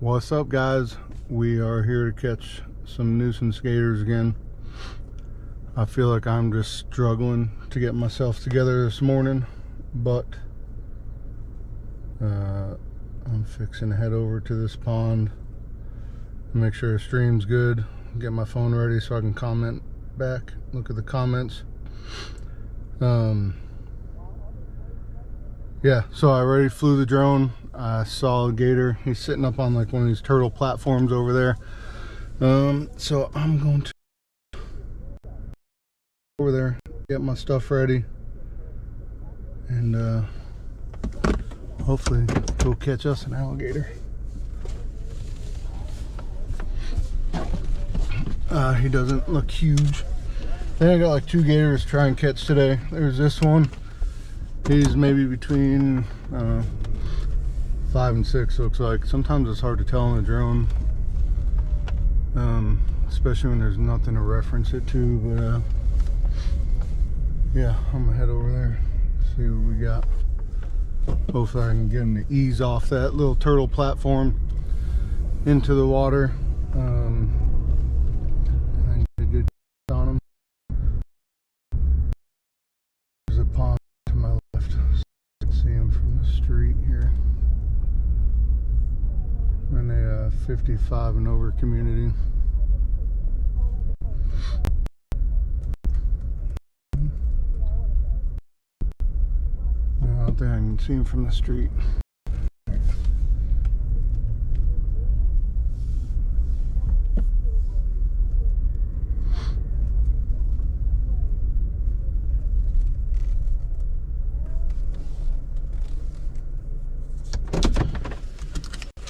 What's up, guys? We are here to catch some nuisance gators again. I feel like I'm just struggling to get myself together this morning, but I'm fixing to head over to this pond, make sure the stream's good, get my phone ready so I can comment back, look at the comments. Yeah, so I already flew the drone. I saw a gator. He's sitting up on like one of these turtle platforms over there. So I'm going to over there, get my stuff ready, and hopefully he'll catch us an alligator. He doesn't look huge. I think I got like 2 gators to try and catch today. There's this one. He's maybe between 5 and 6, looks like. Sometimes it's hard to tell on the drone, especially when there's nothing to reference it to. But yeah, I'm gonna head over there, see what we got. Hopefully I can get him to ease off that little turtle platform into the water, and get a good on him. There's a pond to my left, so I can see him from the street here. I'm in a 55 and over community. I don't think I can see him from the street.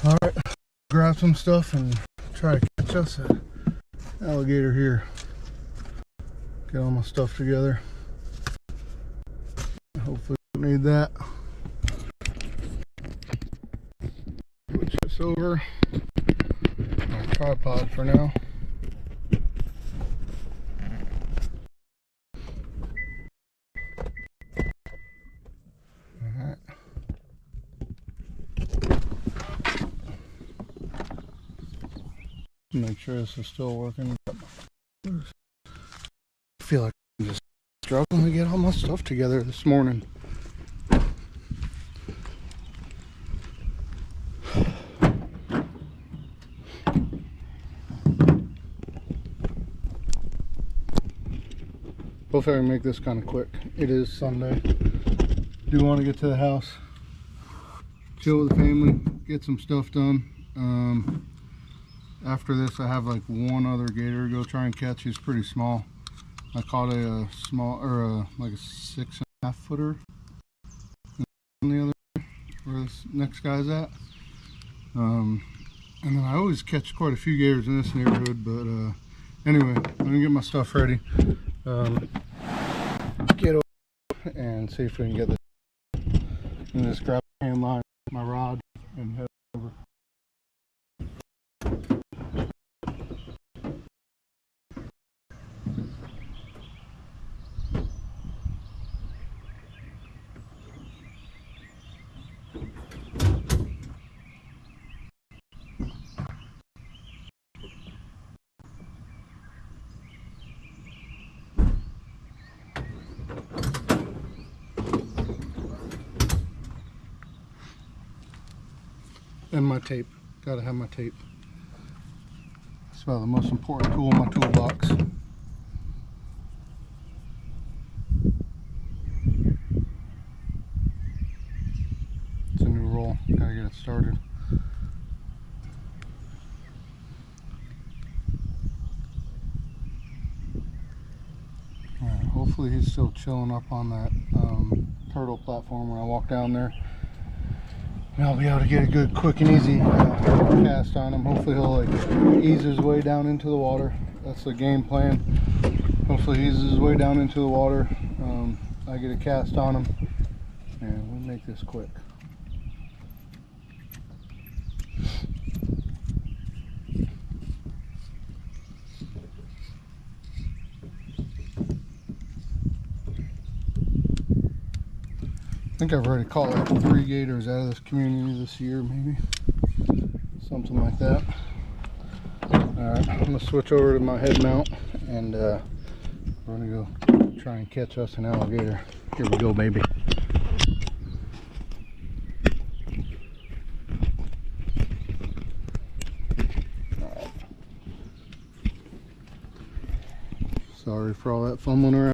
All right, grab some stuff and try to catch us an alligator here. Get all my stuff together. Hopefully we don't need that. Switch this over. My tripod for now. Alright. Make sure this is still working. I feel like I'm just struggling to get all my stuff together this morning. Hopefully I can make this kind of quick. It is Sunday. Do want to get to the house, chill with the family, get some stuff done. After this I have like one other gator to go try and catch. He's pretty small. I caught a small, or like a 6.5 footer on the other, where this next guy's at. And then I always catch quite a few gators in this neighborhood, but anyway, I'm gonna get my stuff ready, get over and see if we can get this, and just grab my hand line, my rod, and head over. And my tape. Gotta have my tape. It's about the most important tool in my toolbox. It's a new roll. Gotta get it started. Alright, hopefully he's still chilling up on that turtle platform when I walk down there. And I'll be able to get a good, quick and easy cast on him. Hopefully he'll like ease his way down into the water. That's the game plan. Hopefully he eases his way down into the water. I get a cast on him, and we'll make this quick. I think I've already caught like 3 gators out of this community this year, maybe. something like that. Alright, I'm gonna switch over to my head mount, and we're gonna go try and catch us an alligator. Here we go, baby. Alright. Sorry for all that fumbling around.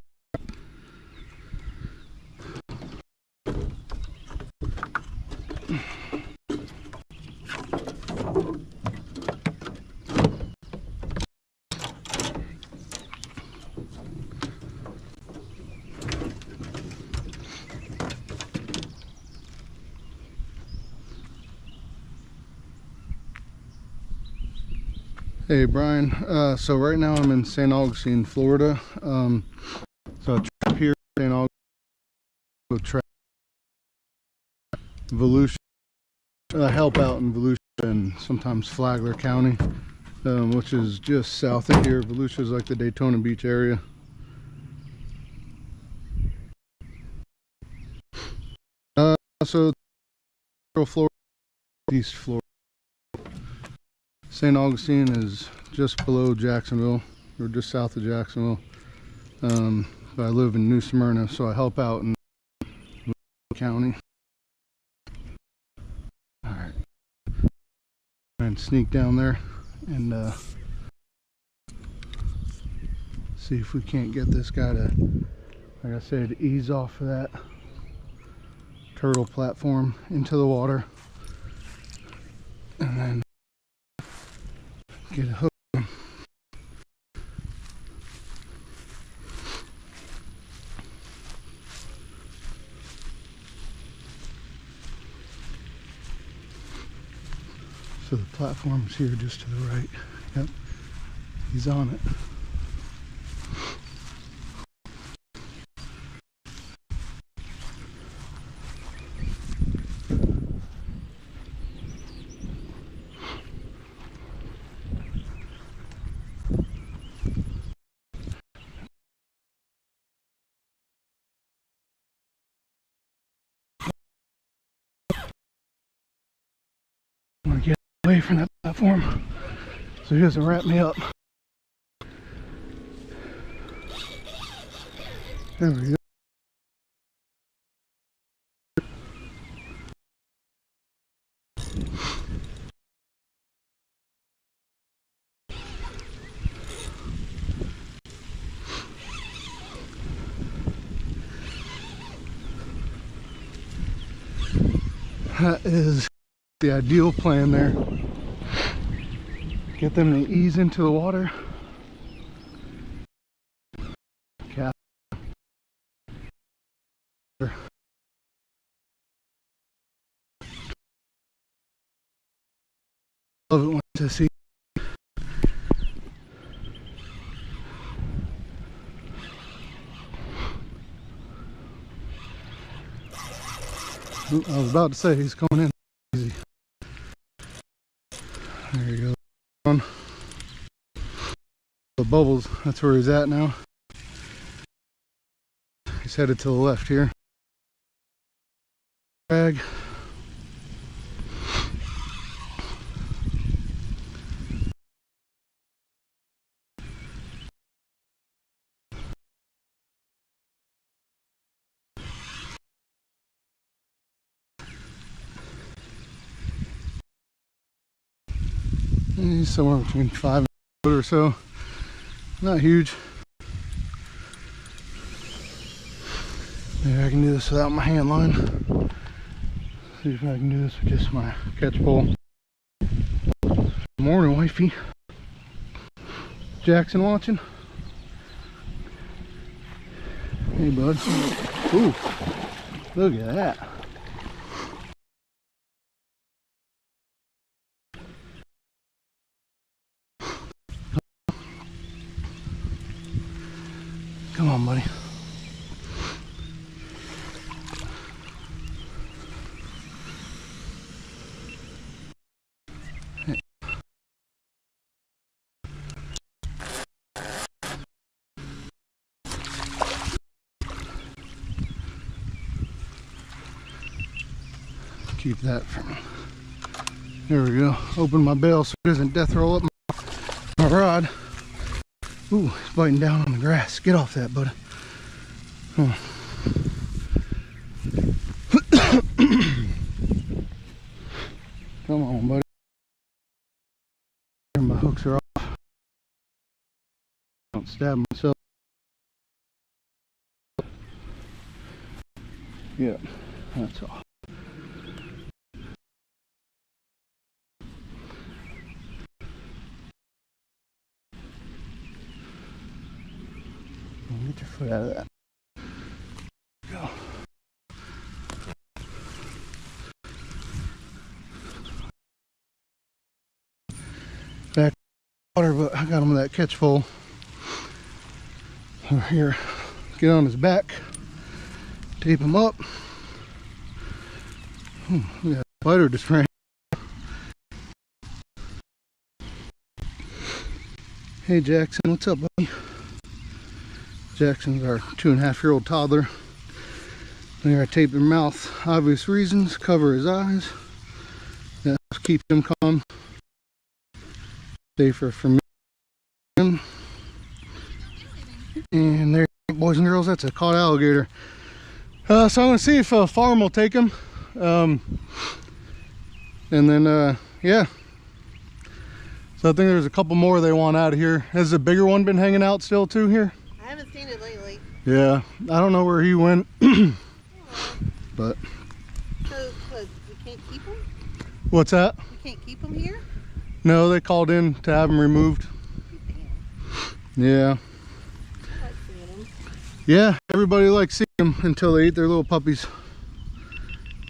Hey Brian, so right now I'm in St. Augustine, Florida. So a trip here in St. Augustine, Volusia, help out in Volusia and sometimes Flagler County, which is just south of here. Volusia is like the Daytona Beach area. So Florida, East Florida. St. Augustine is just below Jacksonville, or just south of Jacksonville. But I live in New Smyrna, so I help out in county. All right, and sneak down there and see if we can't get this guy to, like I said, ease off of that turtle platform into the water, and then get a hook. So the platform's here just to the right. Yep, he's on it. I'm gonna get away from that platform so he doesn't wrap me up. There we go. That is the ideal plan there. Get them to ease into the water. Cast. Love it when to see. Ooh, I was about to say he's coming in easy. There you go. On the bubbles, that's where he's at now. He's headed to the left here. Drag. He's somewhere between 5 foot or so. Not huge. Maybe I can do this without my hand line. See if I can do this with just my catch pole. Morning, wifey. Jackson watching? Hey, bud. Ooh, look at that. Come on, buddy. Keep that from There we go. Open my bail so it doesn't death roll up my rod. Ooh, it's biting down on the grass. Get off that, buddy. Huh. Come on, buddy. My hooks are off. Don't stab myself. Yeah, that's all. Get your foot out of that. Go. Back water, but I got him with that catch pole. Over here, get on his back, tape him up. We got a spider just ran. Hey Jackson, what's up, buddy? Jackson's our 2.5-year-old toddler. There, I taped his mouth, obvious reasons, cover his eyes. That keeps him calm. Safer for me. And there, boys and girls, that's a caught alligator. So I'm gonna see if a farm will take him. And then, yeah. So I think there's a couple more they want out of here. Has the bigger one been hanging out still too here? I haven't seen it lately. Yeah, I don't know where he went. But. So, what, we can't keep him? What's that? We can't keep him here? No, they called in to have him removed. Yeah. I like seeing him. Yeah, everybody likes seeing them until they eat their little puppies.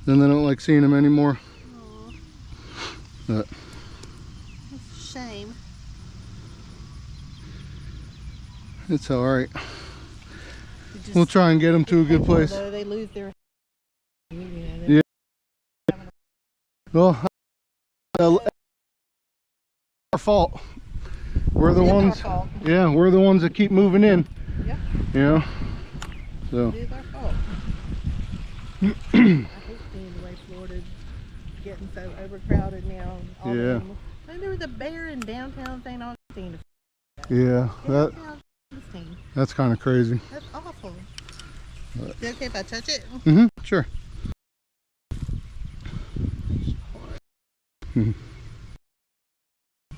Then they don't like seeing them anymore. Aww. But That's a shame. it's all right. We'll try and get them to a good place. Though they lose their... Yeah. Well, our fault. We're the ones. Yeah, we're the ones that keep moving in. Yeah. Yeah. So. It is our fault. I hate seeing the way Florida's getting so overcrowded now. All Yeah. them. And there was a bear in downtown St. Augustine. Yeah, that's kind of crazy. That's awful. Is it okay if I touch it? Mm-hmm. Sure. Oh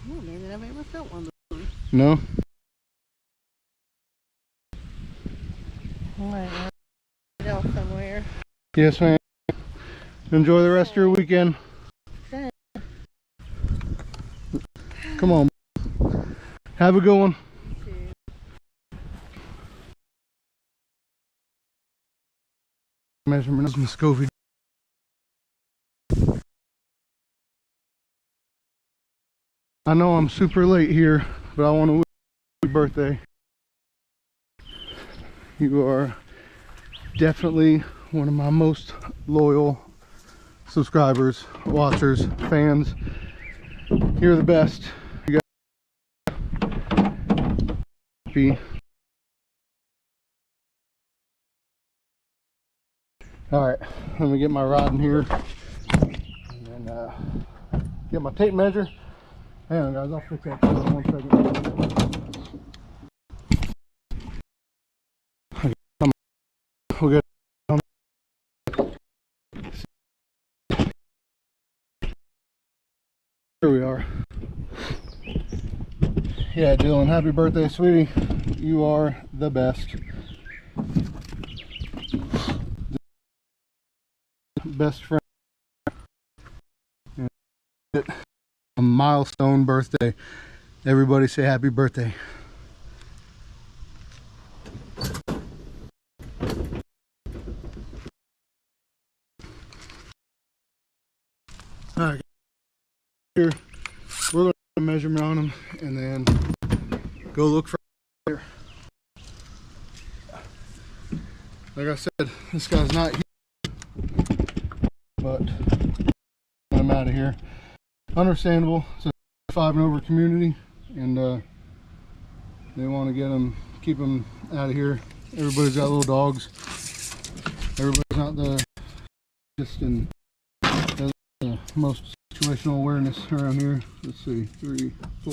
man, I've ever felt one before. No. Alright, I'll get off somewhere. Yes, ma'am. Enjoy the rest of your weekend. Thanks. Come on. Have a good one. Measurement of Muscovy. I know I'm super late here, but I want to wish you happy birthday. You are definitely one of my most loyal subscribers, watchers, fans. You're the best. You got happy. All right, let me get my rod in here and then get my tape measure. Hang on, guys, I'll fix that in 1 second. We'll get here we are. Yeah, Dylan, happy birthday, sweetie. You are the best. Best friend. A milestone birthday. Everybody say happy birthday. All right, here we're going to put a measurement on them and then go look for here. Like I said, this guy's not here, but I'm out of here. Understandable. It's a 5 and over community, and they want to get them, keep them out of here. Everybody's got little dogs. Everybody's not the just in the most situational awareness around here. Let's see, 3, 4,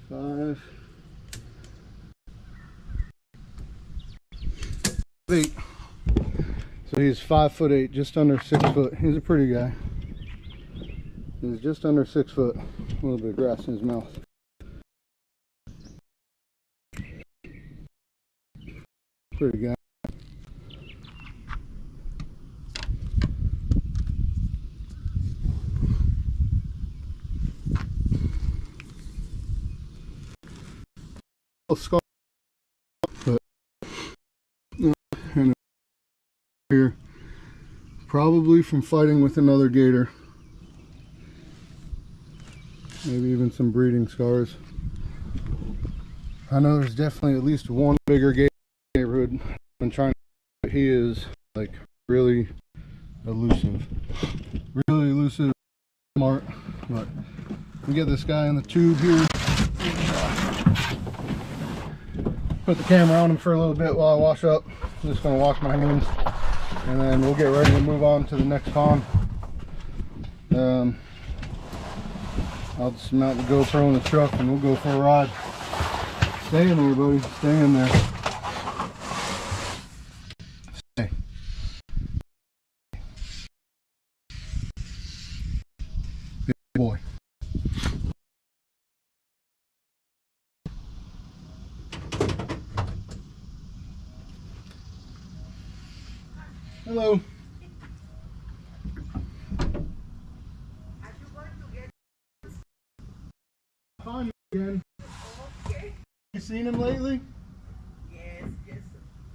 5, 8. So he's 5'8", just under 6 foot. He's a pretty guy. He's just under 6 foot. A little bit of grass in his mouth. Pretty guy. Skull, but and here, probably from fighting with another gator. Maybe even some breeding scars. I know there's definitely at least one bigger gator in the neighborhood. I'm trying to, he is like really elusive. Really elusive, smart. But we get this guy in the tube here. Put the camera on him for a little bit while I wash up. I'm just gonna wash my hands and then we'll get ready to move on to the next pond. I'll just mount the GoPro in the truck and we'll go for a ride. Stay in there, buddy. Stay in there. Stay. Good boy. Hello. On again. Okay. You seen him lately? Yes, yes.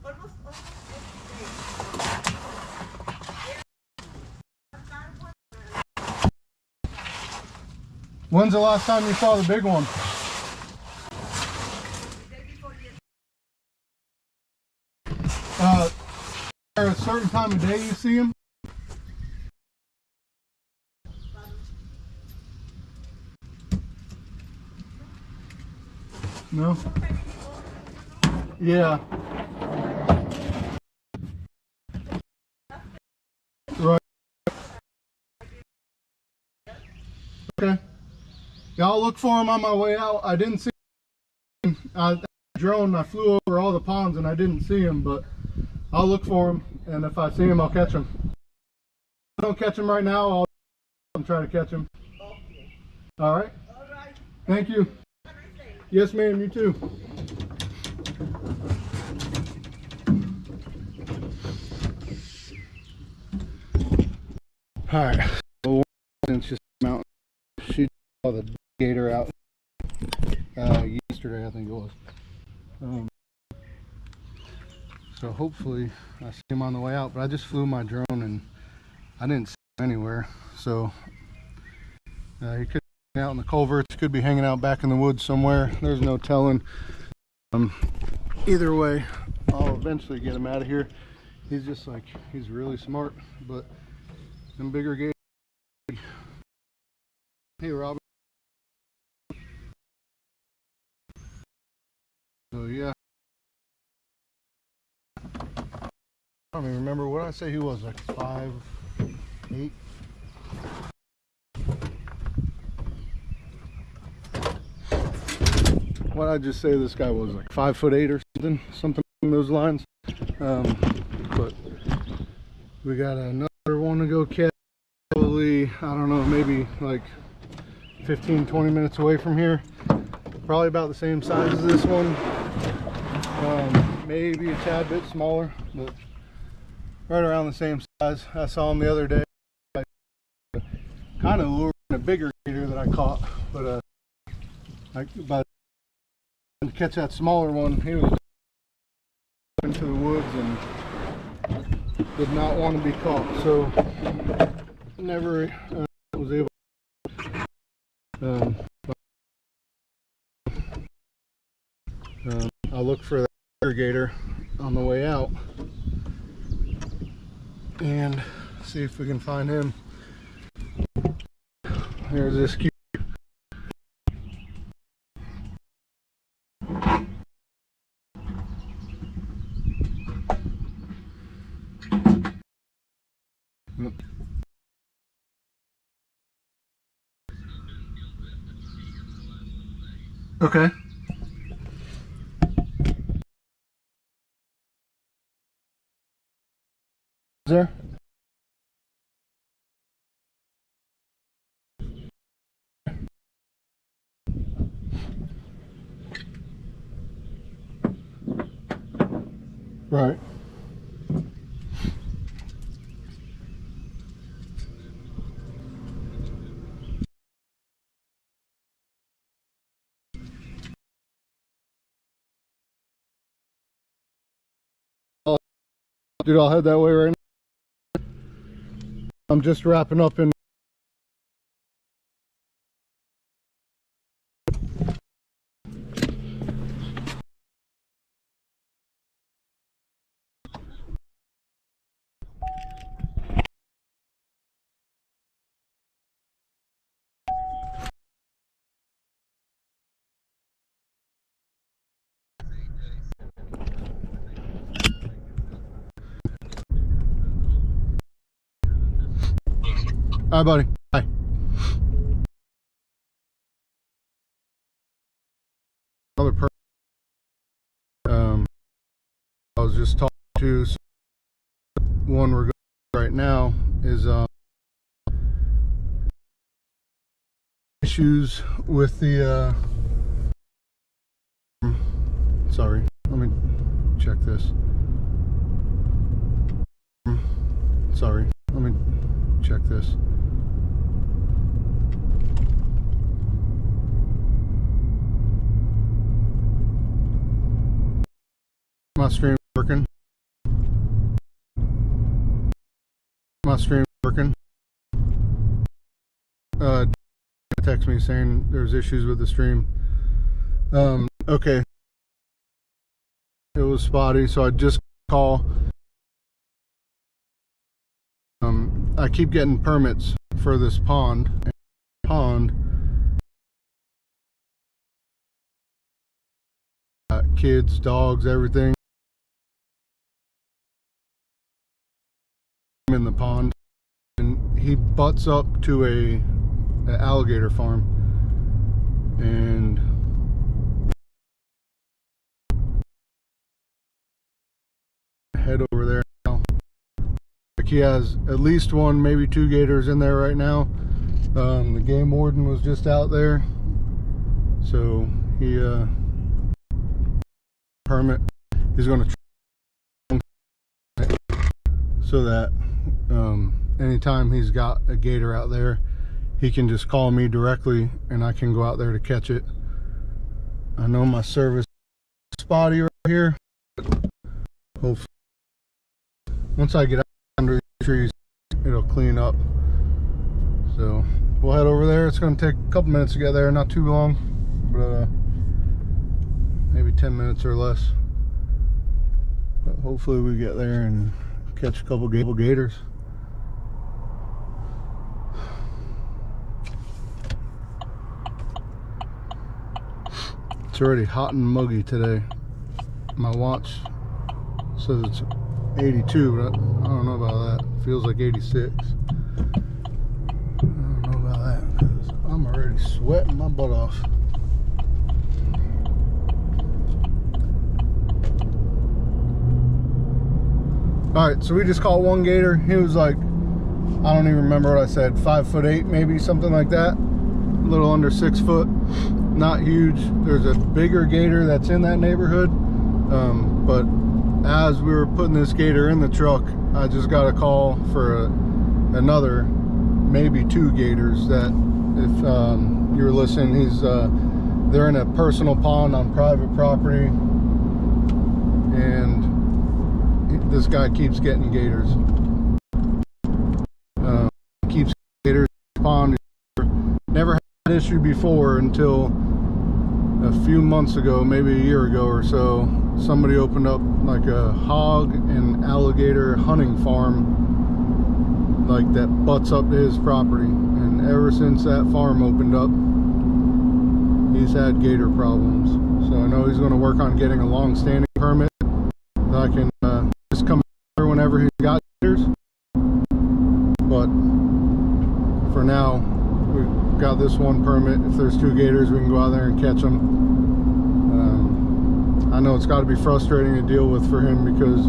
Almost When's the last time you saw the big one? Is there a certain time of day you see him? No? Yeah. Right. Okay. Yeah, I'll look for him on my way out. I didn't see him. I drone, I flew over all the ponds and I didn't see him, but I'll look for him, and if I see him, I'll catch him. If I don't catch him right now, I'll try to catch him. okay. All right? All right. Thank you. Have a nice day. Yes, ma'am, you too. All right. Well, since just mountain, she saw the gator out yesterday, I think it was. So hopefully I see him on the way out, but I just flew my drone and I didn't see him anywhere. So he could be out in the culverts, could be hanging out back in the woods somewhere. There's no telling. Either way, I'll eventually get him out of here. He's just like, he's really smart, but them bigger gators. Hey, Robin. So yeah. I don't even remember what I say he was, like 5'8". What did I just say this guy was, like 5'8" or something along those lines. But we got another one to go catch. Probably, I don't know, maybe like 15-20 minutes away from here. Probably about the same size as this one. Maybe a tad bit smaller, but right around the same size. I saw him the other day. I kind of lured a bigger gator that I caught, but by to catch that smaller one, he was into the woods and did not want to be caught, so never was able. I'll look for that bigger gator on the way out and see if we can find him. There's this cute Okay. Is there? Right. Dude, I'll head that way right now. I'm just wrapping up in. Hi, buddy. Hi. Another person. I was just talking to one we're going right now is issues with the sorry, let me check this. Sorry, let me check this. My stream working. My stream working. Text me saying there's issues with the stream. Okay. It was spotty, so I just call. I keep getting permits for this pond. Kids, dogs, everything in the pond, and he butts up to a alligator farm, and head over there now. Like, he has at least one, maybe two gators in there right now. The game warden was just out there, so he permit is going to so that anytime he's got a gator out there, he can just call me directly and I can go out there to catch it. I know my service is spotty right here. Hopefully, once I get out under the trees, it'll clean up. So we'll head over there. It's going to take a couple minutes to get there, not too long, but maybe 10 minutes or less. But hopefully we get there and catch a couple gators. It's already hot and muggy today. My watch says it's 82, but I don't know about that. It feels like 86. I don't know about that because I'm already sweating my butt off. Alright, so we just caught one gator. He was like, I don't even remember what I said, 5'8", maybe, something like that. A little under 6 foot. Not huge. There's a bigger gator that's in that neighborhood. But as we were putting this gator in the truck, I just got a call for another, maybe two gators that, if you're listening, they're in a personal pond on private property. And this guy keeps getting gators. Keeps gators in the pond. Never had an issue before until a few months ago, maybe a year ago or so. Somebody opened up like a hog and alligator hunting farm, like that butts up to his property. And ever since that farm opened up, he's had gator problems. So I know he's going to work on getting a long-standing permit that I can just come here whenever he's got gators. But for now, we've got this one permit. If there's 2 gators, we can go out there and catch them. I know it's got to be frustrating to deal with for him because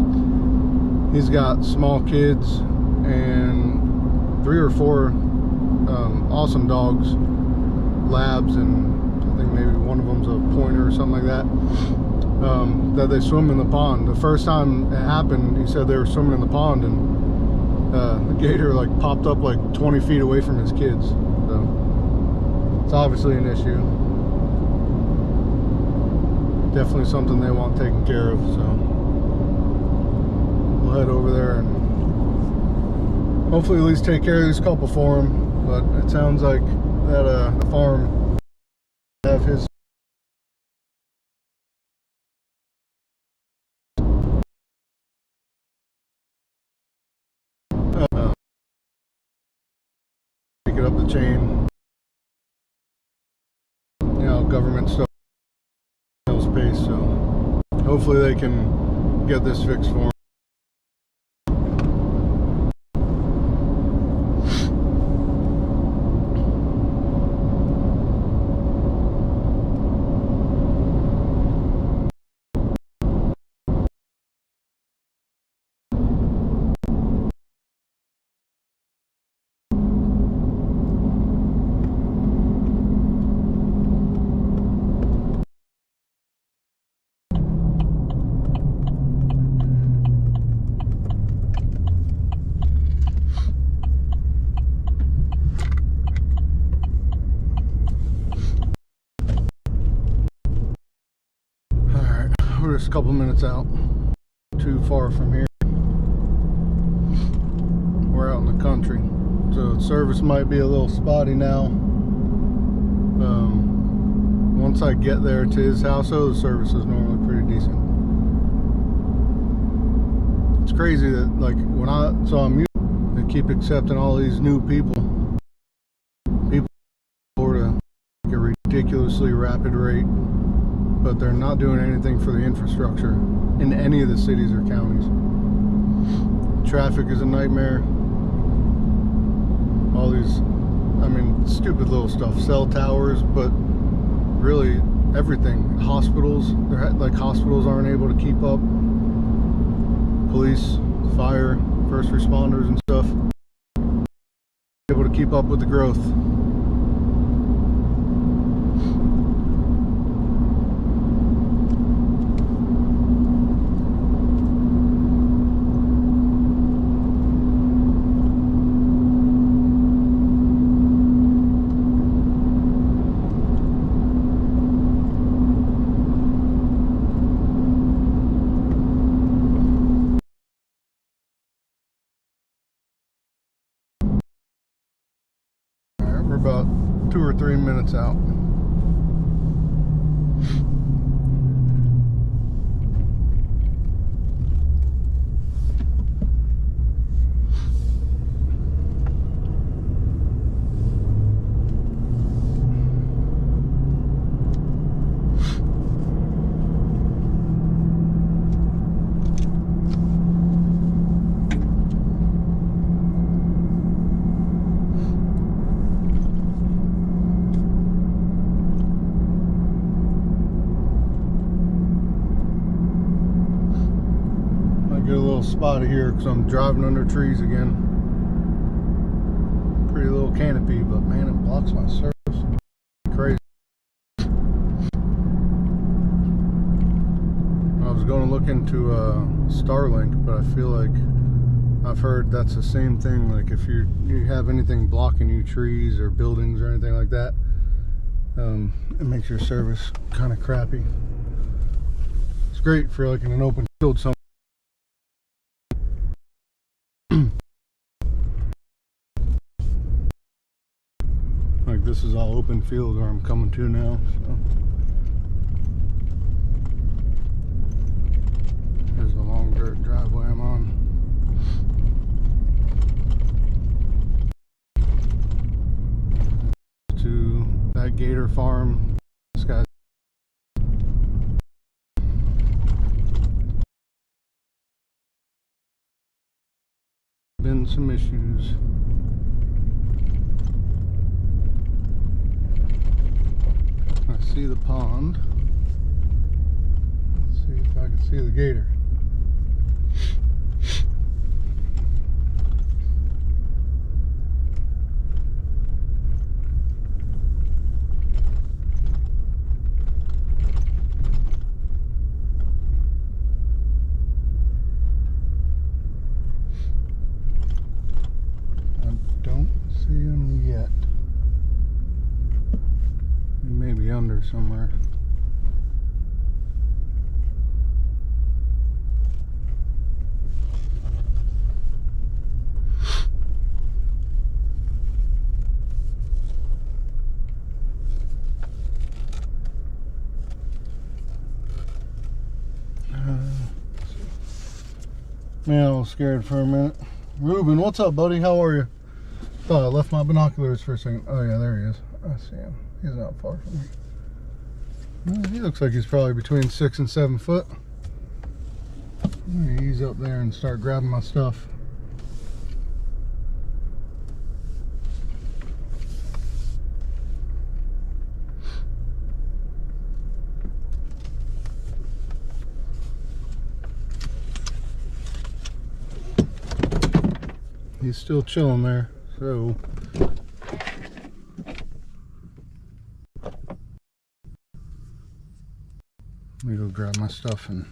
he's got small kids and 3 or 4 awesome dogs, labs, and I think maybe one of them's a pointer or something like that. That they swim in the pond. The first time it happened, he said they were swimming in the pond and the gator like popped up like 20 feet away from his kids. So it's obviously an issue. Definitely something they want taken care of. So we'll head over there and hopefully at least take care of this couple for him. But it sounds like that the farm have his take it up the chain. You know, government stuff pace, so hopefully they can get this fixed for him. We're just a couple minutes out, too far from here. We're out in the country, so service might be a little spotty now. Once I get there to his house, though, the service is normally pretty decent. It's crazy that like when I'm they keep accepting all these new people in Florida at a ridiculously rapid rate. But they're not doing anything for the infrastructure in any of the cities or counties. Traffic is a nightmare. All these, I mean, stupid little stuff. Cell towers, but really everything. Hospitals, like hospitals aren't able to keep up. Police, fire, first responders and stuff, able to keep up with the growth. We're about 2 or 3 minutes out. Get a little spot here because I'm driving under trees again. Pretty little canopy, but man, it blocks my surface. Crazy. I was going to look into Starlink, but I feel like I've heard that's the same thing. Like if you have anything blocking you, trees or buildings or anything like that, it makes your service kind of crappy. It's great for like in an open field somewhere. Like this is all open field where I'm coming to now, so there's a long dirt driveway I'm on. To that gator farm. This guy's been some issues. I see the pond. Let's see if I can see the gator. Under somewhere. Man, I was scared for a minute. Ruben, what's up, buddy? How are you? Thought I left my binoculars for a second. Oh yeah, there he is. I see him. He's not far from me. He looks like he's probably between 6 and 7 foot. I'm gonna ease up there and start grabbing my stuff. He's still chilling there, so let me go grab my stuff and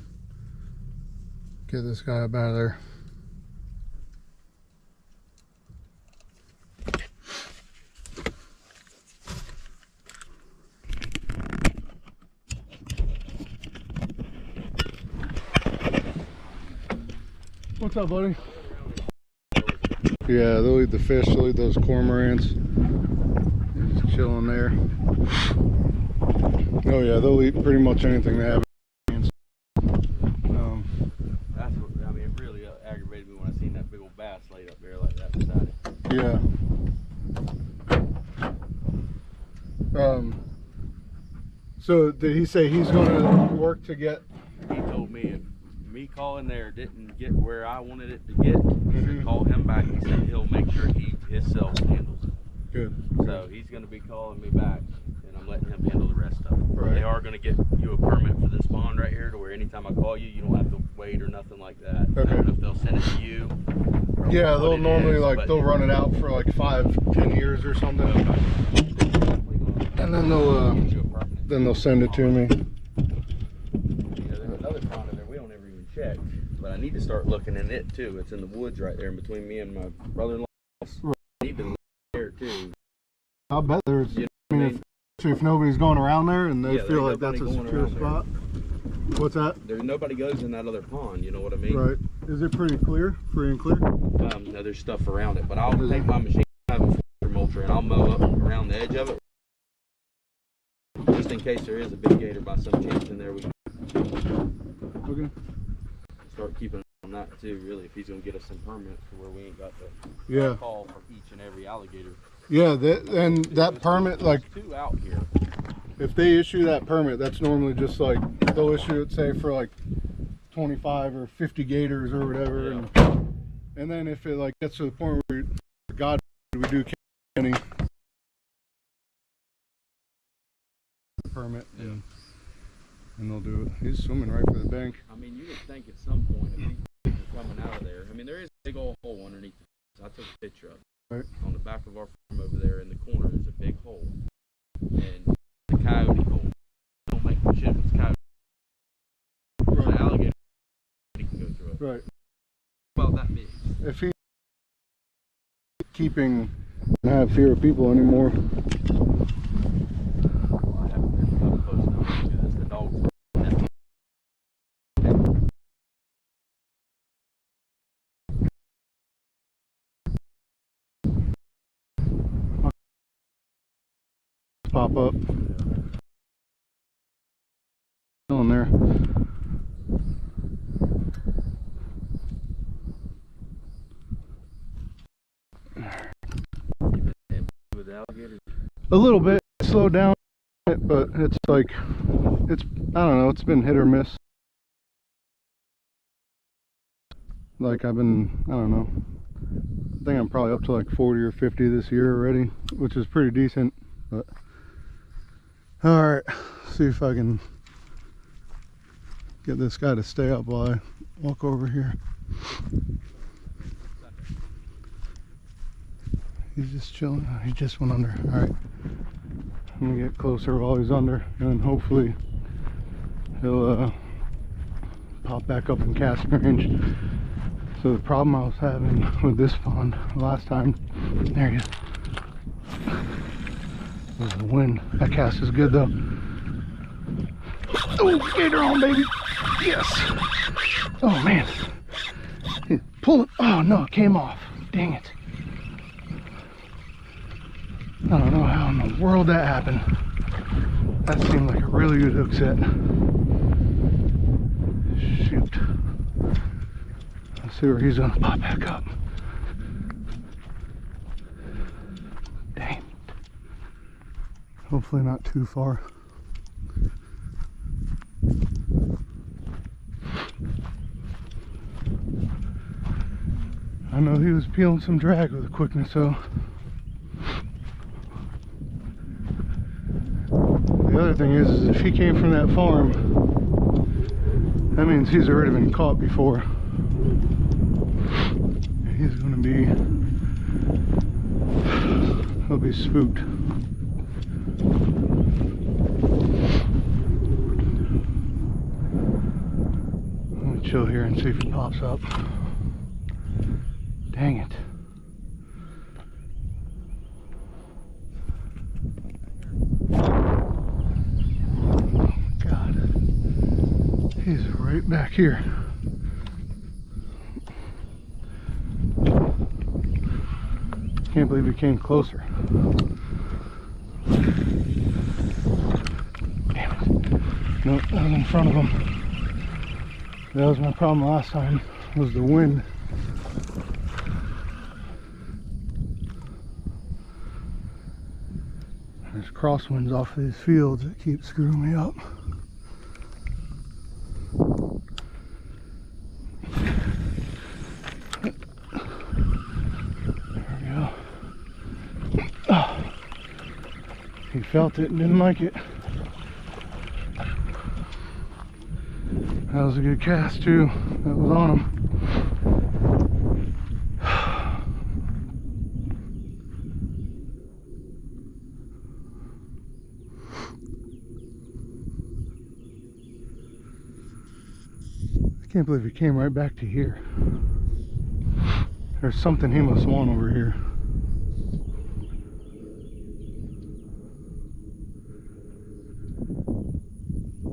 get this guy up out of there. What's up, buddy? Yeah, they'll eat the fish, they'll eat those cormorants. They're just chilling there. Oh yeah, they'll eat pretty much anything they have. That's what, I mean, it really aggravated me when I seen that big old bass laid up there like that beside it. Yeah. So did he say he's gonna work to get? He told me if me calling there didn't get where I wanted it to get, he said call him back and said he'll make sure he himself handles it. Good. So he's going to be calling me back, and I'm letting him handle the rest of it. Right. They are going to get you a permit for this pond right here, to where anytime I call you, you don't have to wait or nothing like that. Okay. I don't know if they'll send it to you. Yeah, they'll normally they'll run it out for like 5-10 years or something, and then they'll send it to me. There's another pond in there we don't ever even check, but I need to start looking in it too. It's in the woods right there in between me and my brother-in-law. Right. I need to look there too. I bet there's. You know I mean, if nobody's going around there and they feel like that's a nobody going secure around spot. What's that? There's nobody goes in that other pond. You know what I mean? Right. Is it pretty clear? Free and clear? No, there's stuff around it, but I'll take my machine, have a mulcher, and I'll mow up around the edge of it, just in case there is a big gator by some chance in there. We Okay. start keeping on that too. Really, if he's gonna get us some permits to where we ain't got to Yeah. call for each and every alligator. Yeah, and that permit, like, There's 2 out here. if they issue that permit, that's normally just like, they'll issue it, say, for like 25 or 50 gators or whatever. Yeah. And then if it like gets to the point where, God, we do any permit, Yeah. and they'll do it. He's swimming right for the bank. I mean, you would think at some point if these things are coming out of there. I mean, there is a big old hole underneath the fence. I took a picture of it. Right. On the back of our farm over there in the corner, there's a big hole, and the coyote hole. Don't make the shit if it's coyote. Right. An alligator can go through it. Right. About that big. If he keeping and have fear of people anymore. Well, I haven't been up close enough to do this. The dogs. Pop up. Still in there. With the alligators. A little bit slowed down, but it's like, it's, I don't know, it's been hit or miss. Like I've been, I don't know, I think I'm probably up to like 40 or 50 this year already, which is pretty decent. But Alright, see if I can get this guy to stay up while I walk over here. He's just chilling. He just went under. Alright. I'm gonna get closer while he's under, and then hopefully he'll pop back up in casting range. So the problem I was having with this pond last time, there he is, was the wind. That cast is good though. Oh, gator on, baby. Yes. Oh man. He's pulling. Oh no, it came off. Dang it. I don't know how in the world that happened. That seemed like a really good hook set. Shoot. Let's see where he's gonna pop back up. Dang it. Hopefully not too far. I know he was peeling some drag with a quickness though. The other thing is if he came from that farm, that means he's already been caught before. He's gonna be, he'll be spooked. I'm gonna chill here and see if he pops up. Dang it. He's right back here. Can't believe he came closer. Damn it. No, that was in front of him. That was my problem last time, was the wind. There's crosswinds off of these fields that keep screwing me up. He felt it and didn't like it. That was a good cast too. That was on him. I can't believe he came right back to here. There's something he must want over here.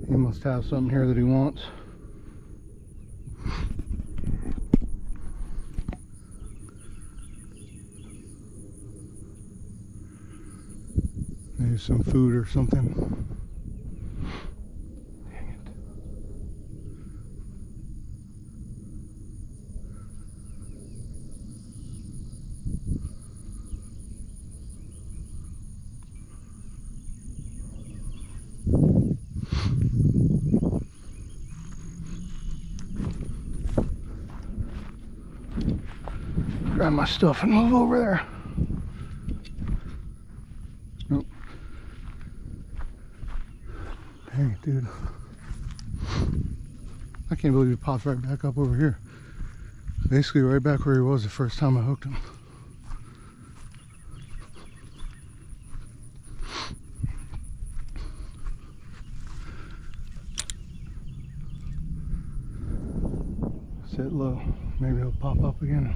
He must have something here that he wants. Maybe some food or something. Dang it. Grab my stuff and move over there. Nope. Dang it, dude. I can't believe he popped right back up over here. Basically right back where he was the first time I hooked him. Sit low. Maybe he'll pop up again.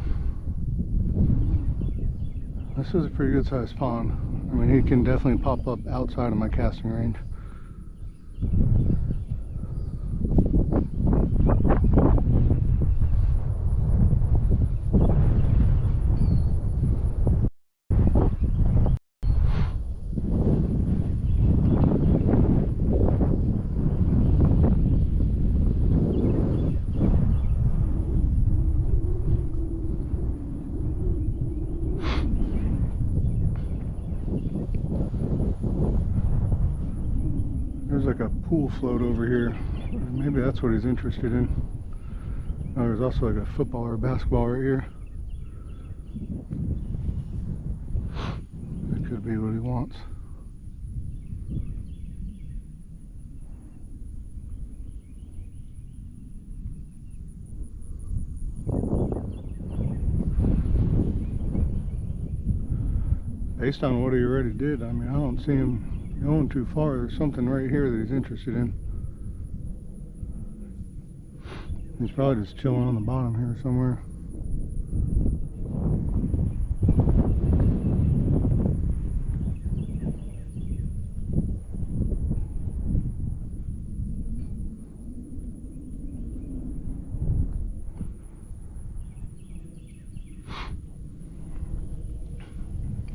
This is a pretty good sized pond. I mean, he can definitely pop up outside of my casting range. There's like a pool float over here. Maybe that's what he's interested in. Oh, there's also like a football or a basketball right here. That could be what he wants. Based on what he already did, I mean, I don't see him going too far. There's something right here that he's interested in. He's probably just chilling on the bottom here somewhere.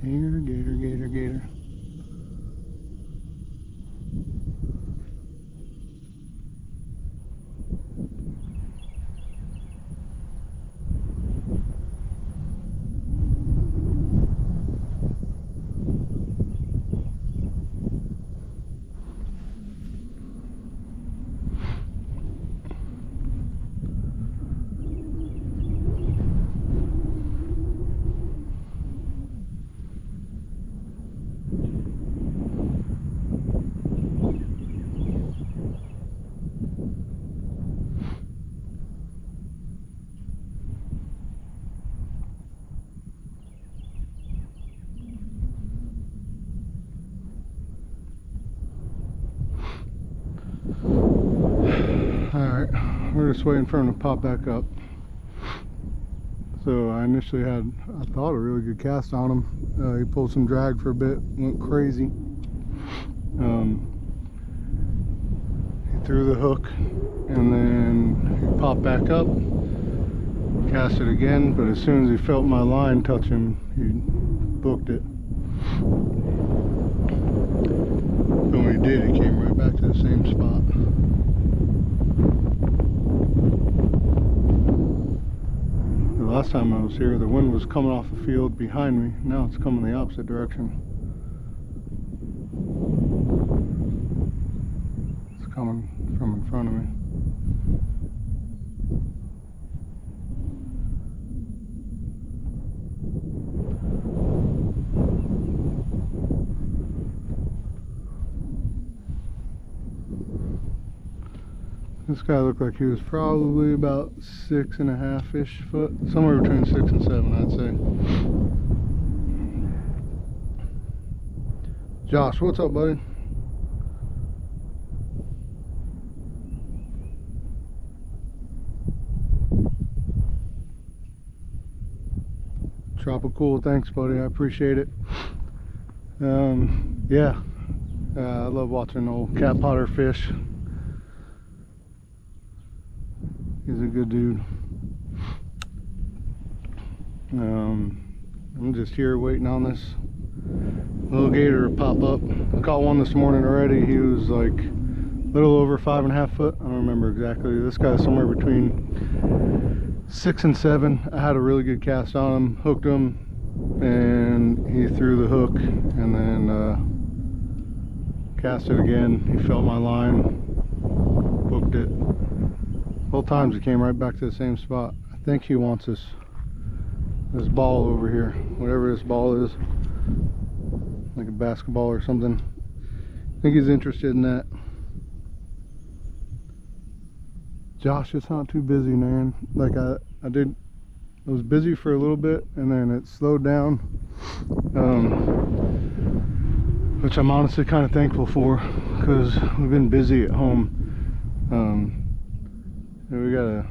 Gator, gator, gator, gator. Alright, we're just waiting for him to pop back up. So I initially had, I thought, a really good cast on him. He pulled some drag for a bit, went crazy. He threw the hook and then he popped back up, cast it again, but as soon as he felt my line touch him, he booked it. But when he did, he came right back to the same spot. The last time I was here, the wind was coming off the field behind me. Now it's coming the opposite direction. It's coming from in front of me. This guy looked like he was probably about 6.5-ish foot, somewhere between 6 and 7, I'd say. Josh, what's up, buddy? Tropical, thanks, buddy. I appreciate it. Yeah, I love watching old cat potter fish. He's a good dude. I'm just here waiting on this little gator to pop up. I caught one this morning already. He was like a little over 5.5 foot. I don't remember exactly. This guy's somewhere between 6 and 7. I had a really good cast on him, hooked him, and he threw the hook and then cast it again. He felt my line, hooked it. Both times he came right back to the same spot. I think he wants this ball over here, whatever this ball is, like a basketball or something. I think he's interested in that. Josh, it's not too busy, man. Like I was busy for a little bit and then it slowed down, which I'm honestly kind of thankful for, because we've been busy at home. We got a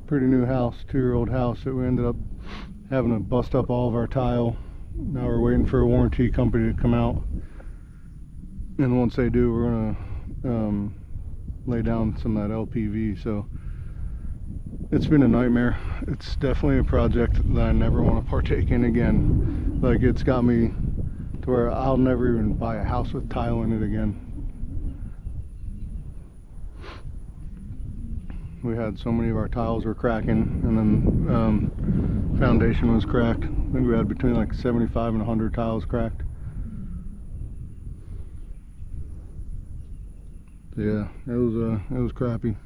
pretty new house, 2-year-old house, that we ended up having to bust up all of our tile. Now we're waiting for a warranty company to come out, and once they do, we're gonna lay down some of that LPV. So it's been a nightmare. It's definitely a project that I never want to partake in again. Like, it's got me to where I'll never even buy a house with tile in it again. We had so many of our tiles were cracking, and then foundation was cracked. I think we had between like 75 and 100 tiles cracked. So yeah, it was crappy.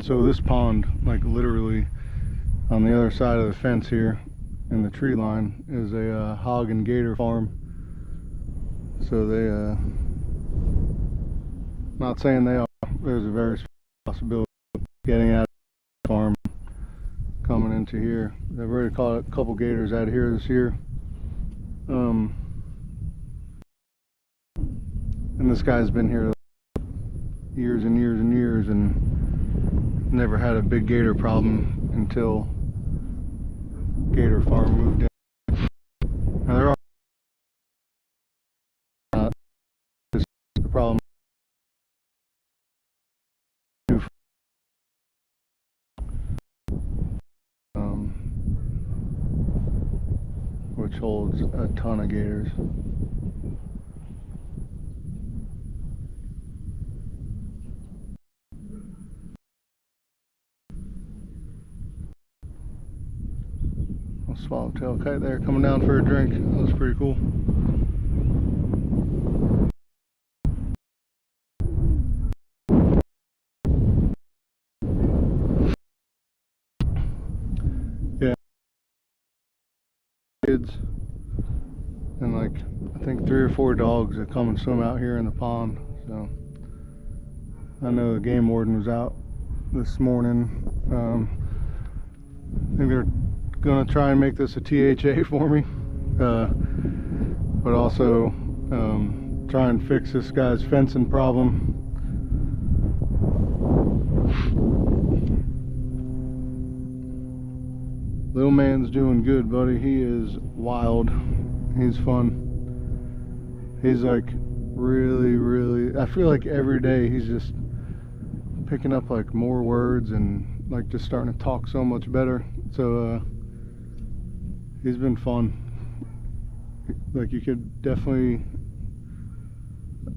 So this pond, like literally on the other side of the fence here in the tree line, is a hog and gator farm. So Not saying they are. There's a very small possibility of getting out of the farm, coming into here. They've already caught a couple gators out of here this year. And this guy's been here years and years and years and never had a big gator problem until Gator Farm moved in. Now there are just the problem which holds a ton of gators. Swallowtail kite there coming down for a drink. That was pretty cool. Yeah. Kids and like I think 3 or 4 dogs that come and swim out here in the pond. So I know the game warden was out this morning. I think they're gonna try and make this a THA for me, but also try and fix this guy's fencing problem. Little man's doing good, buddy. He is wild. He's fun. He's like really, I feel like every day he's just picking up like more words and like just starting to talk so much better. So he's been fun. Like you could definitely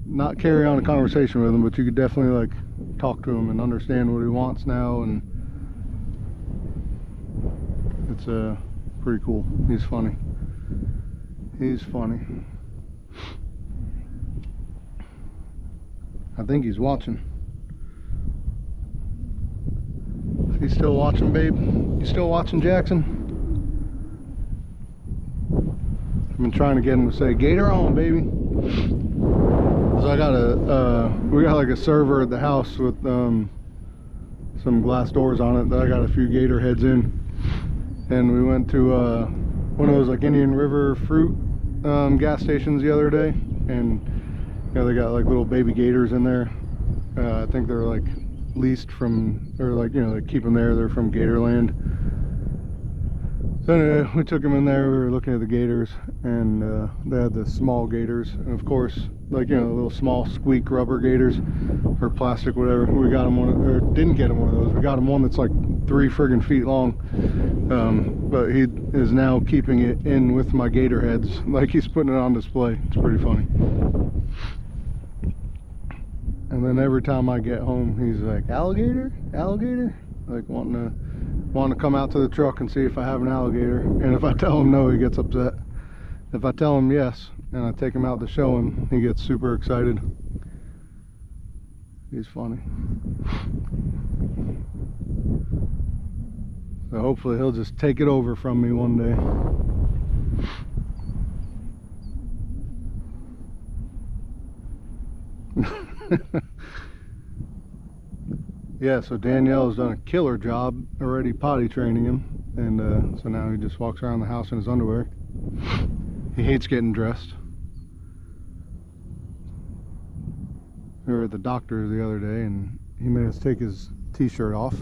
not carry on a conversation with him, but you could definitely like talk to him and understand what he wants now, and it's pretty cool. He's funny. He's funny. I think he's watching. He's still watching, babe. You still watching, Jackson? I've been trying to get him to say "Gator on, baby." So I got we got like a server at the house with some glass doors on it that I got a few gator heads in, and we went to one of those like Indian River fruit gas stations the other day, and you know, they got like little baby gators in there. I think they're like leased from, or like, you know, they keep them there. They're from Gatorland. So anyway, we took them in there. We were looking at the gators, and they had the small gators, and of course, like, you know, the little small squeak rubber gators or plastic, whatever. We got him one, or didn't get him one of those. We got him one that's like 3 friggin' feet long. But he is now keeping it in with my gator heads, like he's putting it on display. It's pretty funny. And then every time I get home, he's like, "Alligator, alligator," like wanting to come out to the truck and see if I have an alligator. And if I tell him no, he gets upset. If I tell him yes and I take him out to show him, he gets super excited. He's funny. So hopefully he'll just take it over from me one day. Yeah, so Danielle's done a killer job already potty training him, and so now he just walks around the house in his underwear. He hates getting dressed. We were at the doctor the other day, and he made us take his t-shirt off.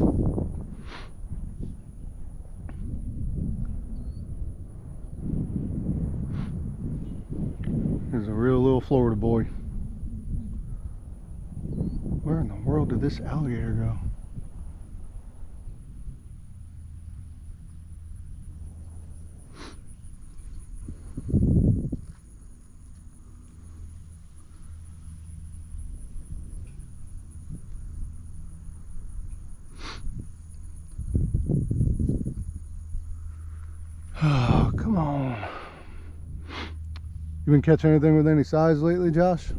He's a real little Florida boy. Where in the world did this alligator go? Oh, come on. You been catching anything with any size lately, Josh?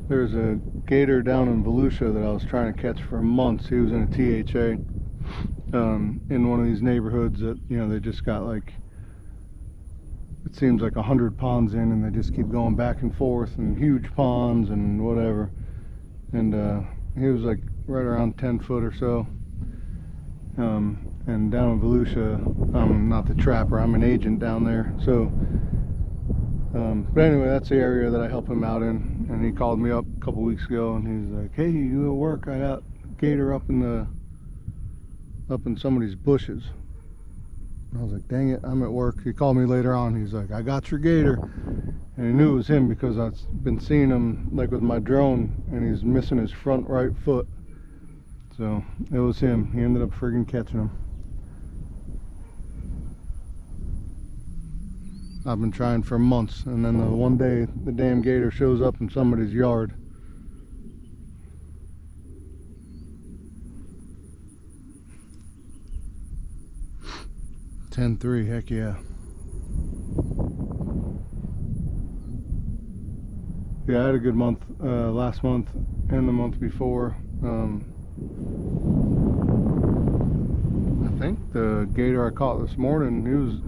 There's a gator down in Volusia that I was trying to catch for months. He was in a THA. in one of these neighborhoods that, you know, they just got like, it seems like 100 ponds in, and they just keep going back and forth, and huge ponds and whatever. And he was like right around 10 foot or so. And down in Volusia, I'm not the trapper, I'm an agent down there. So but anyway, that's the area that I help him out in. And he called me up a couple weeks ago, and he's like, hey, you at work? I got gator up in somebody's bushes. And I was like, dang it, I'm at work. He called me later on. He's like, I got your gator. And he knew it was him because I've been seeing him like with my drone, and he's missing his front right foot. So it was him. He ended up friggin' catching him. I've been trying for months, and then the one day the damn gator shows up in somebody's yard. $10.3, heck yeah. Yeah, I had a good month last month and the month before. I think the gator I caught this morning, he was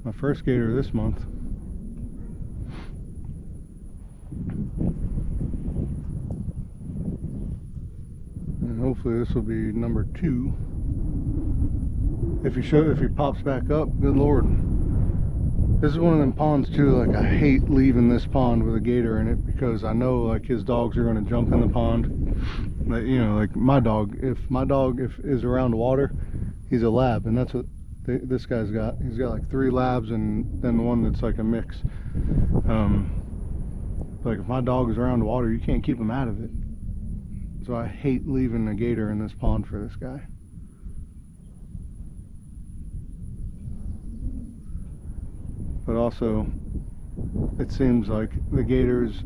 my first gator this month. And hopefully this will be number 2. If he pops back up, good lord. This is one of them ponds too, like I hate leaving this pond with a gator in it, because I know like his dogs are going to jump in the pond. Like, you know, like my dog, if is around water, he's a lab, and that's what this guy's got. He's got like 3 labs and then one that's like a mix. Like if my dog is around water, you can't keep him out of it. So I hate leaving a gator in this pond for this guy. But also, it seems like the gators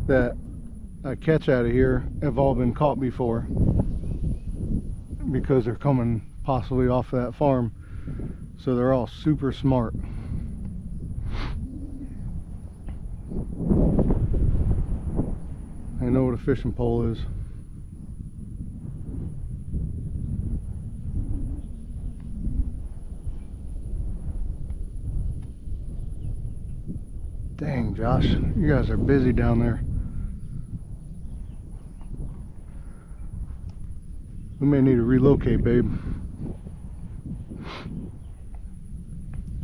that I catch out of here have all been caught before, because they're coming possibly off that farm. So they're all super smart. I know what a fishing pole is. Dang, Josh, you guys are busy down there. We may need to relocate, babe.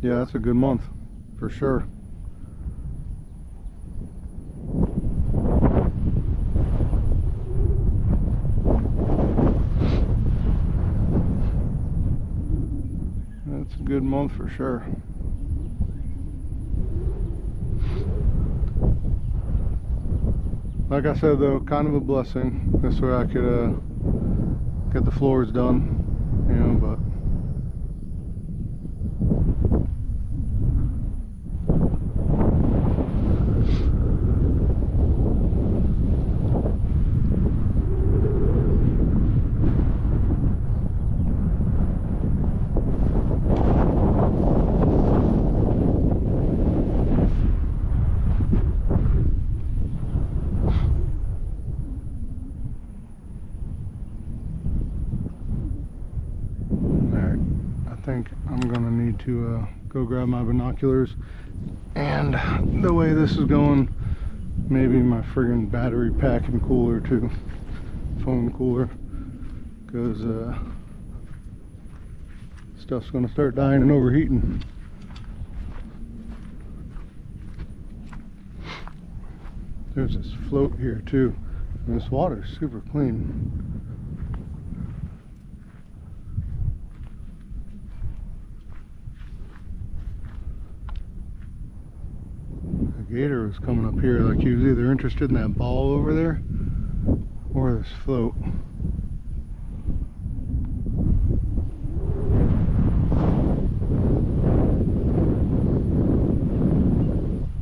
Yeah, that's a good month, for sure. That's a good month for sure. Like I said though, kind of a blessing. This way I could get the floors done, you know, but I think I'm gonna need to go grab my binoculars, and the way this is going, maybe my friggin' battery pack and cooler too, phone cooler, because stuff's gonna start dying and overheating. There's this float here too, and this water's super clean. Gator was coming up here, like he was either interested in that ball over there or this float.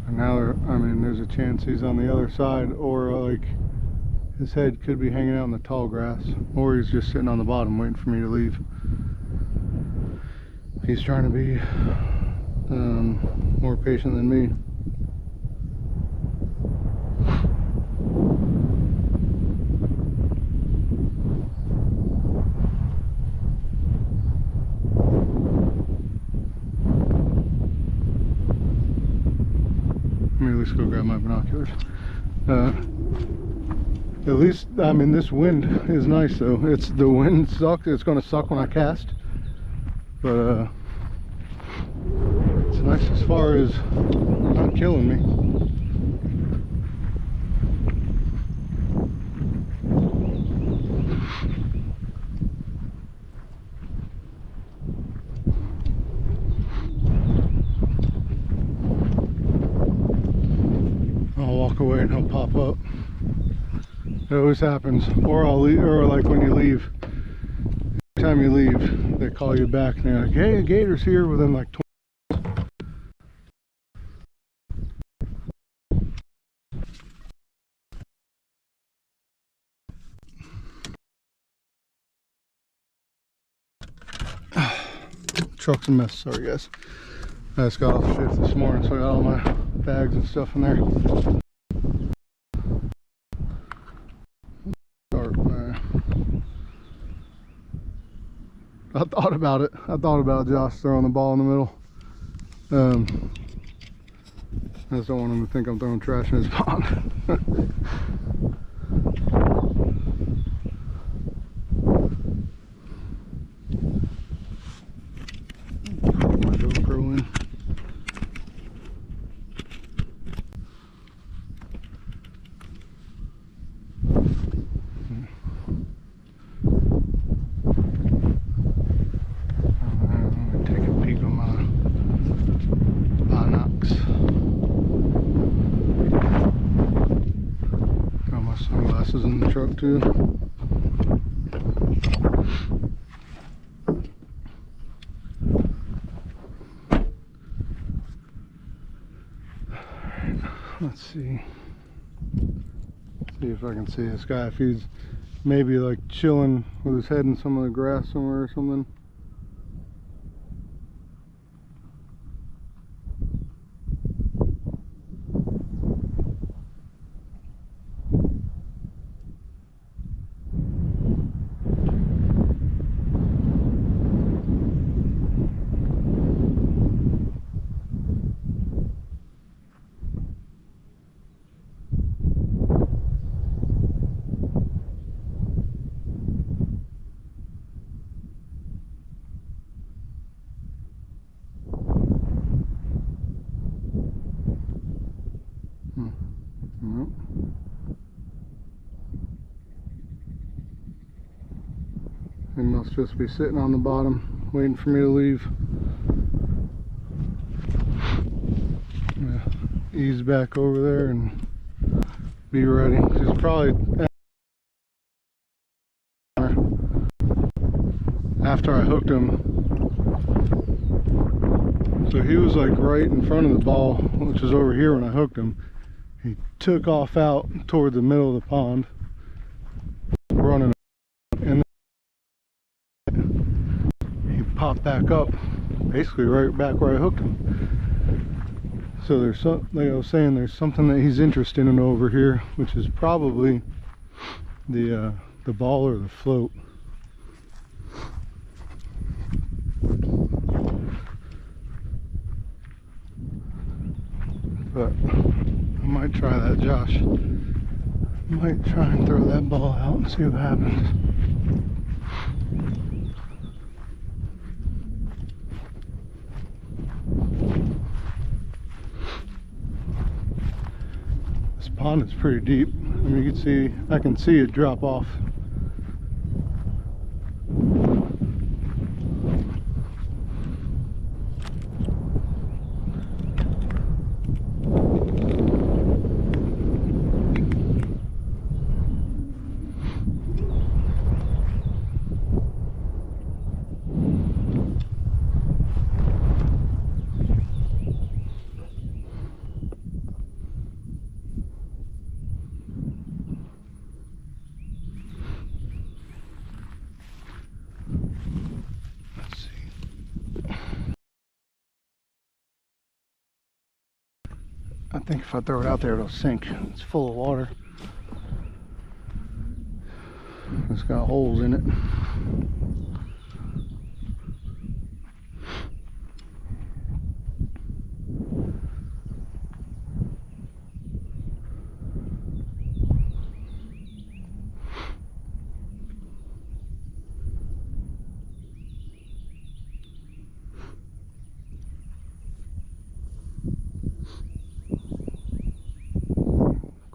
And now I mean, there's a chance he's on the other side, or like his head could be hanging out in the tall grass, or he's just sitting on the bottom waiting for me to leave. He's trying to be more patient than me. Let's go grab my binoculars. At least, I mean, this wind is nice though. The wind sucks. It's gonna suck when I cast, but it's nice as far as not killing me. I'll walk away and he'll pop up. It always happens. Or I'll leave, or like when you leave. Every time you leave, they call you back and they're like, "Hey, a gator's here," within like 20. Truck's a mess, sorry guys. I just got off shift this morning, so I got all my bags and stuff in there. Dark, man. I thought about it. I thought about Josh throwing the ball in the middle. I just don't want him to think I'm throwing trash in his pond. My GoPro in. Take a peek on my binocs. Got my sunglasses in the truck too. Let's see. See if I can see this guy, if he's maybe like chilling with his head in some of the grass somewhere or something. Nope. He must just be sitting on the bottom waiting for me to leave. Yeah, ease back over there and be ready. He's probably after I hooked him. So he was like right in front of the ball, which is over here when I hooked him. He took off out toward the middle of the pond, running, and then he popped back up, basically right back where I hooked him. So there's some, like I was saying, there's something that he's interested in over here, which is probably the ball or the float. But I might try that, Josh. I might try and throw that ball out and see what happens. This pond is pretty deep. I mean, you can see, I can see it drop off. I think if I throw it out there, it'll sink. It's full of water. It's got holes in it.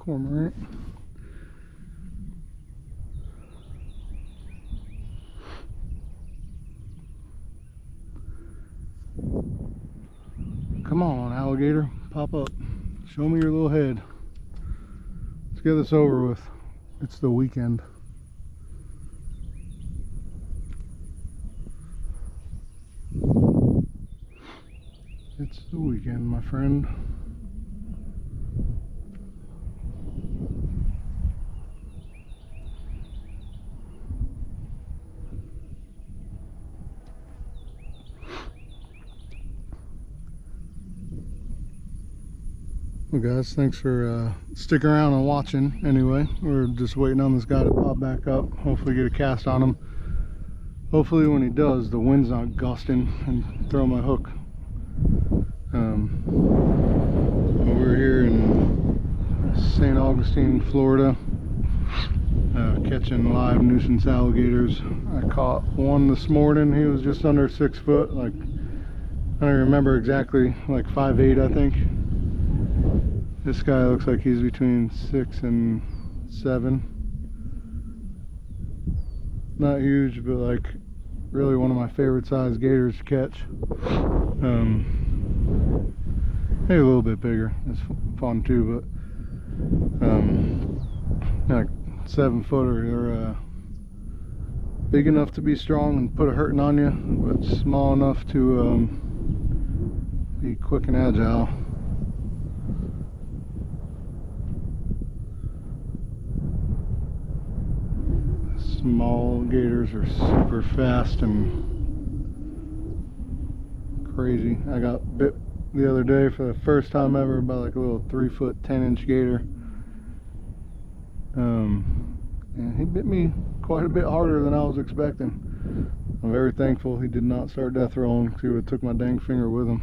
cormorant. Come on, alligator, pop up. Show me your little head. Let's get this over with. It's the weekend. It's the weekend, my friend. Well guys, thanks for sticking around and watching. Anyway, we're just waiting on this guy to pop back up, hopefully get a cast on him. Hopefully when he does, the wind's not gusting and throw my hook. We're here in St. Augustine, Florida, catching live nuisance alligators. I caught one this morning. He was just under 6 foot, like, I don't remember exactly, like 5'8" I think. This guy looks like he's between 6 and 7. Not huge, but like really one of my favorite size gators to catch. Maybe a little bit bigger. It's fun too, but like 7-footer. They're big enough to be strong and put a hurting on you, but small enough to be quick and agile. Small gators are super fast and crazy. I got bit the other day for the first time ever by like a little 3-foot 10-inch gator, and he bit me quite a bit harder than I was expecting. I'm very thankful he did not start death rolling, because he would have took my dang finger with him.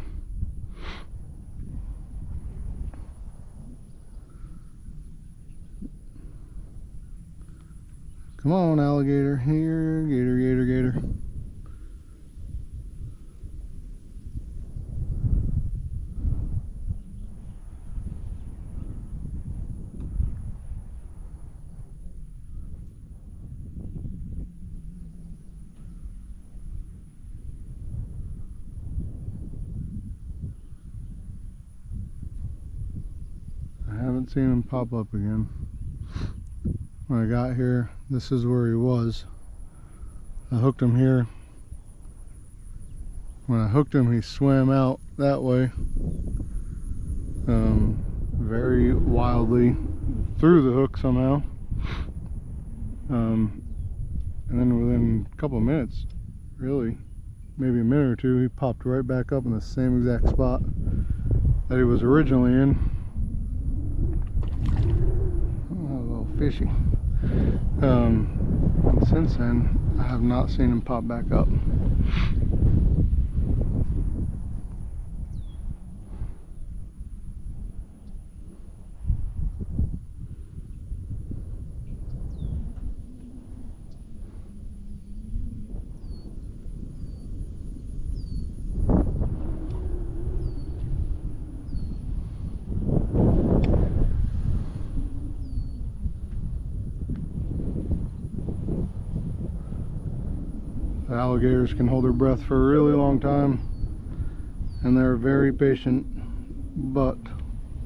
Come on, alligator. Here, gator, gator, gator. I haven't seen him pop up again. When I got here, this is where he was. I hooked him here. When I hooked him, he swam out that way, very wildly, through the hook somehow, and then within a couple of minutes, really, maybe a minute or two, he popped right back up in the same exact spot that he was originally in. Oh, a little fishy. And since then, I have not seen him pop back up. Alligators can hold their breath for a really long time, and they're very patient, but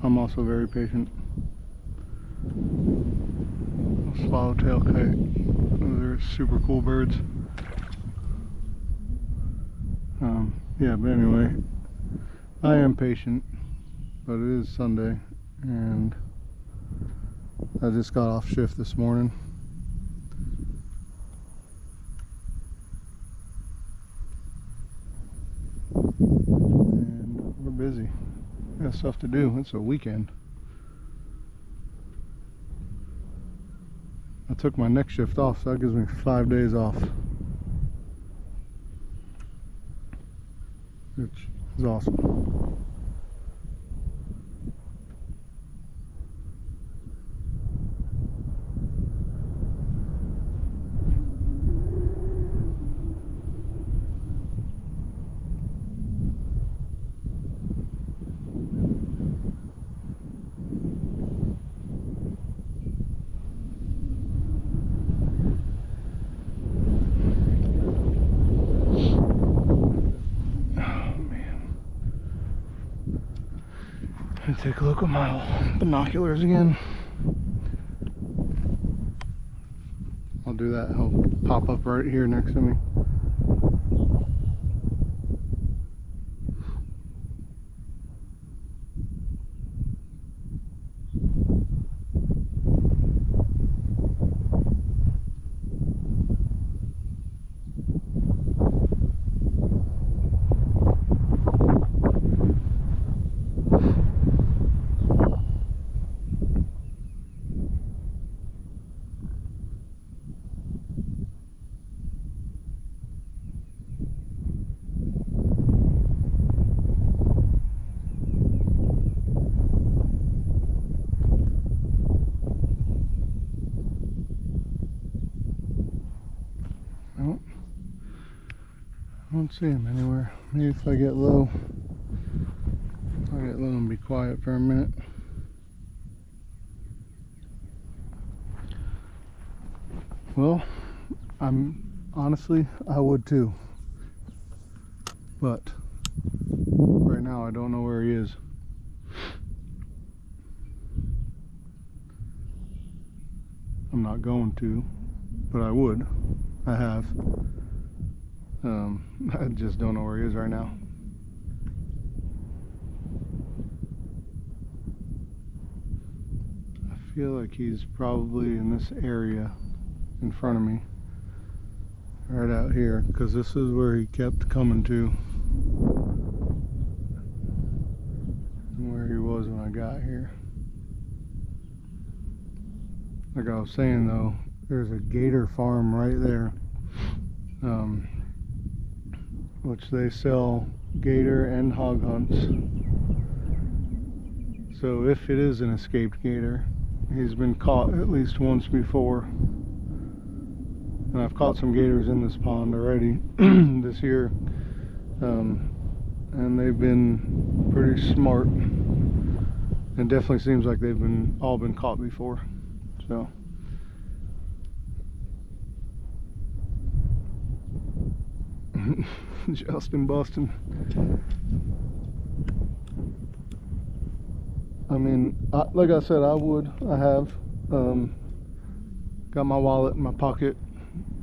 I'm also very patient. Swallowtail kite, those are super cool birds. Yeah, but anyway, I am patient, but it is Sunday, and I just got off shift this morning. Busy. Got stuff to do. It's a weekend. I took my next shift off, so that gives me 5 days off, which is awesome. take a look with my binoculars again. I'll do that. He'll pop up right here next to me. I don't see him anywhere. Maybe if I get low, I'll get low and be quiet for a minute. Well, honestly, I would too. But right now I don't know where he is. I'm not going to, but I would. I have. I just don't know where he is right now. I feel like he's probably in this area in front of me, right out here, because this is where he kept coming to, and where he was when I got here. Like I was saying though, there's a gator farm right there, which they sell gator and hog hunts. So if it is an escaped gator, he's been caught at least once before. And I've caught some gators in this pond already this year, and they've been pretty smart, and definitely seems like they've all been caught before. So Justin Boston. I mean, like I said, I would. I have got my wallet in my pocket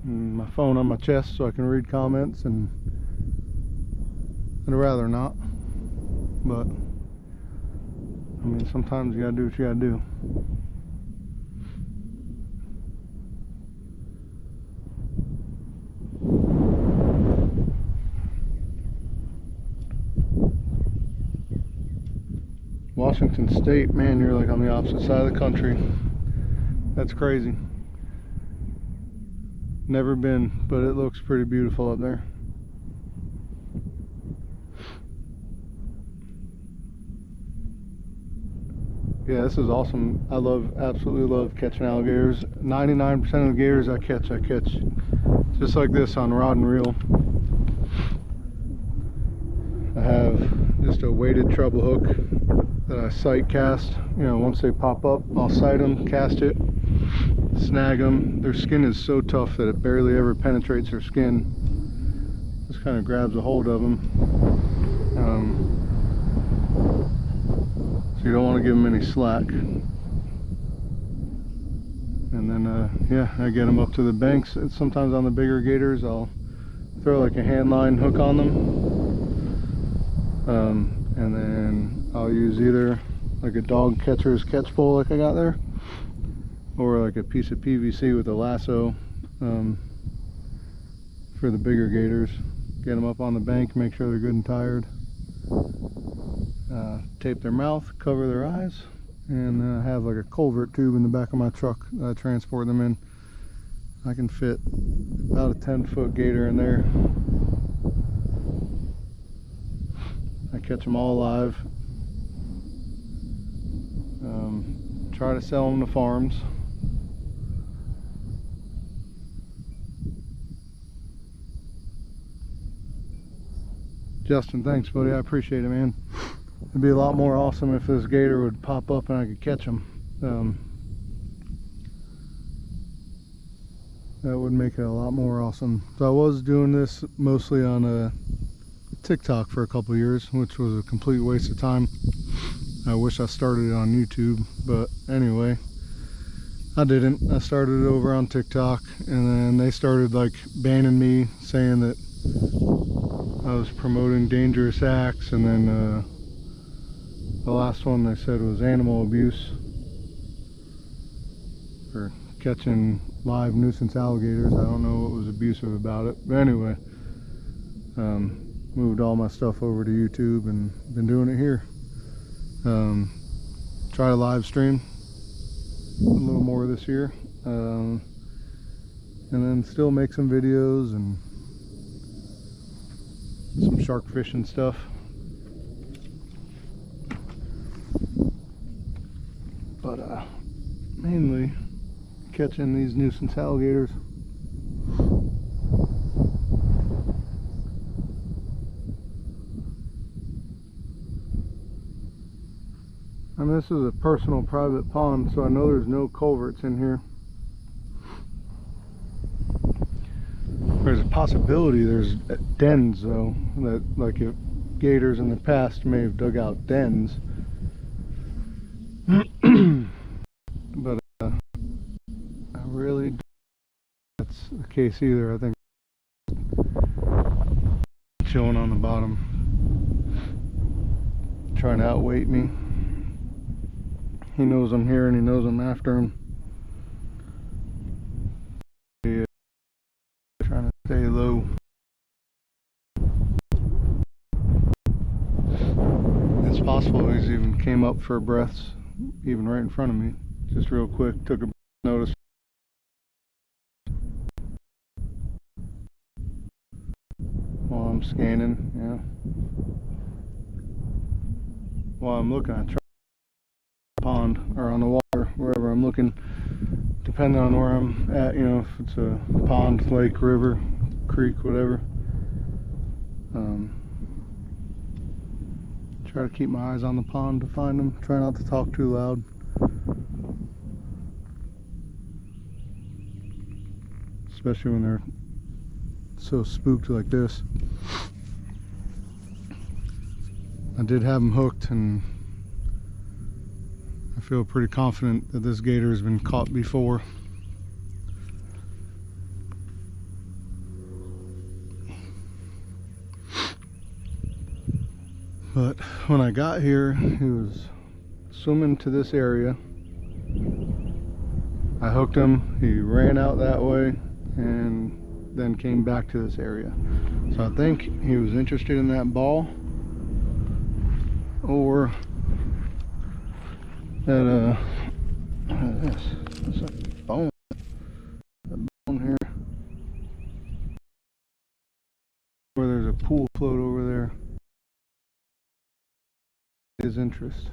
and my phone on my chest so I can read comments, and I'd rather not. But I mean, sometimes you gotta do what you gotta do. Washington State, man, you're like on the opposite side of the country. That's crazy. Never been, but it looks pretty beautiful up there. Yeah, this is awesome. I absolutely love catching alligators. 99% of the gators I catch just like this on rod and reel. I have just a weighted treble hook that I sight cast. You know, once they pop up, I'll sight them, cast it, snag them. Their skin is so tough that it barely ever penetrates their skin. Just kind of grabs a hold of them. So you don't want to give them any slack. And then, yeah, I get them up to the banks. Sometimes on the bigger gators, I'll throw like a hand line hook on them. And then I'll use either like a dog catcher's catch pole like I got there, or like a piece of PVC with a lasso for the bigger gators. Get them up on the bank, make sure they're good and tired. Tape their mouth, cover their eyes, and have like a culvert tube in the back of my truck that I transport them in. I can fit about a 10-foot gator in there. I catch them all alive. Try to sell them to farms. Justin, thanks buddy, I appreciate it, man. It'd be a lot more awesome if this gator would pop up and I could catch him. That would make it a lot more awesome. So I was doing this mostly on TikTok for a couple years, which was a complete waste of time. I wish I started it on YouTube, but anyway, I didn't. I started it over on TikTok, and then they started like banning me, saying that I was promoting dangerous acts, and then the last one they said was animal abuse for catching live nuisance alligators. I don't know what was abusive about it, but anyway, moved all my stuff over to YouTube and been doing it here. Try to live stream a little more this year, and then still make some videos and some shark fishing stuff. But mainly catching these nuisance alligators. I mean, this is a personal private pond, so I know there's no culverts in here. There's a possibility there's dens though, that like if gators in the past may have dug out dens. But I really don't think that's the case either. I think chilling on the bottom, trying to outweight me. He knows I'm here and he knows I'm after him. Trying to stay low. It's possible he's even came up for breaths, even right in front of me. Just real quick, took a notice. While I'm scanning, yeah. While I'm looking, I try pond or on the water, wherever I'm looking, depending on where I'm at, you know, if it's a pond, lake, river, creek, whatever. Try to keep my eyes on the pond to find them. Try not to talk too loud. Especially when they're so spooked like this. I did have them hooked, and I feel pretty confident that this gator has been caught before. But when I got here, he was swimming to this area. I hooked him, he ran out that way, and then came back to this area. So I think he was interested in that ball, or that that's a bone. That bone here, where there's a pool float over there. His interest.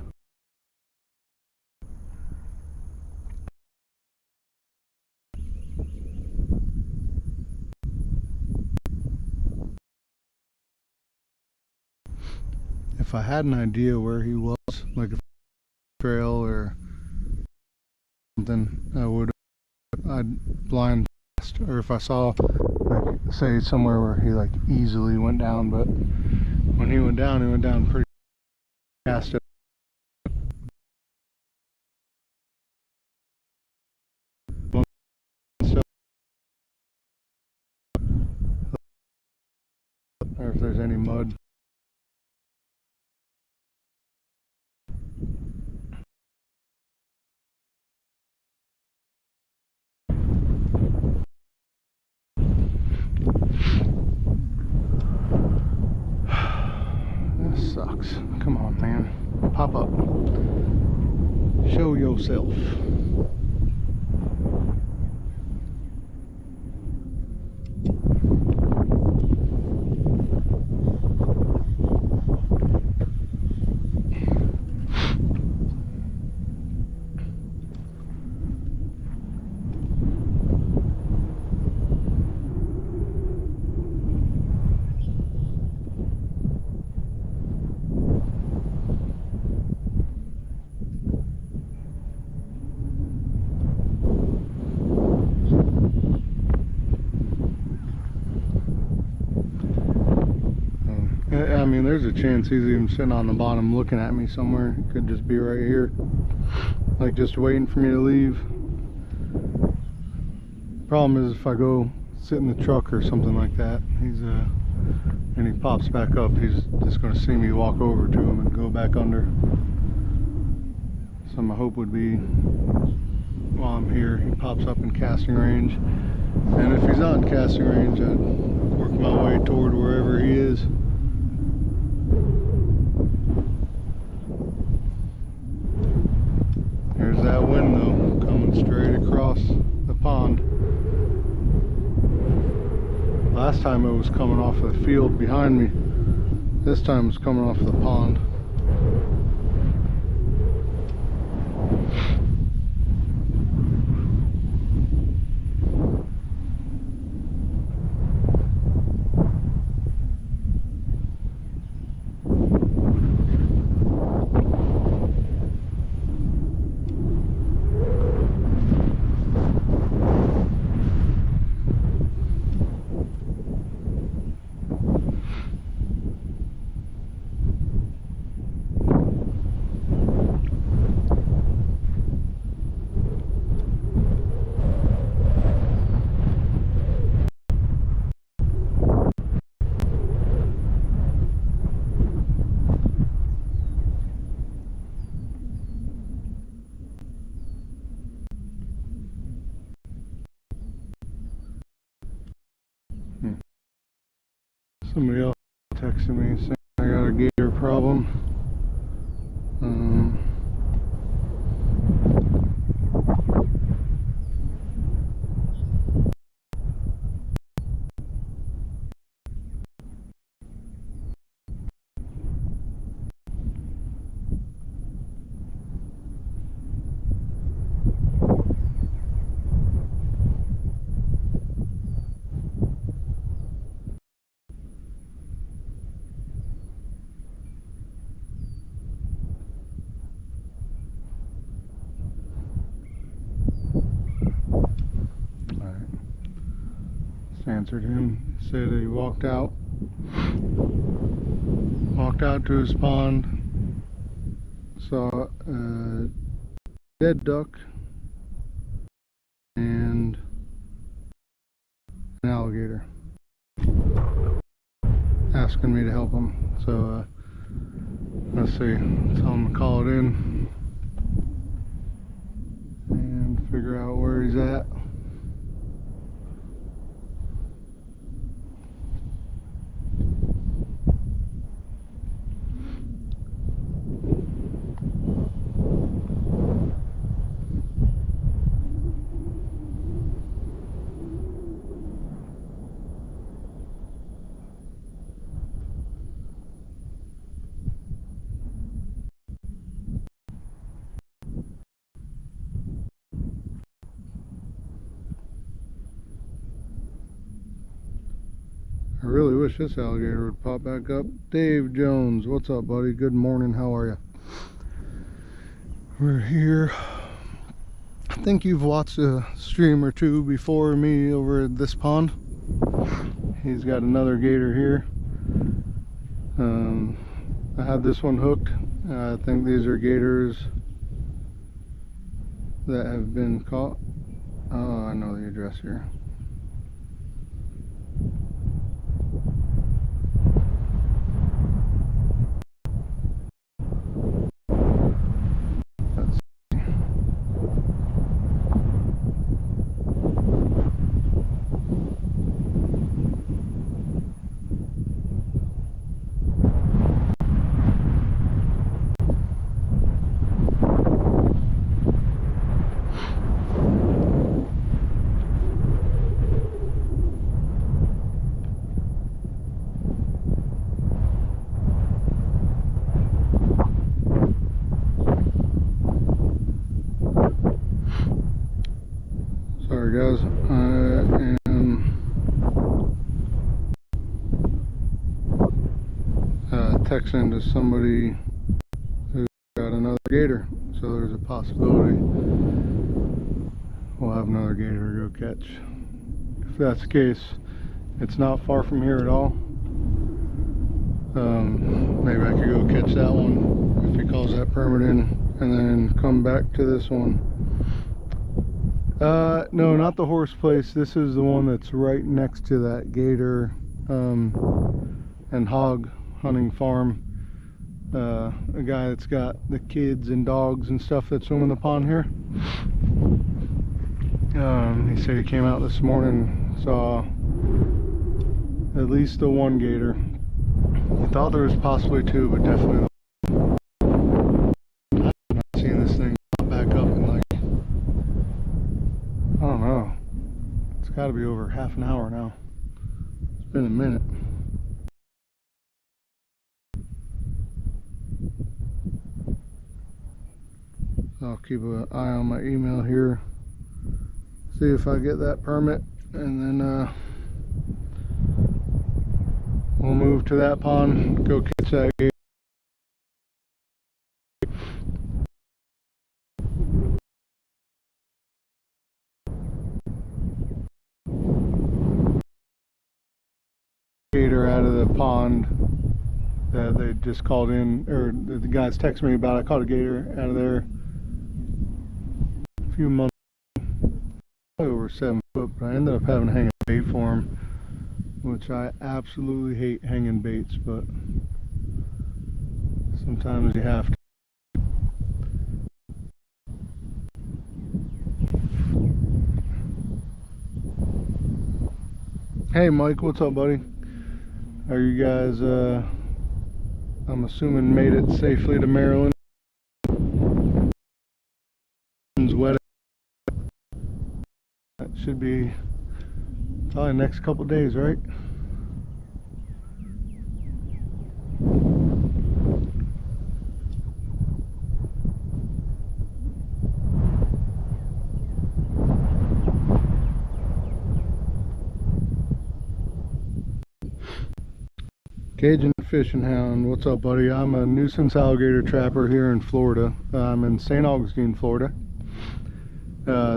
If I had an idea where he was, like a trail or something, I'd blind test, or if I saw, like, say somewhere where he like easily went down, but when he went down pretty fast. Or if there's any mud. This sucks. Come on, man. Pop up. Show yourself. I mean, there's a chance he's even sitting on the bottom looking at me somewhere. He could just be right here, like just waiting for me to leave. Problem is, if I go sit in the truck or something like that, and he pops back up, he's just going to see me walk over to him and go back under. So my hope would be, while I'm here, he pops up in casting range, and if he's not in casting range, I'd work my way toward wherever he is. There's that wind though, coming straight across the pond. Last time it was coming off of the field behind me. This time it's coming off the pond. Somebody else texted me saying I got a gator problem. Answered him, said he walked out to his pond, saw a dead duck and an alligator, asking me to help him. So let's see, tell him to call it in and figure out where he's at. I really wish this alligator would pop back up. Dave Jones, what's up, buddy? Good morning, how are you? We're here. I think you've watched a stream or two before me over at this pond. He's got another gator here. I had this one hooked. I think these are gators that have been caught. Oh, I know the address here. Sorry guys, I am texting to somebody who's got another gator, so there's a possibility we'll have another gator to go catch. If that's the case, it's not far from here at all. Maybe I could go catch that one if he calls that permit in, and then come back to this one. No, not the horse place. This is the one that's right next to that gator and hog hunting farm. A guy that's got the kids and dogs and stuff that swim in the pond here. He said he came out this morning, saw at least the one gator. He thought there was possibly two, but definitely I've not seen this thing pop back up in like, I don't know, it's got to be over half an hour now. It's been a minute. I'll keep an eye on my email here, see if I get that permit, and then we'll move to that pond, go catch that gator. Gator out of the pond that they just called in, or the guys texted me about. I caught a gator out of there a few months, probably over 7 foot, but I ended up having to hang a bait for him, which I absolutely hate hanging baits, but sometimes you have to. Hey Mike, what's up, buddy? Are you guys, I'm assuming, made it safely to Maryland? It's wet. That should be probably next couple days, right? Cajun Fishing Hound, what's up, buddy? I'm a nuisance alligator trapper here in Florida. I'm in St. Augustine, Florida.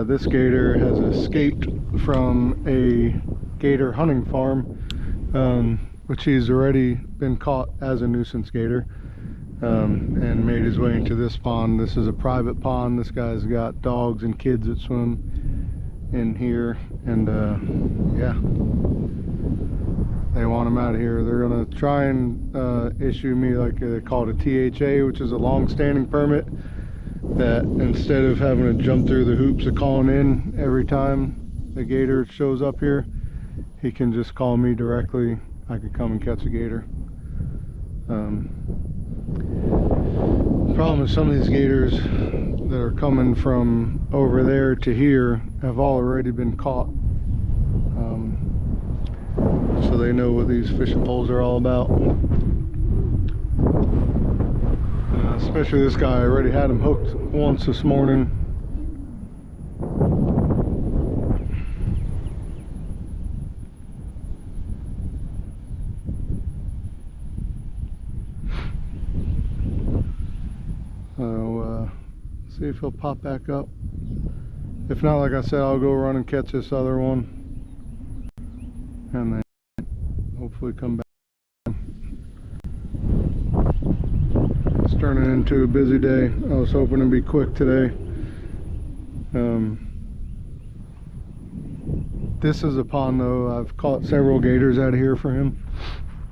This gator has escaped from a gator hunting farm, which he's already been caught as a nuisance gator, and made his way into this pond. This is a private pond. This guy's got dogs and kids that swim in here, and yeah, they want him out of here. They're gonna try and issue me, like they call it, a THA, which is a long-standing permit, that instead of having to jump through the hoops of calling in every time the gator shows up here, he can just call me directly. I could come and catch a gator. The problem is some of these gators that are coming from over there to here have already been caught. So they know what these fishing poles are all about. Especially this guy, I already had him hooked once this morning. So see if he'll pop back up. If not, like I said, I'll go run and catch this other one, and then hopefully come back. It's turning into a busy day. I was hoping to be quick today. This is a pond though. I've caught several gators out of here for him,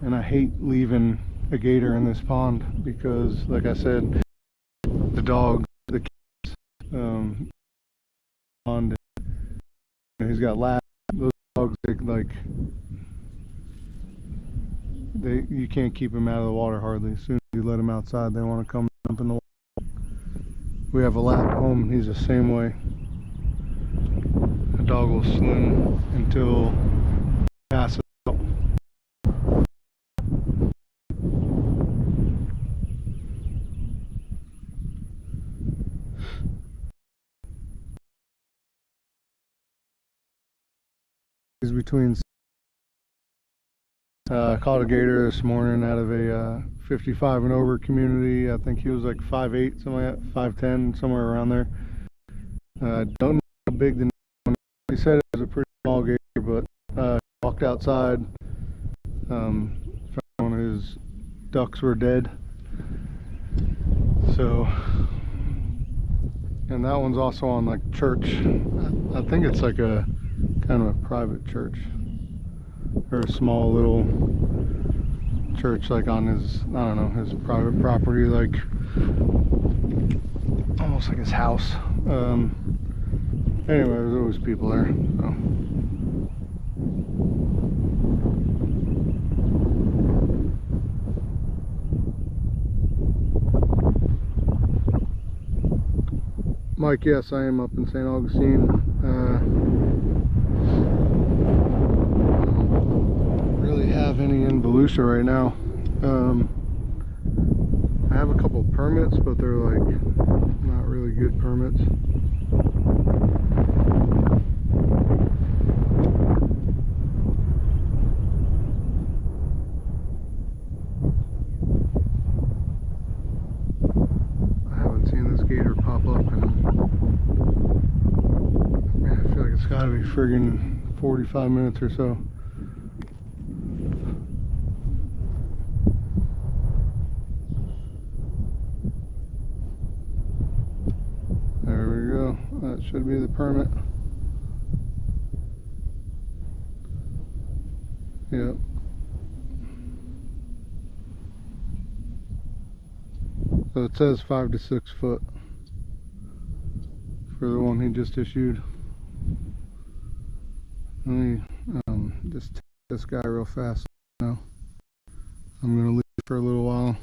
and I hate leaving a gator in this pond because, like I said, the dogs, the kids, pond, he's got labs. Those dogs, you can't keep them out of the water hardly. As soon as you let them outside, they want to come jump in the water. We have a lap at home, and he's the same way. The dog will swim until he passes out. He's between. I caught a gator this morning out of a 55 and over community. I think he was like 5'8", something like that, 5'10", somewhere around there. Don't know how big the one. He said it was a pretty small gator, but walked outside, found his ducks were dead. So, and that one's also on like church. I think it's like a kind of a private church, or a small little church, like on his, I don't know, his private property, like almost like his house. Anyway, there's always people there. So. Mike, yes, I am up in St. Augustine. Don't really have any in Volusia right now. I have a couple of permits, but they're like not really good permits. I haven't seen this gator pop up in, man, I feel like it's gotta be friggin' 45 minutes or so. There we go. That should be the permit. Yep. So it says 5 to 6 foot for the one he just issued. Let me just take this guy real fast now. I'm gonna leave for a little while.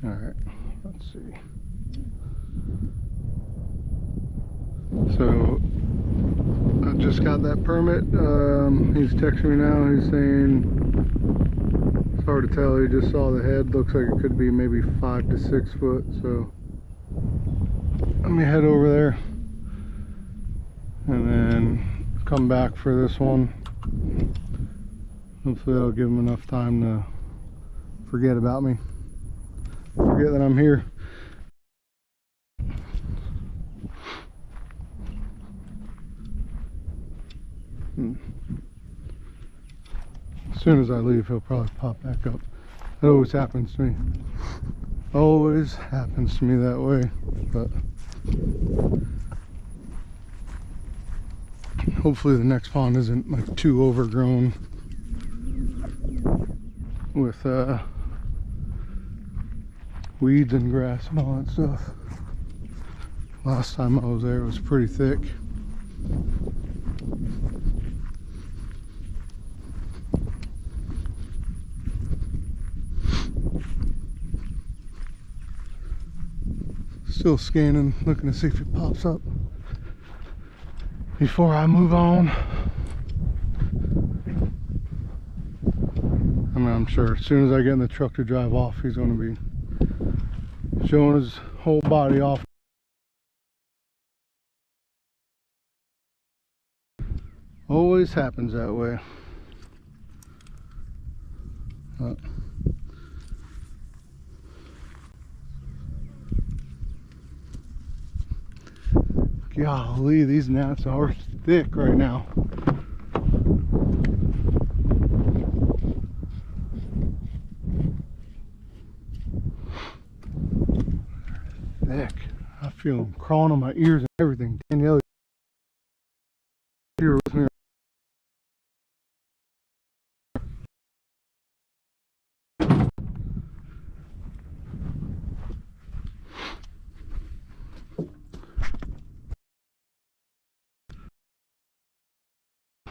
Alright, let's see. So, I just got that permit. He's texting me now. He's saying, it's hard to tell. He just saw the head. Looks like it could be maybe 5 to 6 foot. So, let me head over there and then come back for this one. Hopefully that'll give him enough time to forget about me. Forget that I'm here. As soon as I leave, he'll probably pop back up. It always happens to me. Always happens to me that way. But hopefully the next pond isn't like too overgrown with weeds and grass and all that stuff. Last time I was there, it was pretty thick. Still scanning, looking to see if it pops up before I move on. I mean, I'm sure as soon as I get in the truck to drive off, he's going to be showing his whole body off. Always happens that way. Golly, these gnats are thick right now. Thick. I feel them crawling on my ears and everything. Danielle, you're with me.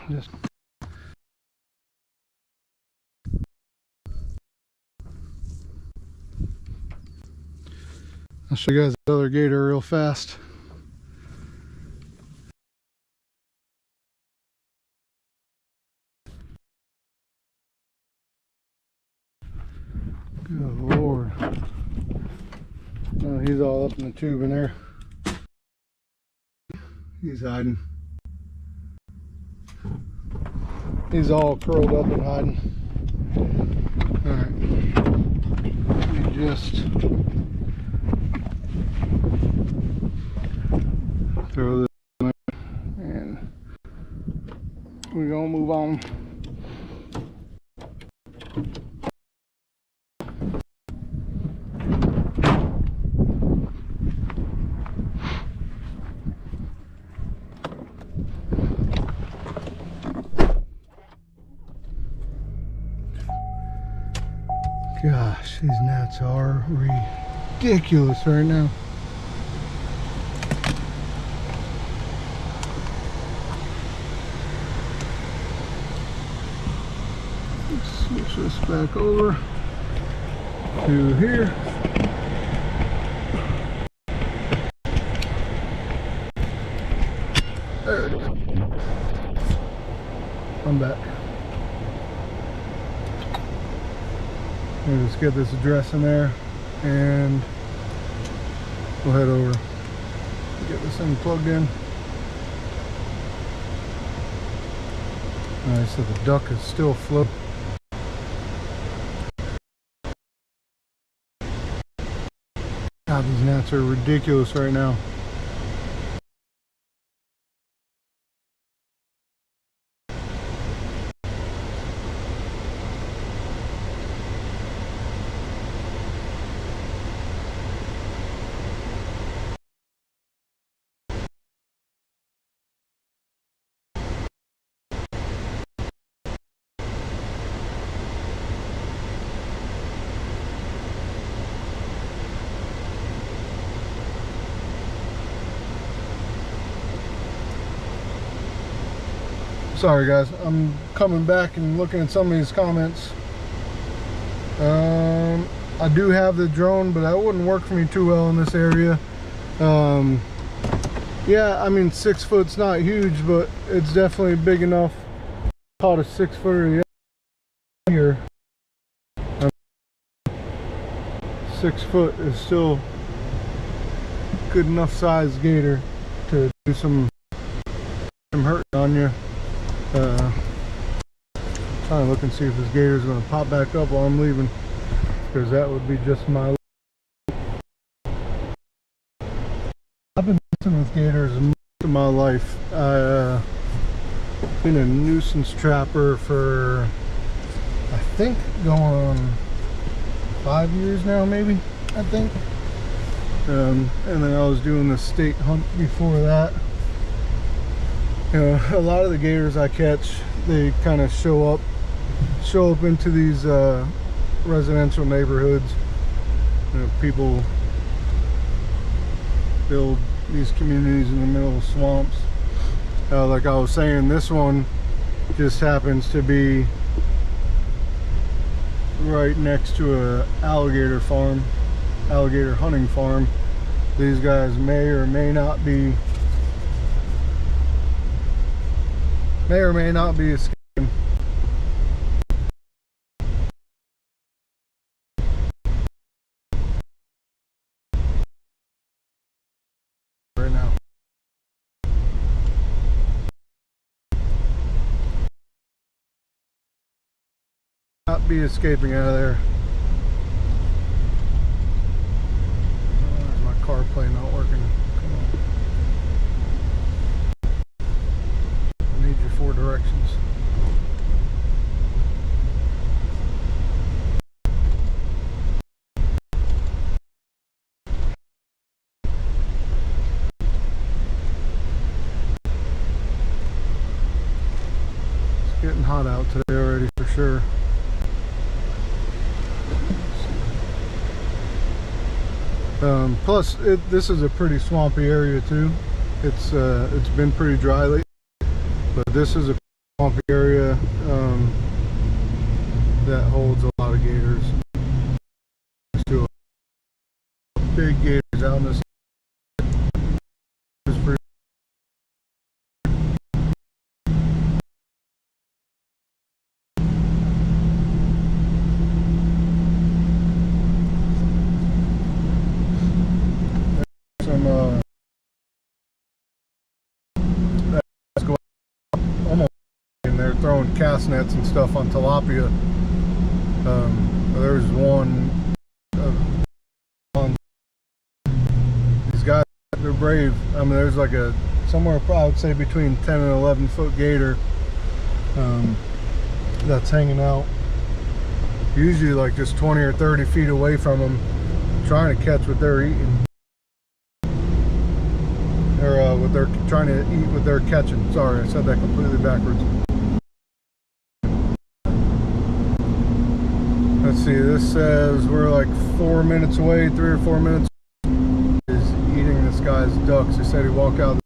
Just I'll show you guys the other gator real fast. Good Lord. Oh, he's all up in the tube in there. He's hiding. He's all curled up and hiding. Alright. Let me just throw this in there and we're gonna move on. Gosh, these gnats are ridiculous right now. Let's switch this back over to here. There it is. I'm back. Let's get this address in there and we'll head over, get this thing plugged in. Alright, so the duck is still floating. God, these gnats are ridiculous right now. Sorry guys, I'm coming back and looking at some of these comments. I do have the drone, but that wouldn't work for me too well in this area. Yeah, I mean 6 foot's not huge, but it's definitely big enough. Caught a 6-footer here. 6 foot is still good enough size gator to do some hurting on you. Trying to look and see if this gator is going to pop back up while I'm leaving, because that would be just my. I've been messing with gators most of my life. I've been a nuisance trapper for I think going on 5 years now, maybe, I think. And then I was doing the state hunt before that. You know, a lot of the gators I catch, they kind of show up into these residential neighborhoods. You know, people build these communities in the middle of swamps. Like I was saying, this one just happens to be right next to a alligator farm, alligator hunting farm. These guys may or may not be escaping. Right now. Not be escaping out of there. Why is my car play not working? Come on. I need your 4 directions. It's getting hot out today already for sure. Plus, this is a pretty swampy area too. It's been pretty dry lately, but this is a swampy area that holds a lot of gators. There's two big gators out in this. It's pretty. Some almost, and they're throwing cast nets and stuff on tilapia. There's one on these guys. They're brave. I mean, there's like a somewhere I would say between 10 and 11 foot gator that's hanging out. Usually like just 20 or 30 feet away from them, trying to catch what they're eating. Or what they're trying to eat, what they're catching. Sorry, I said that completely backwards. Let's see, this says we're like 4 minutes away, 3 or 4 minutes. Is eating this guy's ducks. He said he walked out.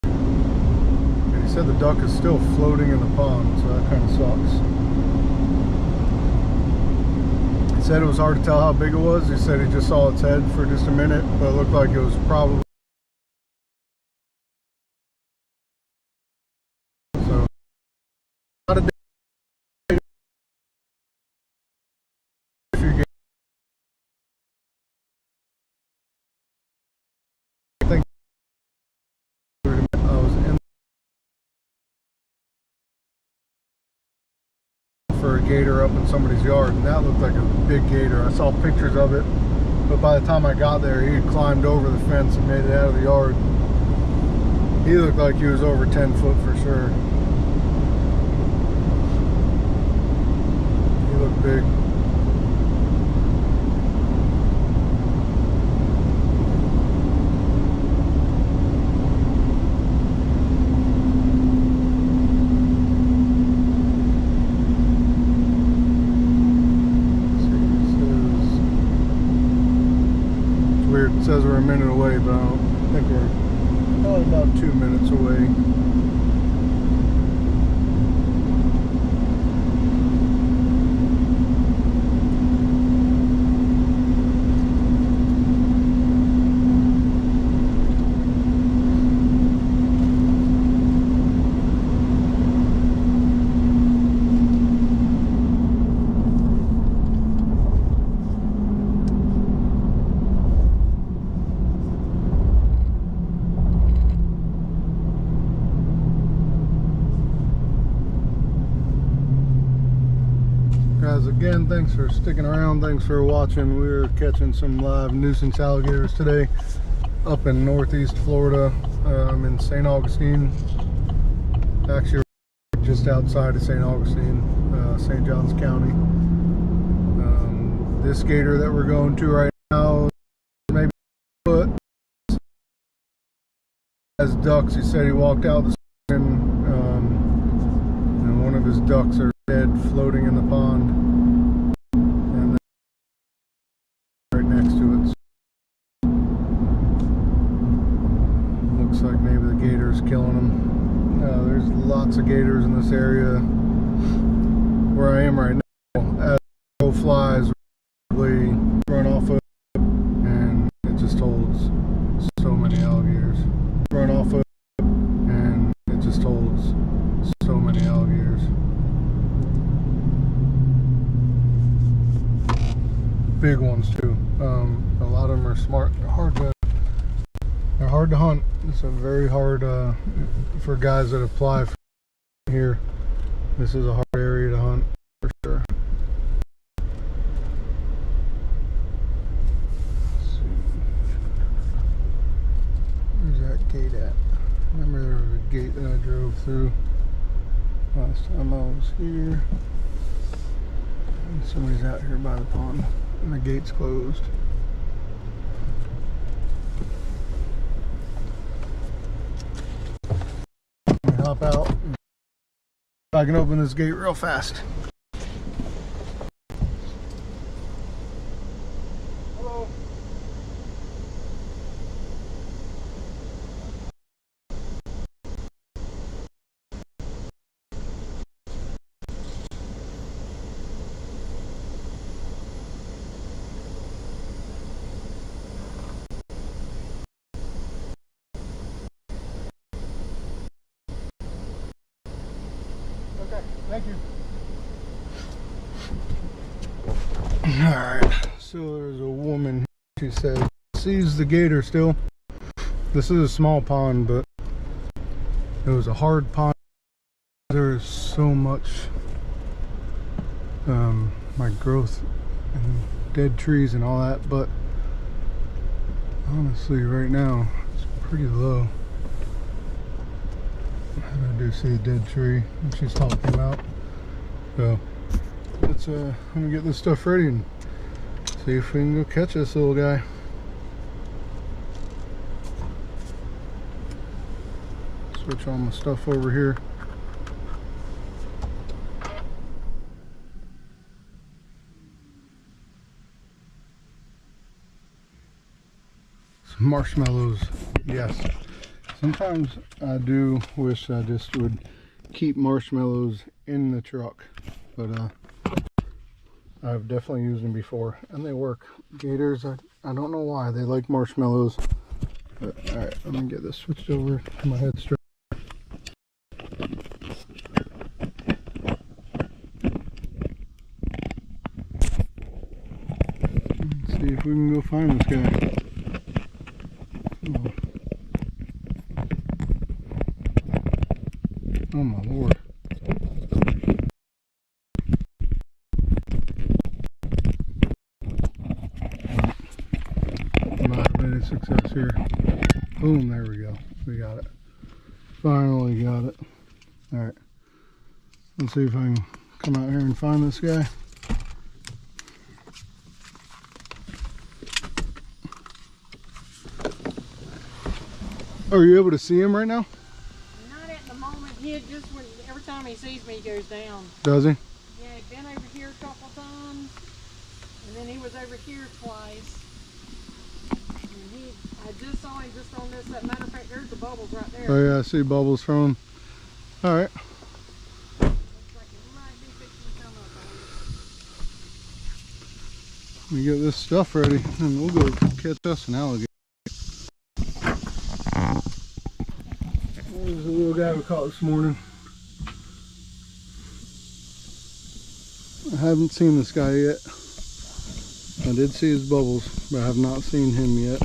And he said the duck is still floating in the pond, so that kind of sucks. He said it was hard to tell how big it was. He said he just saw its head for just a minute, but it looked like it was probably. So, not a day. If you get, I think I was in for a gator up in somebody's yard, and that looked like a big gator. I saw pictures of it, but by the time I got there, he had climbed over the fence and made it out of the yard. He looked like he was over 10 foot for sure. He looked big. It says we're a minute away, but I don't think we're probably about 2 minutes away. Guys, again, thanks for sticking around. Thanks for watching. We're catching some live nuisance alligators today up in northeast Florida. I'm in St. Augustine. Actually, just outside of St. Augustine, St. Johns County. This gator that we're going to right now, maybe a foot, has ducks. He said he walked out this morning, and one of his ducks are dead, floating in the pond, and then right next to it. Looks like maybe the gator's killing them. There's lots of gators in this area where I am right now. As the flies run off of, and it just holds so many alligators. Run off of, and it just holds so many alligators. Big ones too. A lot of them are smart. They're hard to hunt. It's a very hard for guys that apply for here. This is a hard area to hunt for sure. Let's see. Where's that gate at? Remember there was a gate that I drove through last time I was here. And somebody's out here by the pond. And the gate's closed. Let me hop out. I can open this gate real fast. Hello. Thank you. Alright, so there's a woman, she said, sees the gator still. This is a small pond, but it was a hard pond. There is so much like growth and dead trees and all that, but honestly right now it's pretty low. I do see a dead tree that she's talking about. So let's I'm gonna get this stuff ready and see if we can go catch this little guy. Switch all my stuff over here. Some marshmallows, yes. Sometimes I do wish I just would keep marshmallows in the truck, but I've definitely used them before and they work. Gators, I don't know why they like marshmallows. But alright, I'm gonna get this switched over to my head strap. Let's see if we can go find this guy. Oh my lord. Not any success here. Boom, there we go. We got it. Finally got it. Alright. Let's see if I can come out here and find this guy. Are you able to see him right now? Not at the moment. He just when every time he sees me, he goes down. Does he? Yeah, he'd been over here a couple times, and then he was over here twice. And I just saw him just on this. That matter of fact, there's the bubbles right there. Oh yeah, I see bubbles from him. All right. Looks like he might be fixing to come up on it. Let me get this stuff ready, and we'll go catch us an alligator. There's a little guy we caught this morning. I haven't seen this guy yet. I did see his bubbles, but I have not seen him yet.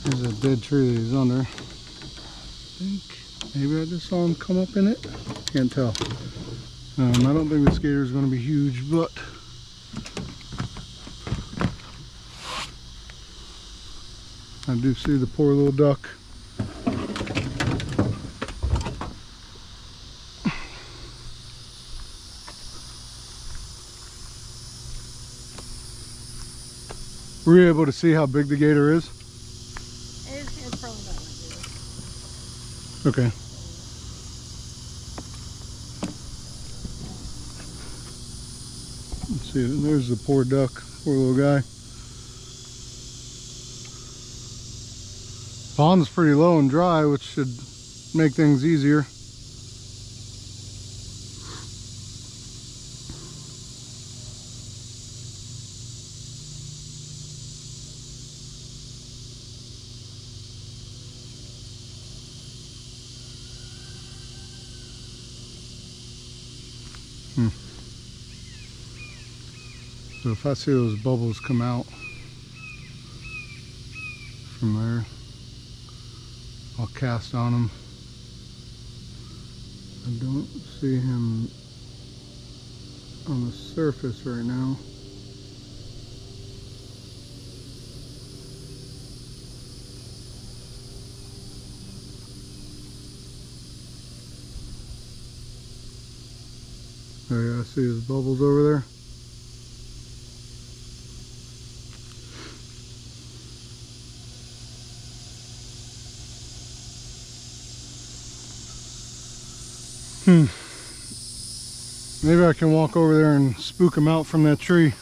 There's a dead tree that he's under. I think maybe I just saw him come up in it. Can't tell. I don't think this gator is going to be huge, but I do see the poor little duck. Were you able to see how big the gator is? It's probably about like this. Okay. Let's see, there's the poor duck, poor little guy. Pond's pretty low and dry, which should make things easier. So if I see those bubbles come out from there, I'll cast on them. I don't see him on the surface right now. Oh yeah, I see his bubbles over there. Maybe I can walk over there and spook him out from that tree.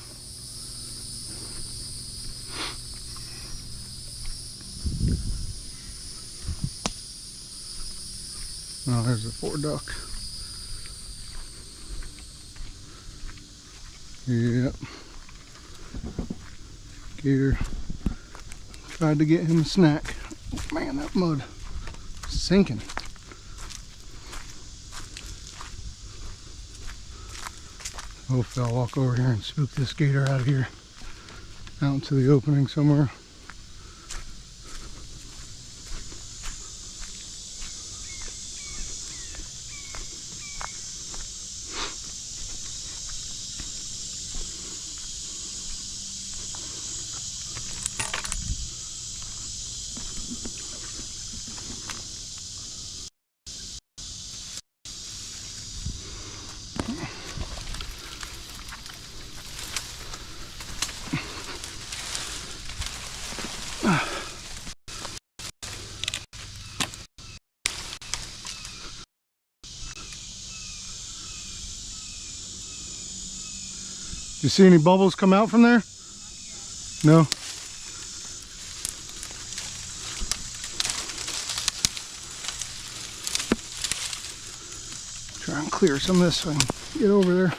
Oh, there's a poor duck. Yep. Gator tried to get him a snack. Oh, man, that mud is sinking. Hopefully I'll walk over here and spook this gator out of here, out into the opening somewhere. You see any bubbles come out from there? No? Try and clear some of this so I can get over there.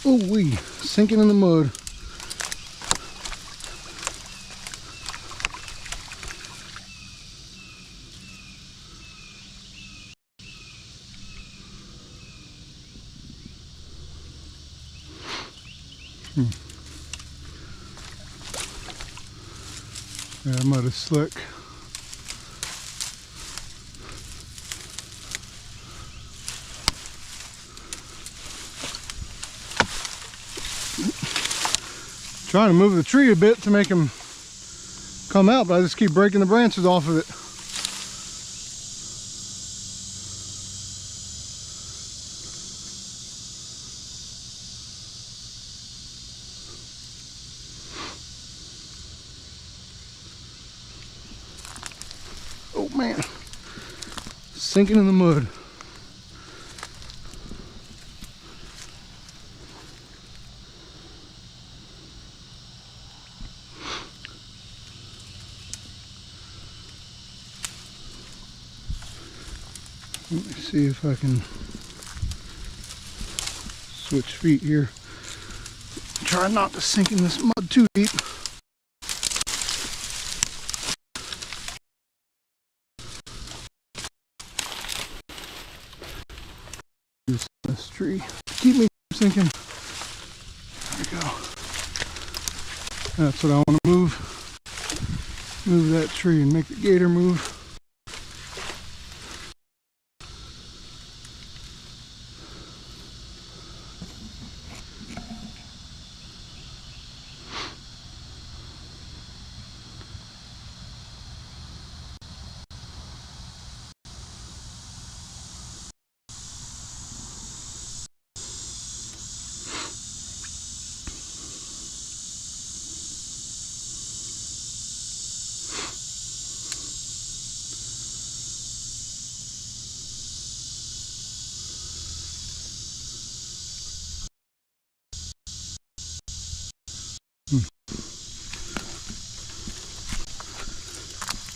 Oh wee, sinking in the mud. Yeah, mud is slick. Trying to move the tree a bit to make him come out, but I just keep breaking the branches off of it. Oh man, sinking in the mud. Let me see if I can switch feet here. Try not to sink in this mud too deep. Use this tree to keep me from sinking. There we go. That's what I want to move. Move that tree and make the gator move.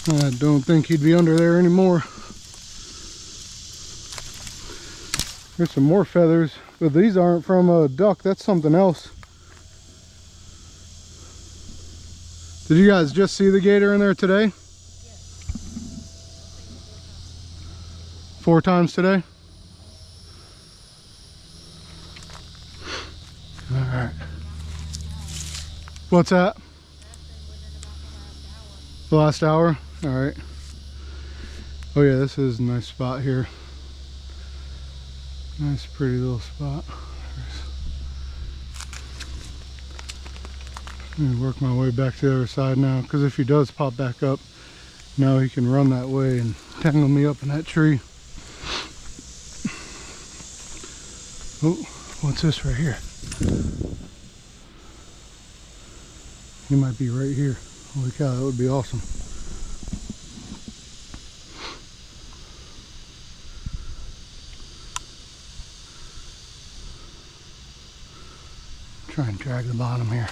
I don't think he'd be under there anymore. There's some more feathers, but these aren't from a duck, that's something else. Did you guys just see the gator in there today? Yes. 4 times today? Alright. What's that? The last hour? Alright. Oh yeah, this is a nice spot here. Nice pretty little spot. Let me work my way back to the other side now, because if he does pop back up, now he can run that way and tangle me up in that tree. Oh, what's this right here? He might be right here. Holy cow, that would be awesome. Drag the bottom here.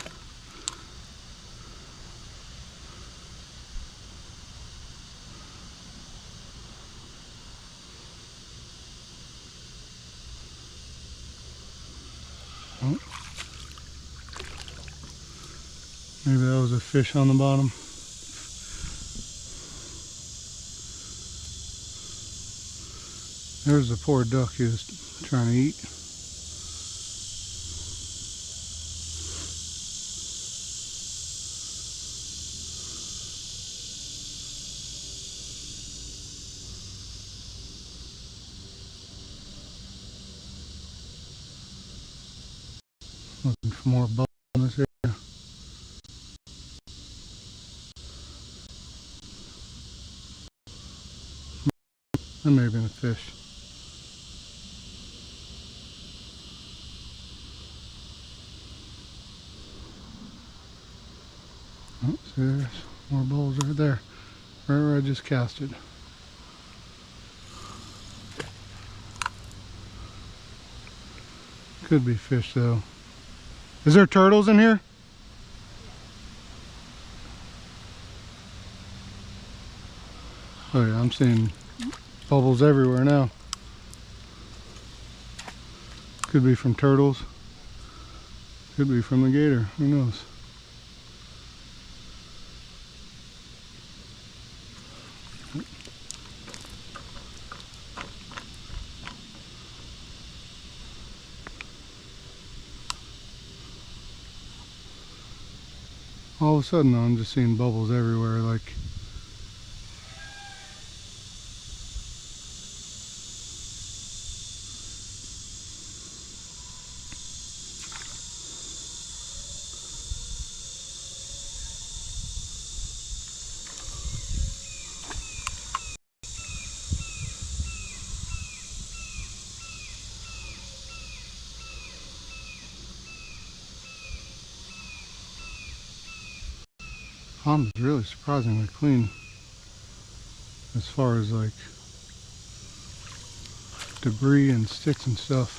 Oh. Maybe that was a fish on the bottom. There's the poor duck he was trying to eat. Looking for more bubbles in this area. That may have been a fish. Oh, see, there's more bubbles right there. Right where I just casted. Could be fish though. Is there turtles in here? Oh yeah, I'm seeing bubbles everywhere now. Could be from turtles. Could be from the gator. Who knows? All of a sudden I'm just seeing bubbles everywhere, like pond is really surprisingly clean as far as like debris and sticks and stuff.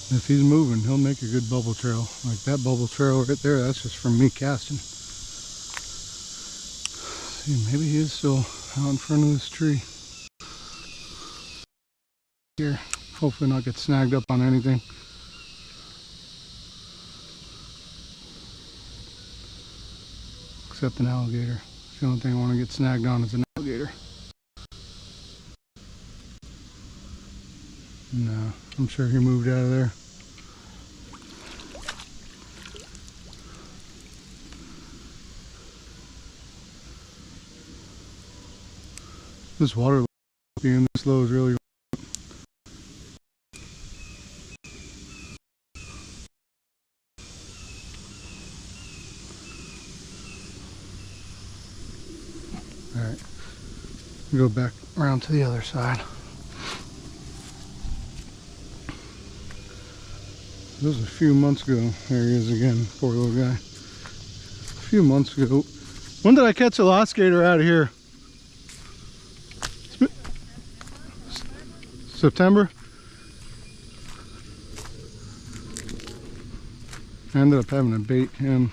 If he's moving, he'll make a good bubble trail. Like that bubble trail right there, that's just from me casting. See, maybe he is still out in front of this tree. Here, hopefully not get snagged up on anything. Except an alligator. The only thing I want to get snagged on is an alligator. No, I'm sure he moved out of there. This water being this low is really. Alright, go back around to the other side. This was a few months ago. There he is again, poor little guy. A few months ago. When did I catch the last gator out of here? September? I ended up having to bait him.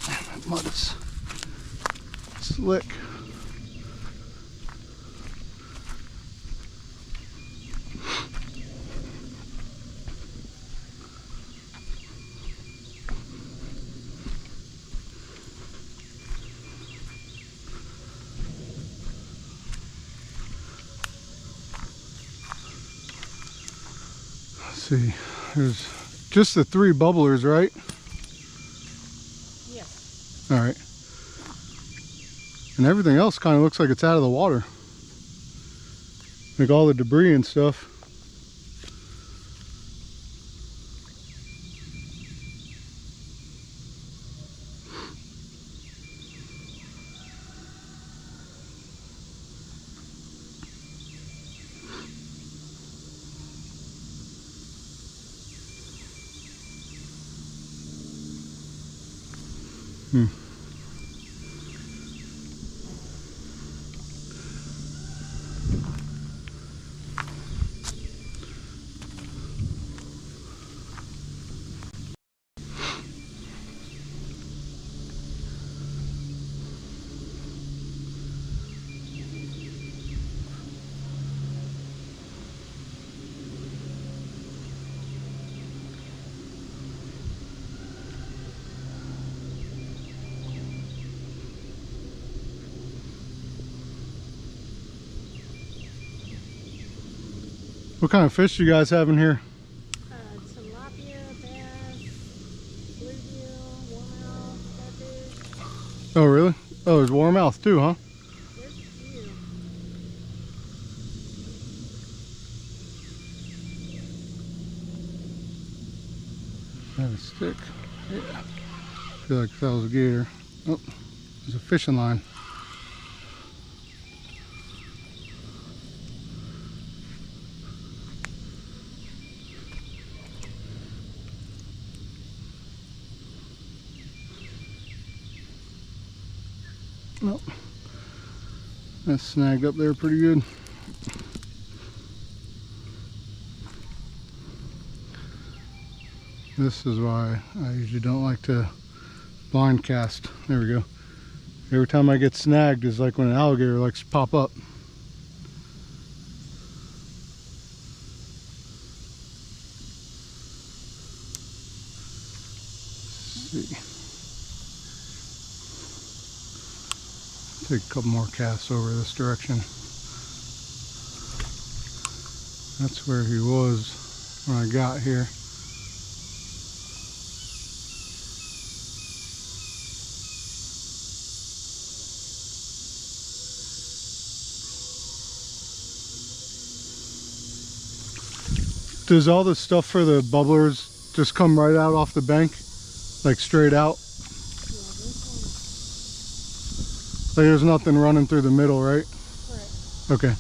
That mud is slick. See, there's just the 3 bubblers, right? Yes. All right. And everything else kind of looks like it's out of the water. Like all the debris and stuff. Hmm. What kind of fish you guys have in here? Tilapia, bass, bluegill, warmouth, catfish. Oh, really? Oh, there's warmouth too, huh? There's a few. I have a stick. Yeah. I feel like that was a gator. Oh, there's a fishing line. Oh, that's snagged up there pretty good. This is why I usually don't like to blind cast. There we go. Every time I get snagged is like when an alligator likes to pop up. Let's see. Take a couple more casts over this direction. That's where he was when I got here. Does all the stuff for the bubblers just come right out off the bank? Like straight out? Like there's nothing running through the middle, right? Correct. Okay.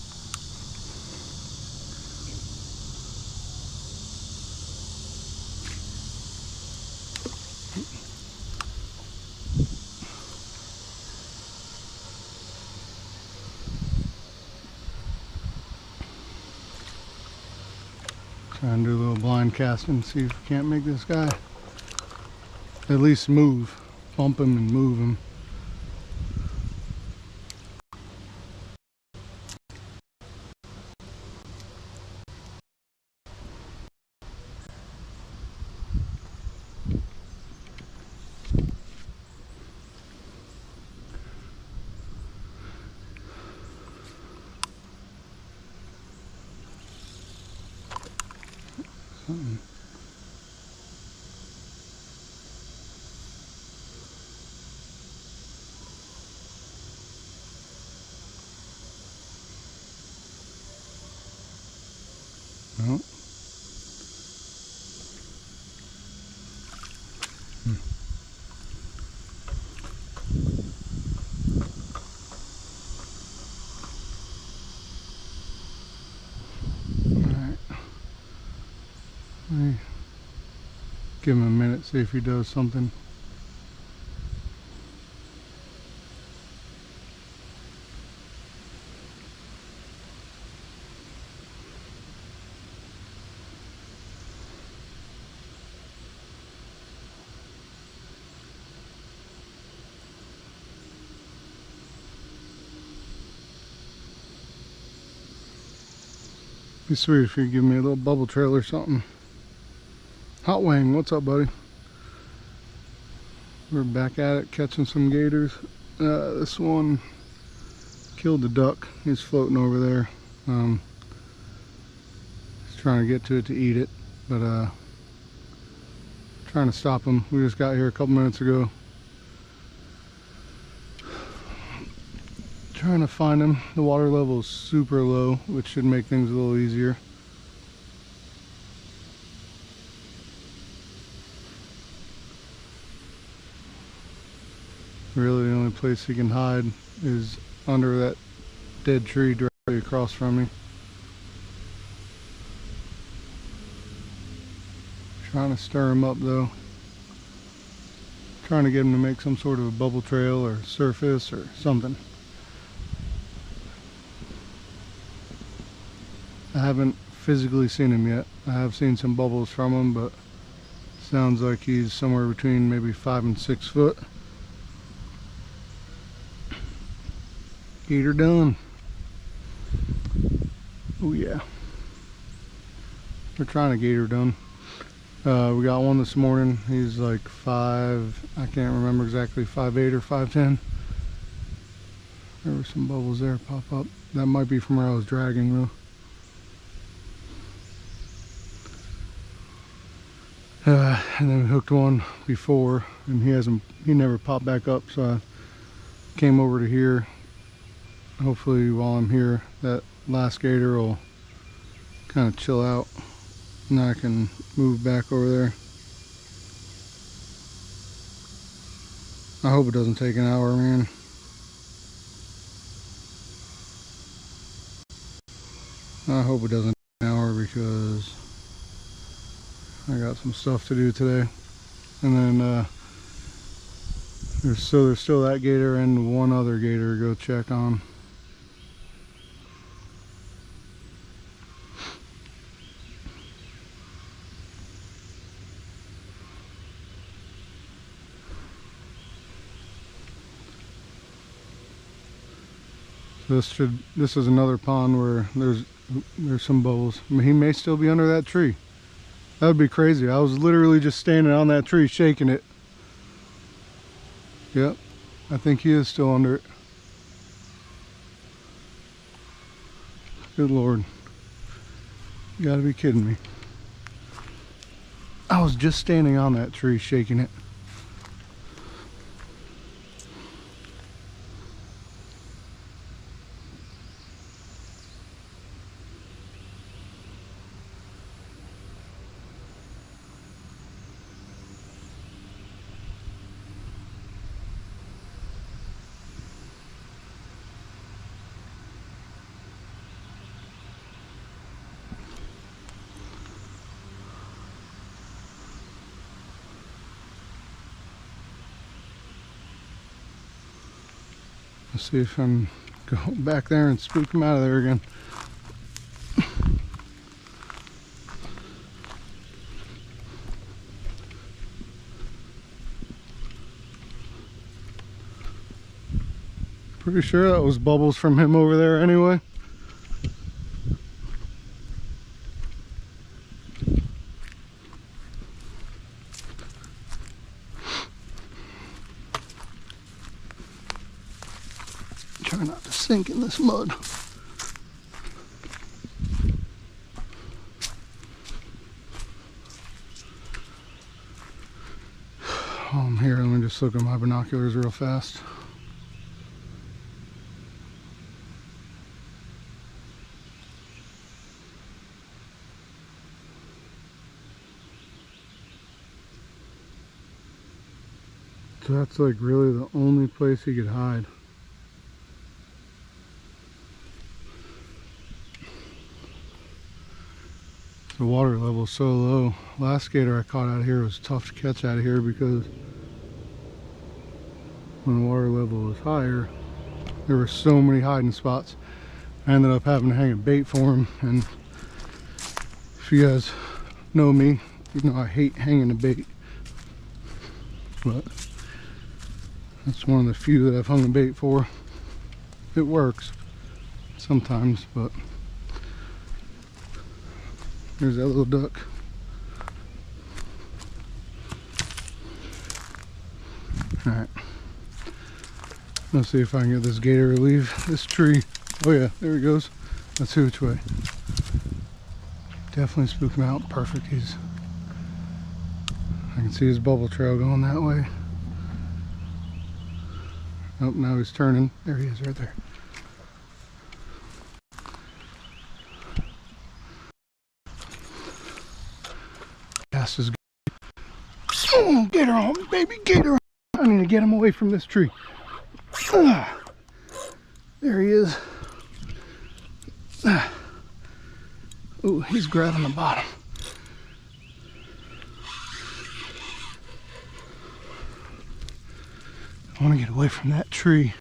Try and do a little blind casting, see if we can't make this guy at least move. Bump him and move him. Something. No. Alright. Give him a minute, see if he does something. Be sweet if you give me a little bubble trail or something. Hot Wang, what's up, buddy? We're back at it, catching some gators. This one killed the duck. He's floating over there. He's trying to get to it to eat it, but trying to stop him. We just got here a couple minutes ago. Trying to find him. The water level is super low, which should make things a little easier. Really the only place he can hide is under that dead tree directly across from me. Trying to stir him up though. Trying to get him to make some sort of a bubble trail or surface or something. I haven't physically seen him yet. I have seen some bubbles from him, but sounds like he's somewhere between maybe 5 and 6 foot. Gator done. Oh yeah. We're trying to gator done. We got one this morning. He's like 5, I can't remember exactly, 5'8" or 5'10". There were some bubbles there pop up. That might be from where I was dragging though. And then we hooked one before, and he never popped back up, so I came over to here. Hopefully while I'm here, that last gator will kind of chill out, and I can move back over there. I hope it doesn't take an hour, man. I hope it doesn't take an hour, because I got some stuff to do today. And then there's still that gator and one other gator to go check on. This is another pond where there's some bubbles. I mean, he may still be under that tree. That would be crazy. I was literally just standing on that tree shaking it. Yep, I think he is still under it. Good Lord. You gotta be kidding me. I was just standing on that tree shaking it. Let's see if I can go back there and spook him out of there again. Pretty sure that was bubbles from him over there anyway. Try not to sink in this mud. While I'm here, let me just look at my binoculars real fast. So that's like really the only place he could hide. The water level is so low. Last gator I caught out here was tough to catch out of here, because when the water level was higher, there were so many hiding spots. I ended up having to hang a bait for him, and if you guys know me, you know I hate hanging a bait, but that's one of the few that I've hung a bait for. It works sometimes, but there's that little duck. Alright. Let's see if I can get this gator to leave this tree. Oh yeah, there he goes. Let's see which way. Definitely spook him out. Perfect. I can see his bubble trail going that way. Oh, now he's turning. There he is right there. Cast his gator on, baby, gator on. I need to get him away from this tree. There he is. Oh, he's grabbing the bottom. I want to get away from that tree.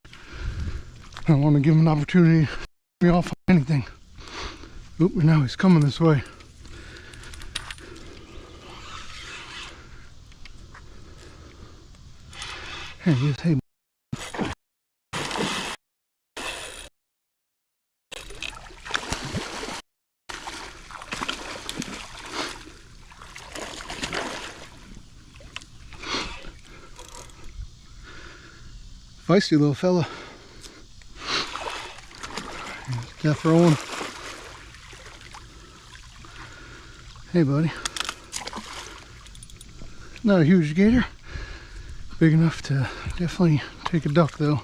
I don't want to give him an opportunity to get me off on anything. Oop, and now he's coming this way. There he is. Hey. Feisty little fella. Death rolling. Hey, buddy. Not a huge gator. Big enough to definitely take a duck, though.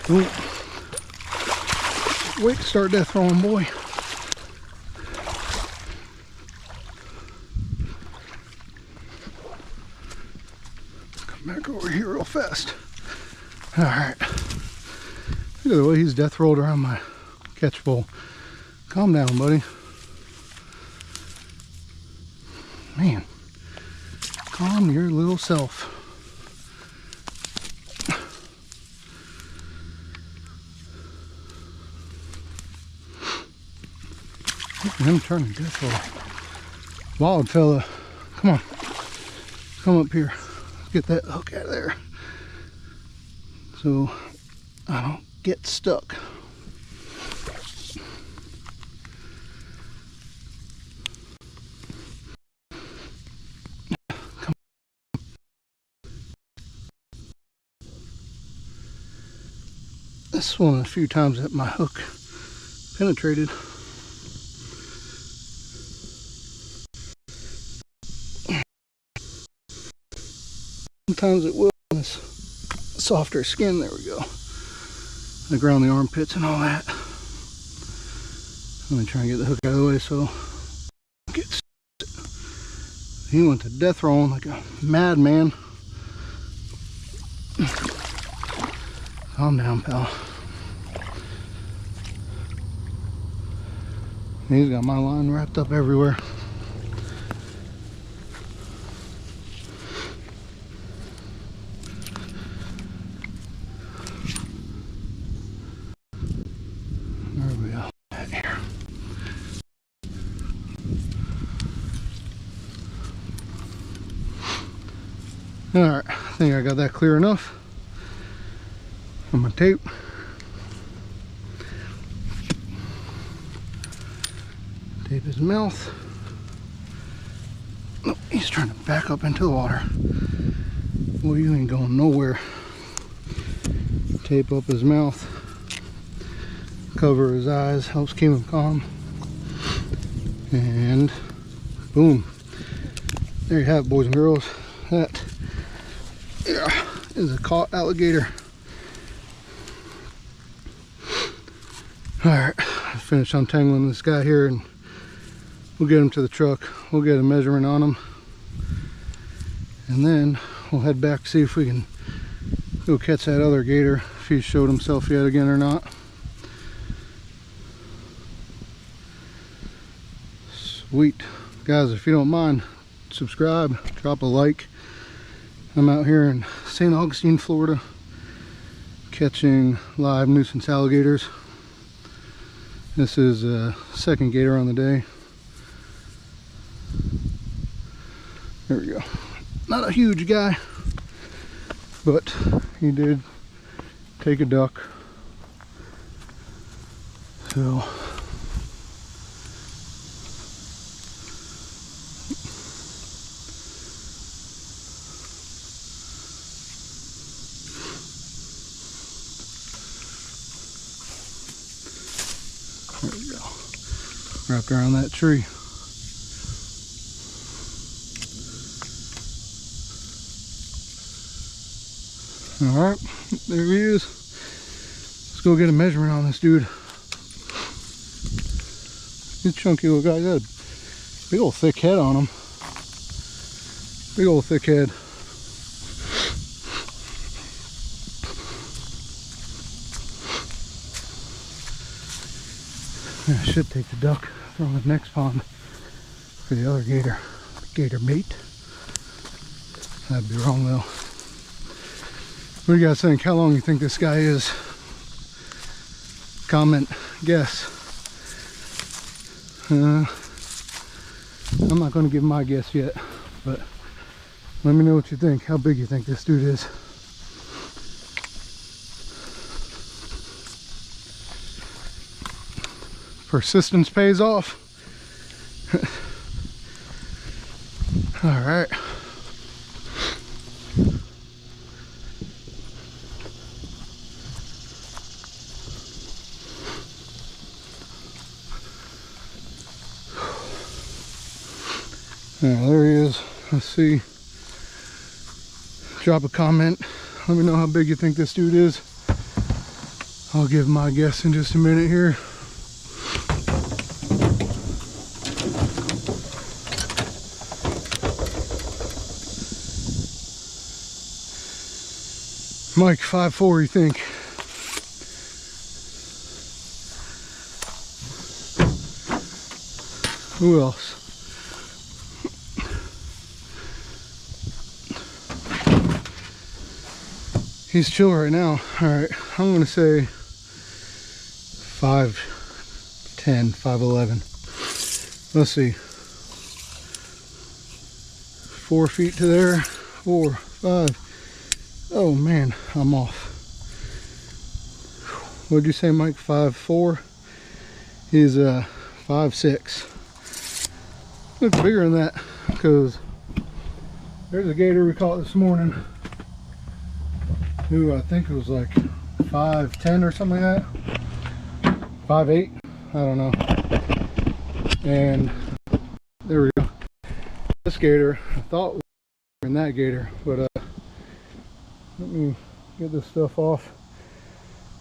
Ooh. Wait to start death rolling, boy. Back over here real fast. Alright. Look at the way he's death rolled around my catch pole. Calm down, buddy. Man. Calm your little self. Look at him turning death roll. Wild fella. Come on. Come up here. Get that hook out of there so I don't get stuck. Come. This is one of the few times that my hook penetrated. Sometimes it will on this softer skin. There we go. Like around the armpits and all that. Let me try and get the hook out of the way so he went to death rolling like a madman. Calm down, pal. He's got my line wrapped up everywhere. Alright, I think I got that clear enough. I'm gonna tape. Tape his mouth. Oh, he's trying to back up into the water. Well, you ain't going nowhere. Tape up his mouth. Cover his eyes, helps keep him calm. And boom. There you have it, boys and girls. That is a caught alligator. Alright, I finished untangling this guy here and we'll get him to the truck. We'll get a measurement on him. And then we'll head back to see if we can go catch that other gator, if he's showed himself yet again or not. Sweet. Guys, if you don't mind, subscribe, drop a like. I'm out here in St. Augustine, Florida, catching live nuisance alligators. This is a second gator on the day. There we go. Not a huge guy, but he did take a duck. So there we go. Wrapped around that tree. Alright, there he is. Let's go get a measurement on this dude. He's a chunky little guy. He's got a big old thick head on him. Big old thick head. I should take the duck from the next pond. for the other gator, gator mate. That'd be wrong though. What do you guys think? How long you think this guy is? Comment, guess. I'm not going to give my guess yet, but let me know what you think. How big you think this dude is. Persistence pays off. All right. There he is. Let's see. Drop a comment. Let me know how big you think this dude is. I'll give my guess in just a minute here. Mike, 5'4", you think? Who else? He's chill right now. Alright, I'm gonna say 5'10", 5'11". Let's see. 4 feet to there. 4, 5. Oh man, I'm off. What'd you say, Mike? 5'4"? He's 5'6". Looks bigger than that, because there's a gator we caught this morning who I think it was like 5'10" or something like that. 5'8", I don't know. And there we go. This gator, I thought we were in that gator, but let me get this stuff off.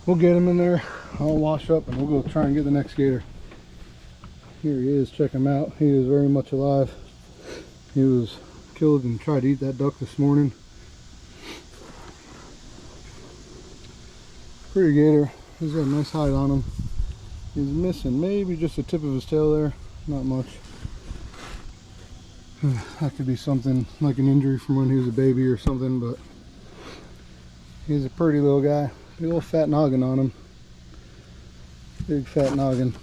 We'll get him in there. I'll wash up and we'll go try and get the next gator. Here he is. Check him out. He is very much alive. He was killed and tried to eat that duck this morning. Pretty gator. He's got a nice hide on him. He's missing maybe just the tip of his tail there. Not much. That could be something like an injury from when he was a baby or something, but he's a pretty little guy. Big old fat noggin on him. Big fat noggin.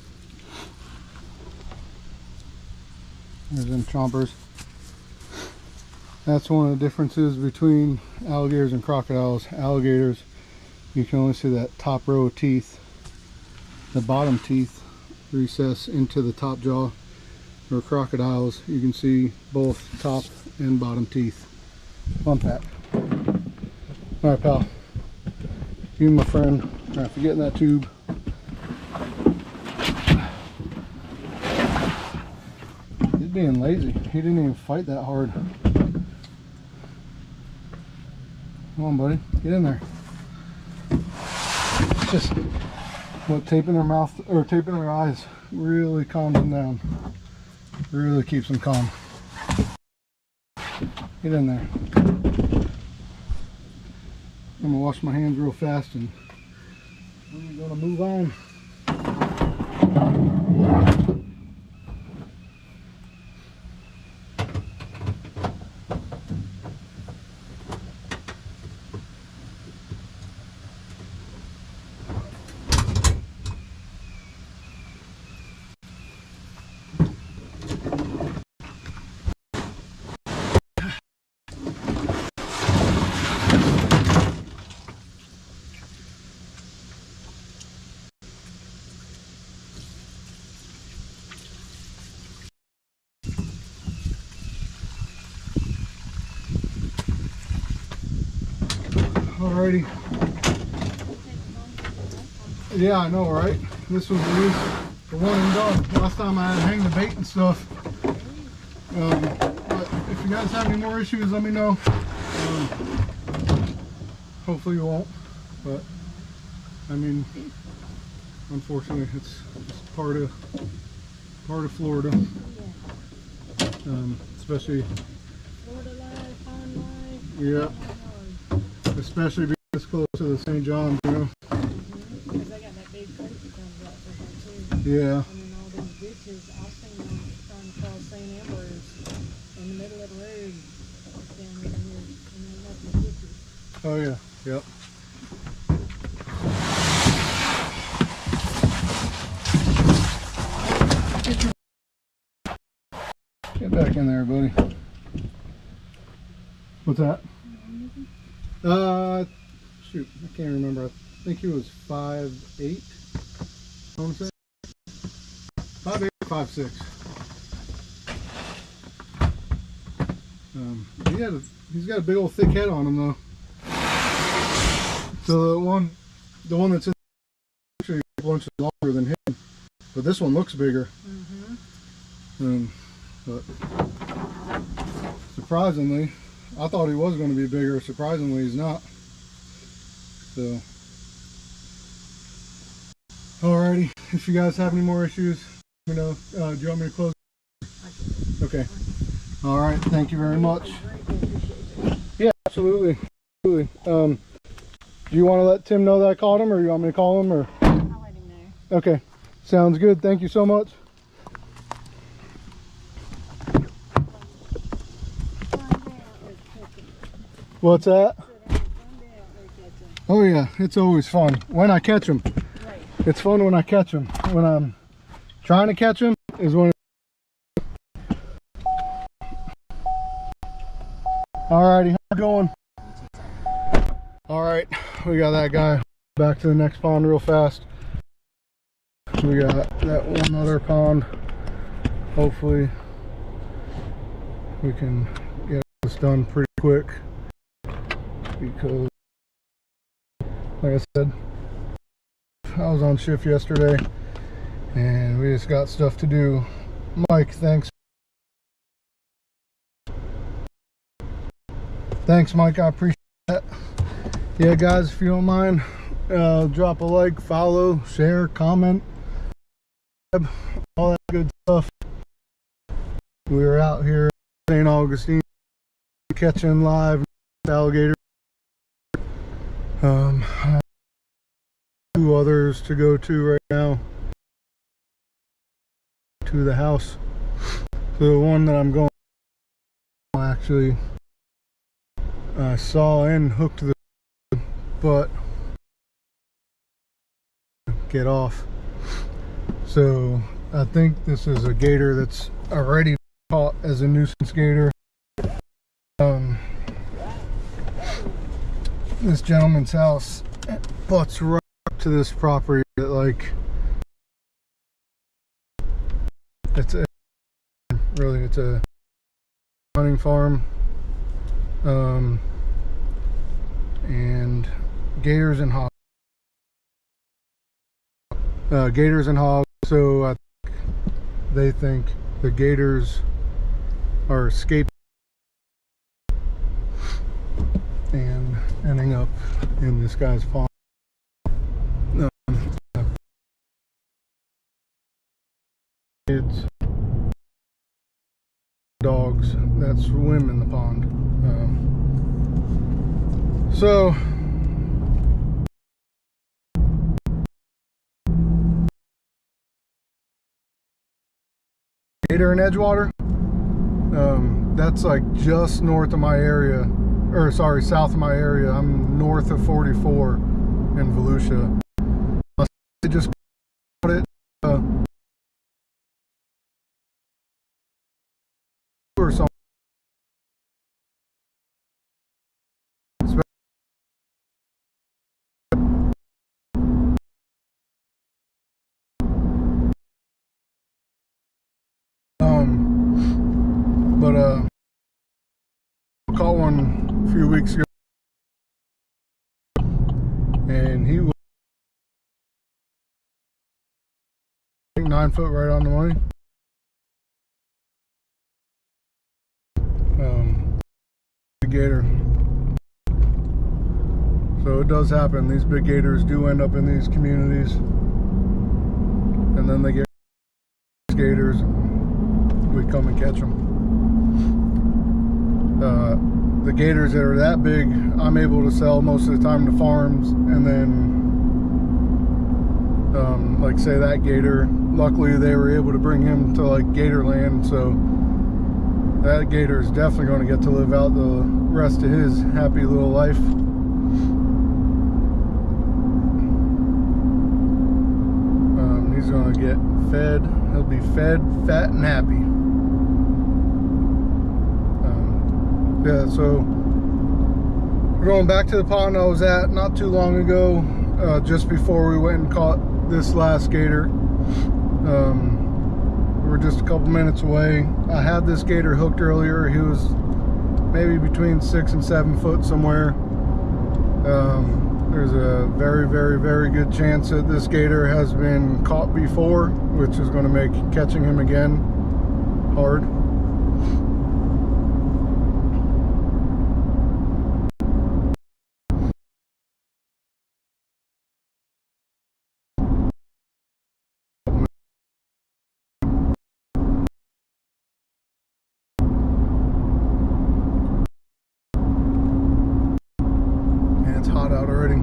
There's them chompers. That's one of the differences between alligators and crocodiles. Alligators, you can only see that top row of teeth. The bottom teeth recess into the top jaw. For crocodiles, you can see both top and bottom teeth. Fun fact. Alright, pal. You, my friend, are forgetting that tube. He's being lazy. He didn't even fight that hard. Come on, buddy. Get in there. It's just what taping their mouth or taping their eyes really calms them down. Really keeps them calm. Get in there. I'm gonna wash my hands real fast and we're gonna move on. Alrighty. Yeah, I know, right? This was at least the one and done. Last time I had to hang the bait and stuff. But if you guys have any more issues, let me know. Hopefully you won't. But I mean, unfortunately, it's part of Florida. Especially. Florida life, pond life. Yeah. Especially being this close to the St. John's, you know. Because they got that big creek that comes up there too. Yeah. And then all these ditches. I've seen them trying to cross St. Amber Oh yeah, yep. Get back in there, buddy. What's that? Shoot, I can't remember. I think he was 5'8". I want to say 5'8", 5'6". He's got a big old thick head on him though. So the one that's in the picture is a bunch longer than him, but this one looks bigger. But surprisingly, I thought he was going to be bigger. Surprisingly, he's not. So, alrighty. If you guys have any more issues, you know, do you want me to close? Okay. All right. Thank you very much. Yeah, absolutely. Absolutely. Do you want to let Tim know that I called him, or you want me to call him, or? I'll let him know. Okay. Sounds good. Thank you so much. What's that? Oh yeah, it's always fun when I catch them. Right. It's fun when I catch them. When I'm trying to catch them is when. Alrighty, how you going? Alright, we got that guy. Back to the next pond real fast. We got that one other pond. Hopefully we can get this done pretty quick, because like I said, I was on shift yesterday and we just got stuff to do. Mike, thanks. Thanks, Mike, I appreciate that. Yeah, guys, if you don't mind, drop a like, follow, share, comment, all that good stuff. We were out here in St. Augustine catching live alligator. I have 2 others to go to right now, to the house. So the one that I'm going to actually saw and hooked the, but get off. So I think this is a gator that's already caught as a nuisance gator. This gentleman's house butts right up to this property. Like, it's a hunting farm, and gators and hogs. So I think they think the gators are escaping and ending up in this guy's pond. Kids, dogs that swim in the pond. So Gator in Edgewater, that's like just north of my area, or sorry, south of my area. I'm north of 44 in Volusia. I just caught it or something. But caught one a few weeks ago, and he was 9 foot right on the money. Big gator. So it does happen. These big gators do end up in these communities, and then they get gators. We come and catch them. The gators that are that big, I'm able to sell most of the time to farms, and then like say that gator, luckily they were able to bring him to like Gatorland, so that gator is definitely going to get to live out the rest of his happy little life. gonna get fed. He'll be fed, fat, and happy. Yeah, so we're going back to the pond I was at not too long ago, just before we went and caught this last gator. We were just a couple minutes away. I had this gator hooked earlier. He was maybe between 6 and 7 foot somewhere. There's a very, very, very good chance that this gator has been caught before, which is going to make catching him again hard. And it's hot out already.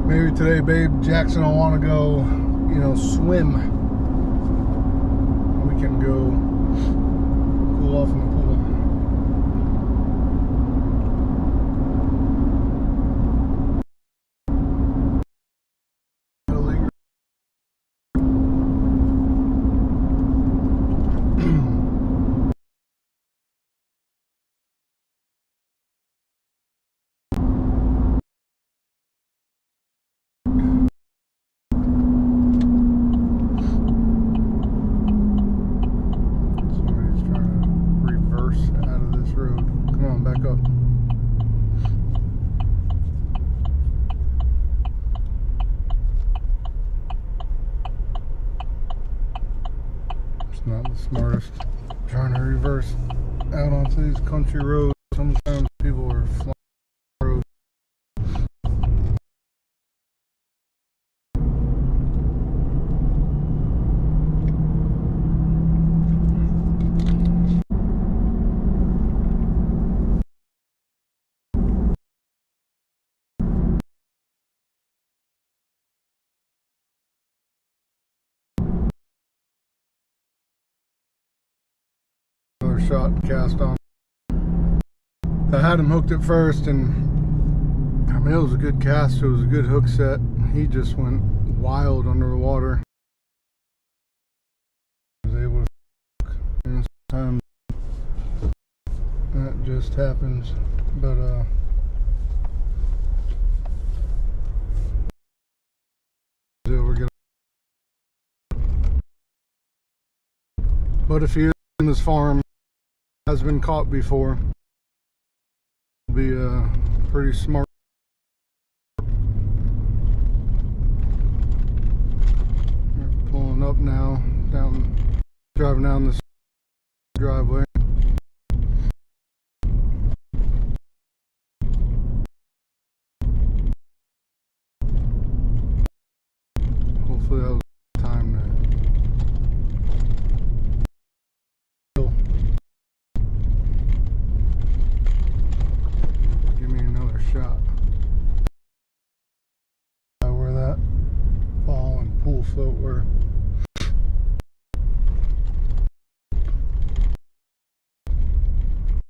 Maybe today, babe, Jackson will want to go, you know, swim. We can go cool off in the pool. Not the smartest. Trying to reverse out onto these country roads. Sometimes people are flying roads. Another shot cast on. I had him hooked at first, and I mean, it was a good cast. It was a good hook set. He just went wild under the water. I was able to hook, and sometimes that just happens. But but if he is in this farm, has been caught before, will be pretty smart. We're pulling up now, driving down this driveway. Hopefully that was time to give me another shot. Where that ball and pool float were.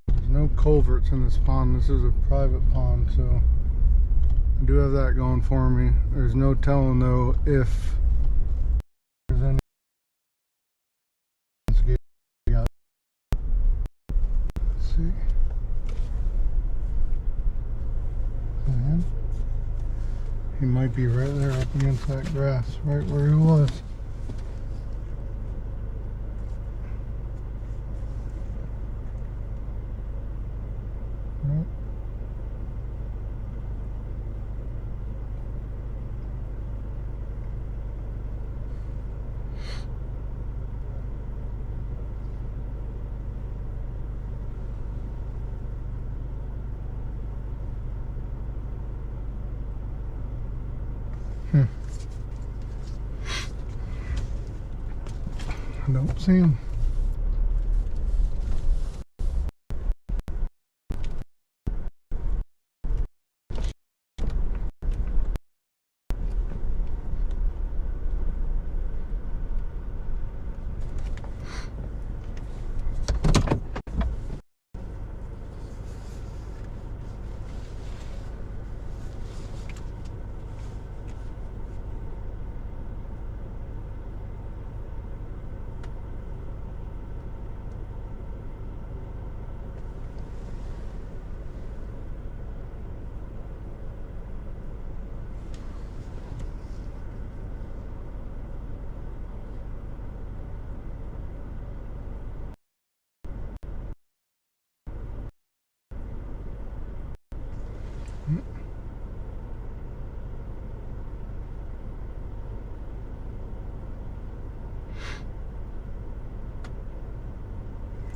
There's no culverts in this pond. This is a private pond, so I do have that going for me. There's no telling though if there's any. Let's see. And he might be right there up against that grass, right where he was. Nope. I don't see him.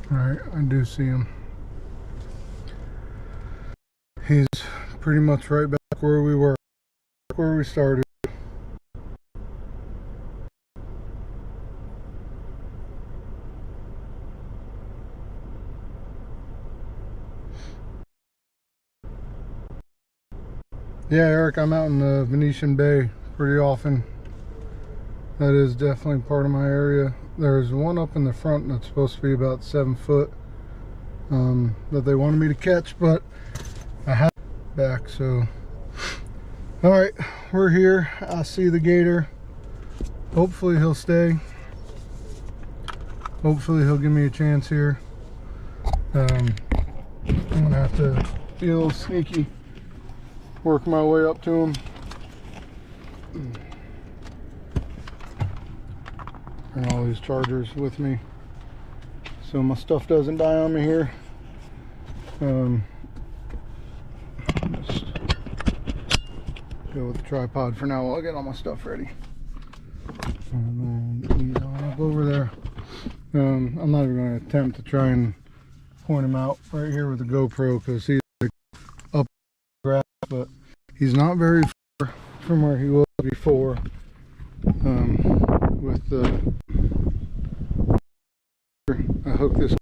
Alright, I do see him. He's pretty much right back where we were, where we started. Yeah, Eric, I'm out in the Venetian Bay pretty often. That is definitely part of my area. There's one up in the front that's supposed to be about 7 foot that they wanted me to catch, but I had back. So all right, we're here. I see the gator. Hopefully he'll stay. Hopefully he'll give me a chance here. I'm gonna have to be a little sneaky, work my way up to him. Bring all these chargers with me so my stuff doesn't die on me here. Just go with the tripod for now while I get all my stuff ready. And then he's on up over there. I'm not even going to attempt to try and point him out right here with the GoPro because he's up the grass, but he's not very far from where he was before. With the I hook this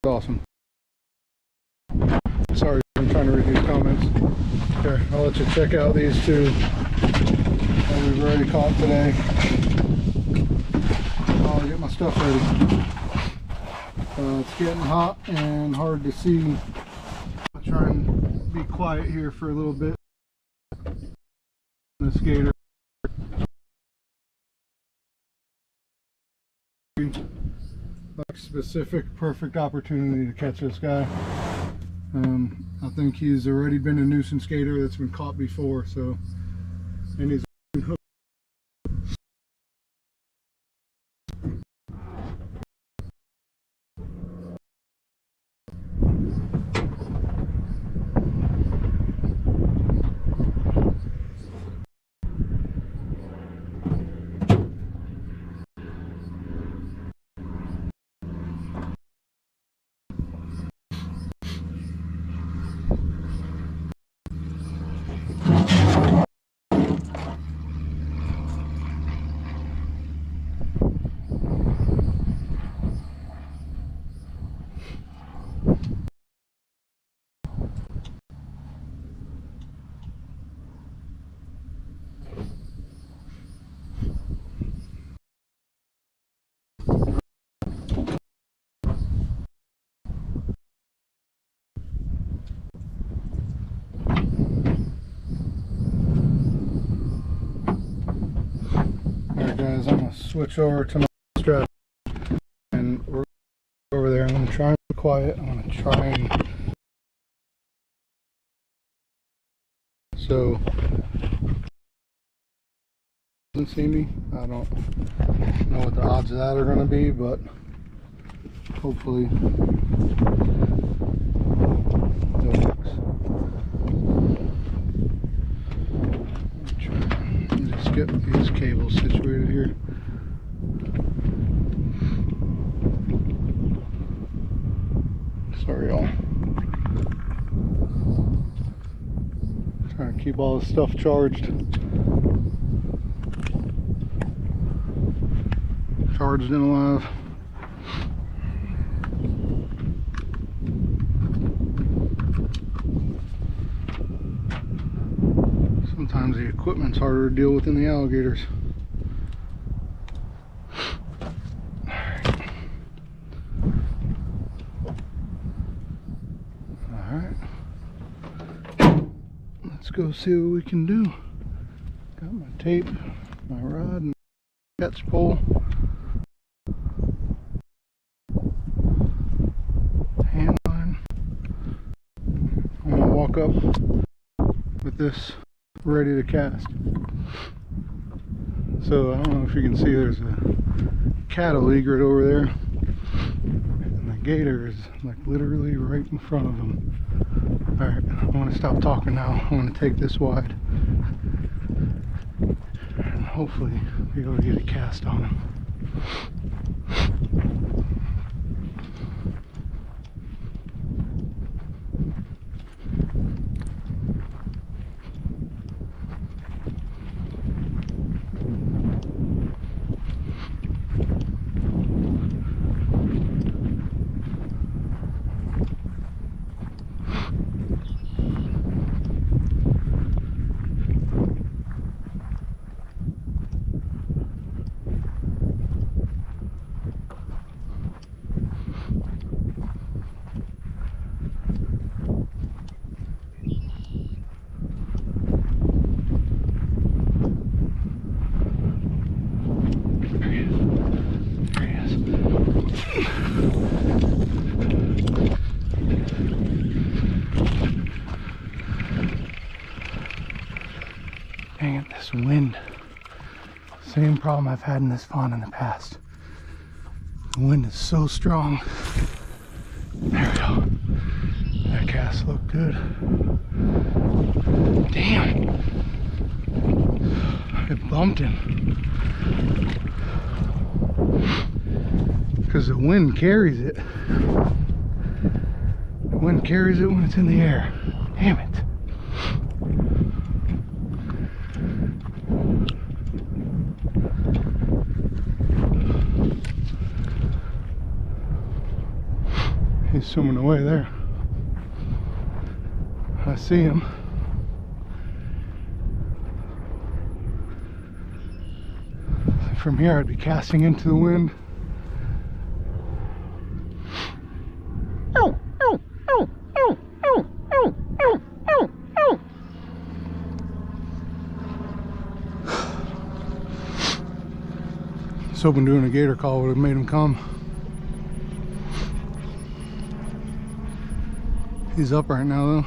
awesome. Sorry, I'm trying to read these comments. Here, I'll let you check out these two that we've already caught today. I'll get my stuff ready. It's getting hot and hard to see. I'll try and be quiet here for a little bit. This gator. Like specific, perfect opportunity to catch this guy. I think he's already been a nuisance gator that's been caught before, so, and he's hooked. Alright guys, I'm going to switch over to my strap and we're over there. I'm going to try and be quiet. I'm going to try and so doesn't see me. I don't know what the odds of that are going to be, but hopefully it works. Just get these cables situated here. Sorry y'all. Trying to keep all the stuff charged. Charged and alive. Sometimes the equipment's harder to deal with than the alligators. Alright. Let's go see what we can do. Got my tape, my rod, and catch pole. Hand line. I'm going to walk up with this ready to cast. So I don't know if you can see, there's a cattle egret over there, and the gator is like literally right in front of them. Alright, I'm going to stop talking now. I'm going to take this wide. hopefully be able to get a cast on him. Dang it, this wind. Same problem I've had in this pond in the past. The wind is so strong. There we go. That cast looked good. Damn. It bumped him. Because the wind carries it. The wind carries it when it's in the air. Damn it. He's swimming away there. I see him. From here I'd be casting into the wind. I was hoping doing a gator call would have made him come. He's up right now though.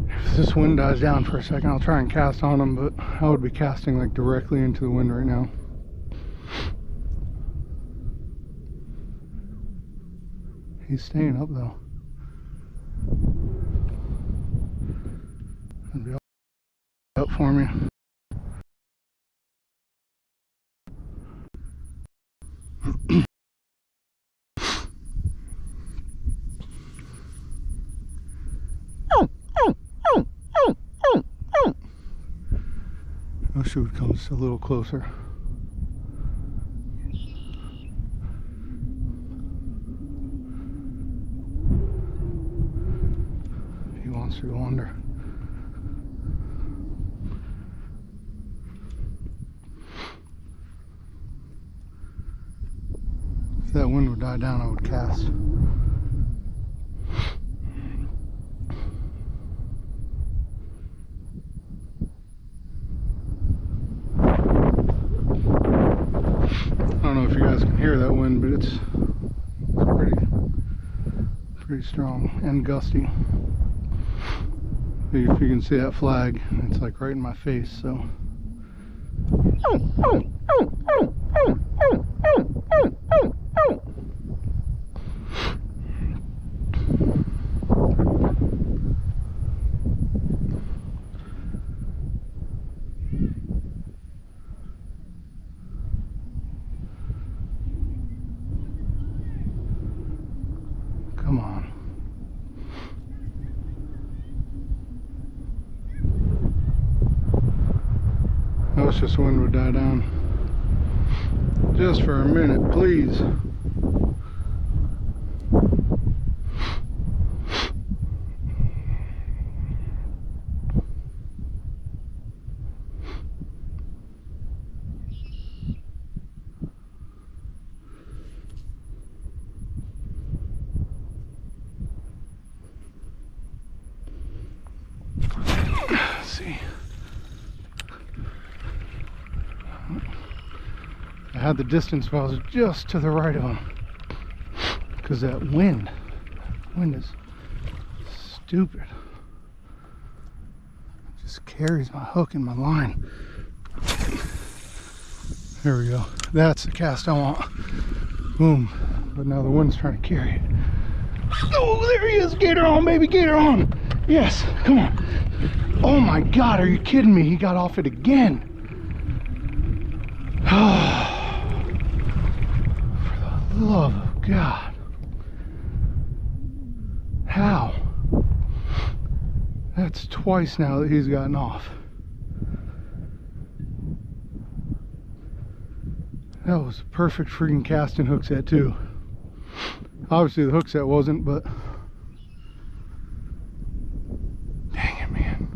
If this wind dies down for a second, I'll try and cast on him, but I would be casting like directly into the wind right now. He's staying up though. It'll be all up for me. I wish it would come just a little closer. He wants to go under. If that wind would die down, I would cast. I don't know if you guys can hear that wind, but it's pretty strong and gusty. If you can see that flag, it's like right in my face, so. Come on. I wish this wind would die down. Just for a minute, please. Let's see. I had the distance, but I was just to the right of him. Because that wind is stupid. It just carries my hook and my line. There we go. That's the cast I want. Boom. But now the wind's trying to carry it. Oh, there he is. Gator on, baby. Gator on. Yes. Come on. Oh my God. Are you kidding me? He got off it again. For the love of God. How? That's twice now that he's gotten off. That was a perfect freaking casting hook set too. Obviously the hook set wasn't, but dang it, man.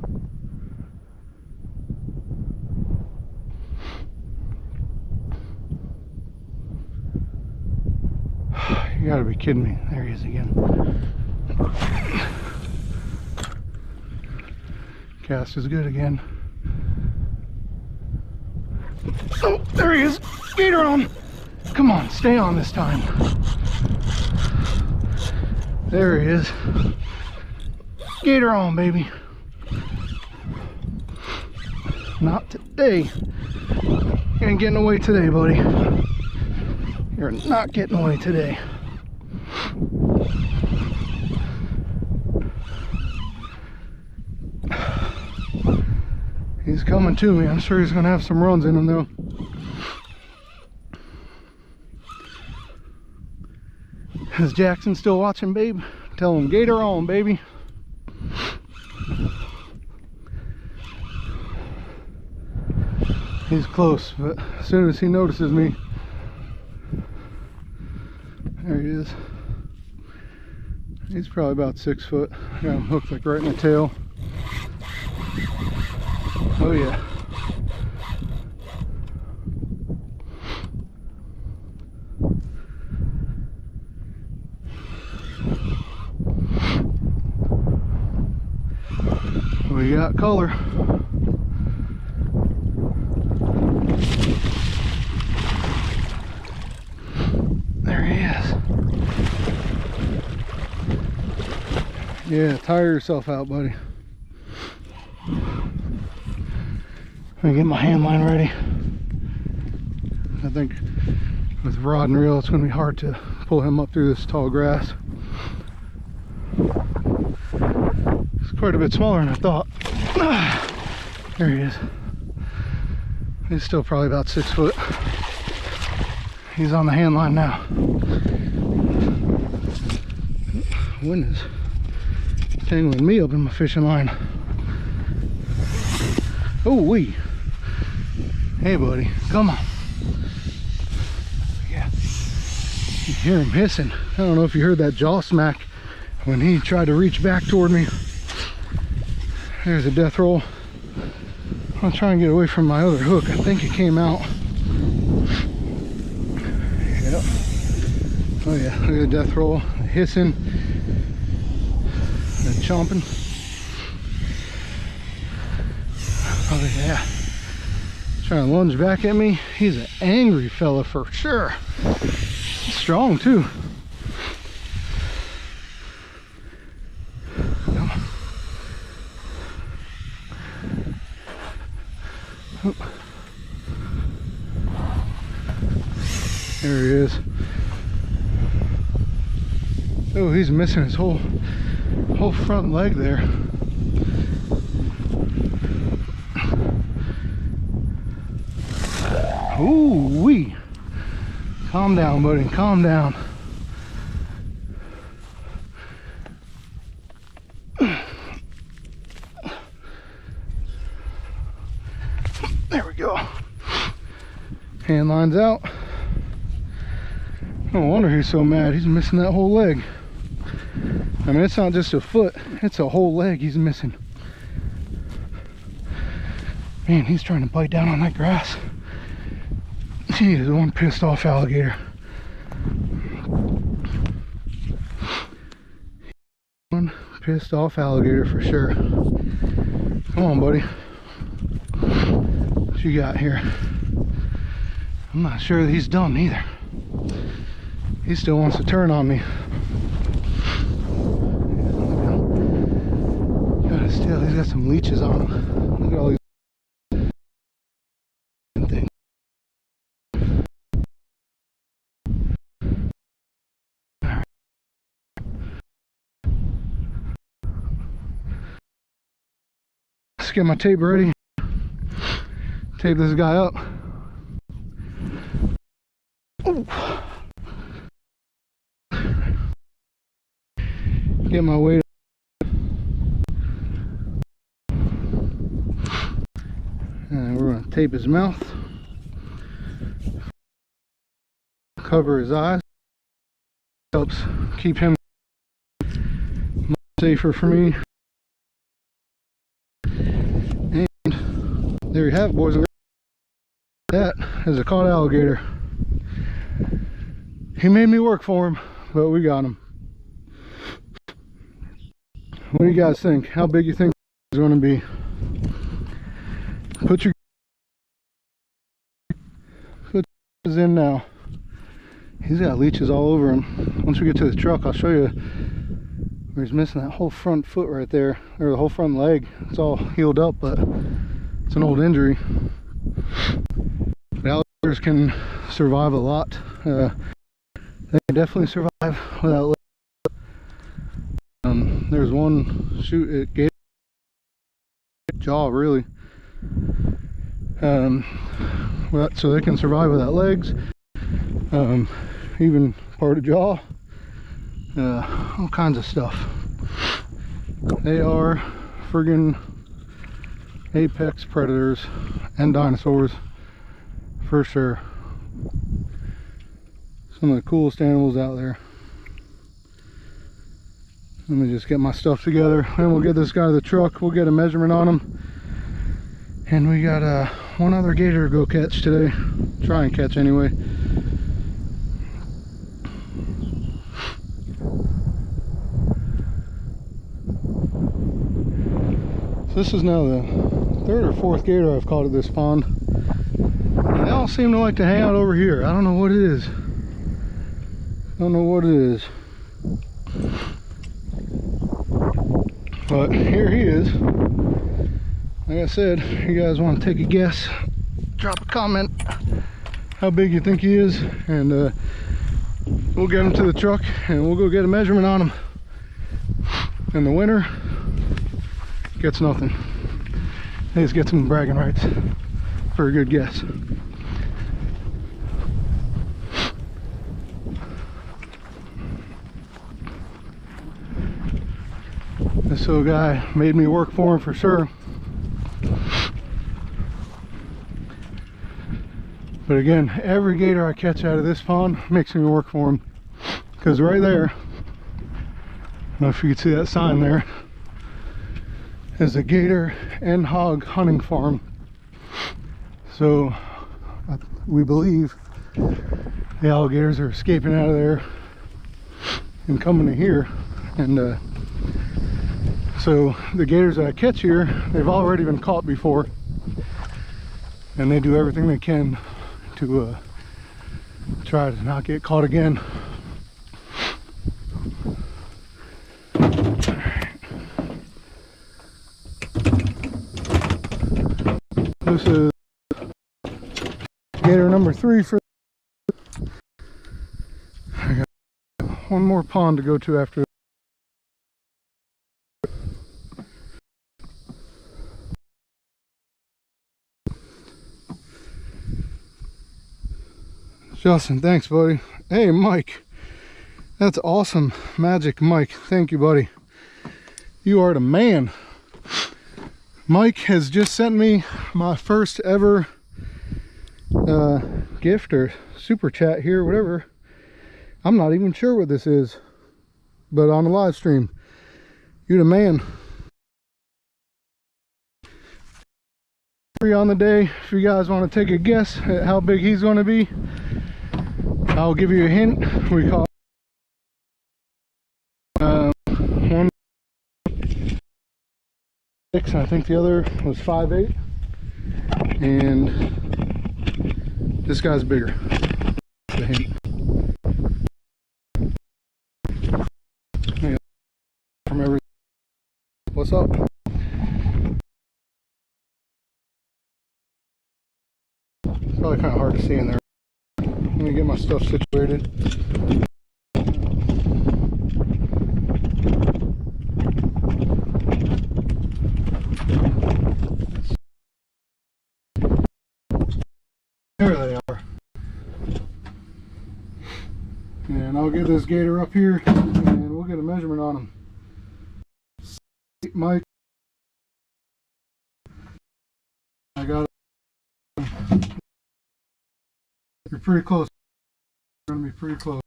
You gotta be kidding me. There he is again. Cast is good again. Oh, there he is. Gator on. Come on, stay on this time. There he is. Gator on, baby. Not today. You ain't getting away today, buddy. You're not getting away today. He's coming to me. I'm sure he's gonna have some runs in him though. Is Jackson still watching, babe? Tell him Gator on, baby. He's close, but as soon as he notices me, there he is. He's probably about 6 foot. Got him hooked like right in the tail. Oh yeah. We got color. There he is. Yeah, tire yourself out, buddy. Let me get my hand line ready. I think with rod and reel it's going to be hard to pull him up through this tall grass. It's quite a bit smaller than I thought. There he is. He's still probably about 6 foot. He's on the hand line now. Wind is tangling me up in my fishing line. Oh wee. Hey buddy, come on. Yeah. You hear him hissing. I don't know if you heard that jaw smack when he tried to reach back toward me. There's a death roll. I'll try and get away from my other hook. I think it came out. Yep. Oh yeah, look at the death roll. The hissing. The chomping. Oh yeah. Trying to lunge back at me. He's an angry fella for sure. He's strong too. Come on. Oh. There he is. Oh, he's missing his whole front leg there. Ooh wee. Calm down, buddy. Calm down. There we go. Hand line's out. No wonder he's so mad. He's missing that whole leg. I mean, it's not just a foot, it's a whole leg he's missing. Man, he's trying to bite down on that grass. He is one pissed off alligator. One pissed off alligator for sure. Come on, buddy. What you got here? I'm not sure that he's done either. He still wants to turn on me. Still, he's got some leeches on him. Look at all these Let's get my tape ready. Tape this guy up. Ooh. Get my weight. And we're going to tape his mouth. Cover his eyes. Helps keep him safer for me. And there you have it, boys and girls. That is a caught alligator. He made me work for him, but we got him. What do you guys think? How big you think it's going to be? Put your in now. He's got leeches all over him. Once we get to the truck, I'll show you where he's missing that whole front foot right there, or the whole front leg. It's all healed up, but it's an old injury. But alligators can survive a lot. They can definitely survive without legs. There's one shoot at Gator jaw, really. So they can survive without legs, even part of jaw, all kinds of stuff. They are friggin' apex predators and dinosaurs for sure. Some of the coolest animals out there. Let me just get my stuff together, and we'll get this guy to the truck. We'll get a measurement on him. And we got one other gator to go catch today. Try and catch anyway. So this is now the third or fourth gator I've caught at this pond. And they all seem to like to hang out over here. I don't know what it is. Don't know what it is. But here he is. Like I said, if you guys want to take a guess, drop a comment how big you think he is, and we'll get him to the truck and we'll go get a measurement on him. And the winner gets nothing. They just get some bragging rights for a good guess. This little guy made me work for him for sure. But again, every gator I catch out of this pond makes me work for him. Because right there, I don't know if you can see that sign there, is a gator and hog hunting farm. So we believe the alligators are escaping out of there and coming to here. And so the gators that I catch here, they've already been caught before. And they do everything they can to try to not get caught again. This is gator number 3 for. I got one more pond to go to after. Justin, thanks, buddy. Hey, Mike. That's awesome. Magic Mike. Thank you, buddy. You are the man. Mike has just sent me my first ever gift or super chat here, whatever. I'm not even sure what this is, but on the live stream. You're the man. On the day, if you guys want to take a guess at how big he's going to be, I'll give you a hint. We caught one 6, and I think the other was 5'8", and this guy's bigger. The hint. From every. What's up? It's probably kind of hard to see in there. Let me get my stuff situated. I'll get this gator up here and we'll get a measurement on him. Mike, I got it. You're pretty close. You're gonna be pretty close.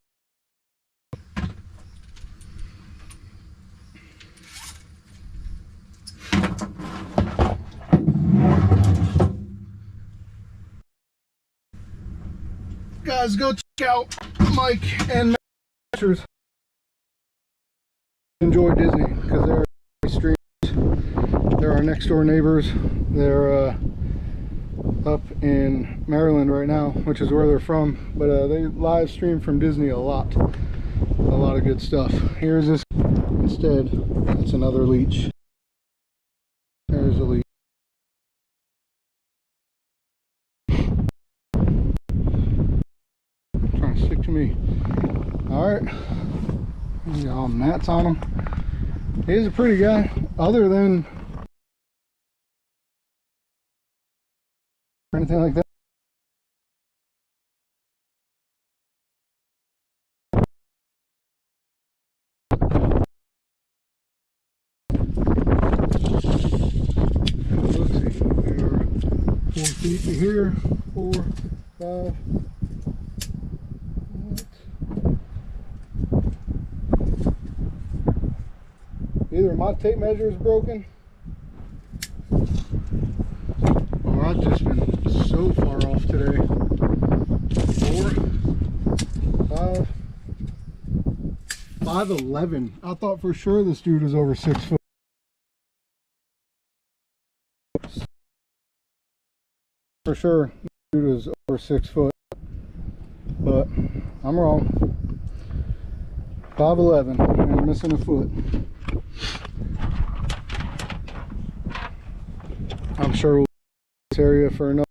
Guys, go check out Mike and Masters. Enjoy Disney because they're streams. They're our next door neighbors. They're up in Maryland right now, which is where they're from. But they live stream from Disney a lot of good stuff. Here's this instead. That's another leech. There's a leech. Trying to stick to me. Alright. Got all mats on him. He's a pretty guy, other than anything like that. Let's see, we are 4 feet to here, 4, 5. Either my tape measure is broken, or I've just been so far off today. 4, 5, 5'11". I thought for sure this dude was over 6 foot. For sure, this dude was over 6 foot, but I'm wrong. 5'11" and missing a foot. I'm sure we'll this area for another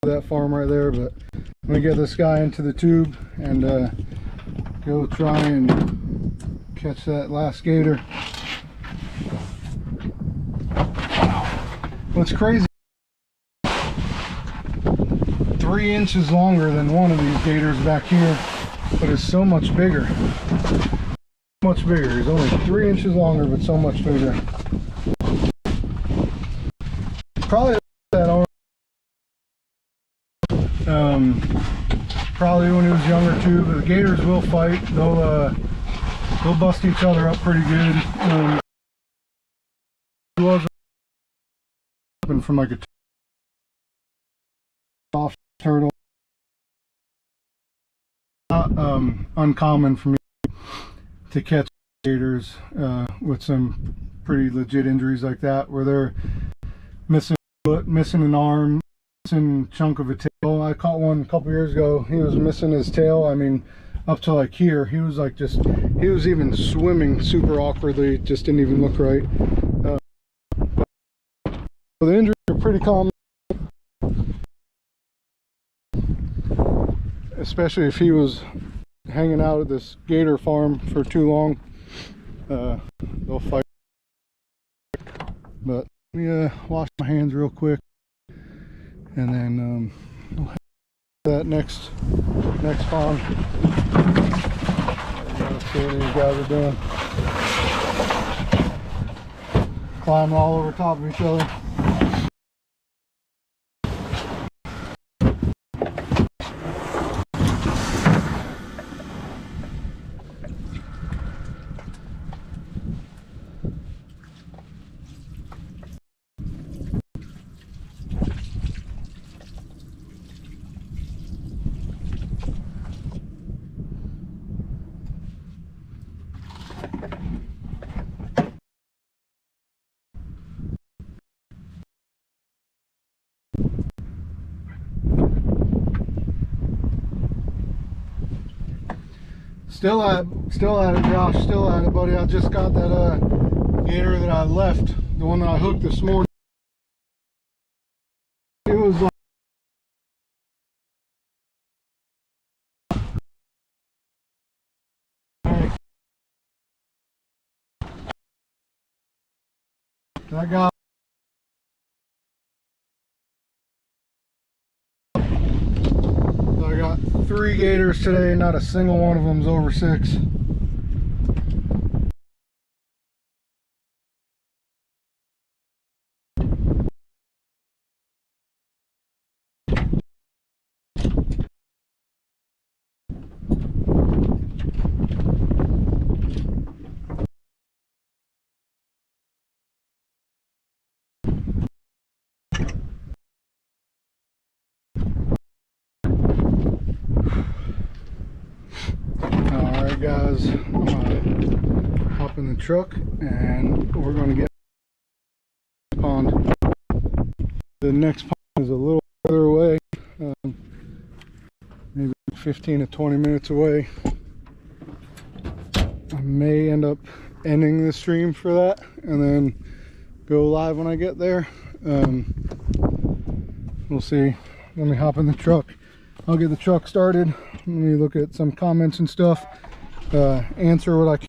that farm right there, but I'm gonna get this guy into the tube and go try and catch that last gator. What's crazy, 3 inches longer than one of these gators back here, but it's so much bigger. Much bigger. He's only 3 inches longer, but so much bigger. Probably that on. Probably when he was younger too. But the gators will fight. They'll bust each other up pretty good. He was from like a soft turtle. Not uncommon for me to catch gators with some pretty legit injuries like that, where they're missing a foot, missing an arm, missing a chunk of a tail. I caught one a couple years ago. He was missing his tail. I mean, up to like here. He was like he was even swimming super awkwardly. Just didn't even look right. So the injuries are pretty common, especially if he was hanging out at this gator farm for too long. They'll fight. But let me wash my hands real quick, and then we'll head to that next farm. See what these guys are doing. Climbing all over top of each other. Still at it, Josh. Still at it, buddy. I just got that gator that I left, the one that I hooked this morning. It was like I got 3 3 gators today, not a single one of them's over 6. Alright guys, I'm gonna hop in the truck and we're gonna get pond. The next pond is a little further away, maybe 15 to 20 minutes away. I may end up ending the stream for that and then go live when I get there. We'll see. Let me hop in the truck. I'll get the truck started. Let me look at some comments and stuff. Answer what I can.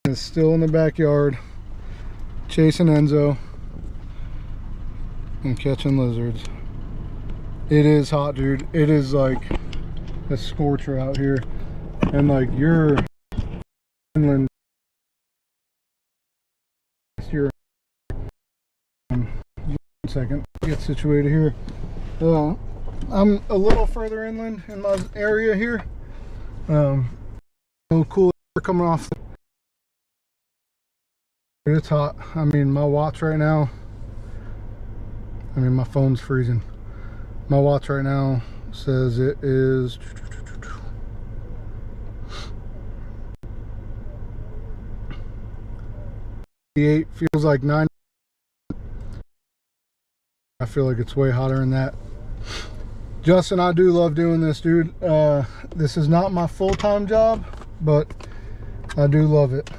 Is still in the backyard chasing Enzo and catching lizards. It is hot, dude. It is like a scorcher out here, and like you're inland. Here, 1 second, get situated here. I'm a little further inland in my area here. No cool air coming off. It's hot. I mean, my watch right now, I mean, my phone's freezing. My watch right now says it is 8, feels like 9. I feel like it's way hotter than that. Justin, I do love doing this, dude. This is not my full-time job, but I do love it.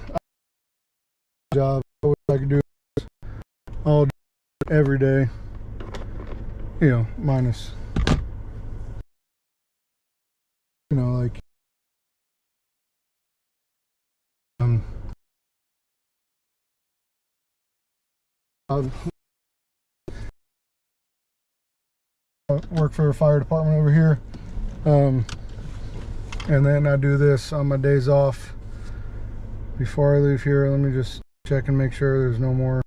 Job. I wish I could do this all day, every day. You know, minus, you know, like I work for a fire department over here, and then I do this on my days off. Before I leave here, let me just check and make sure there's no more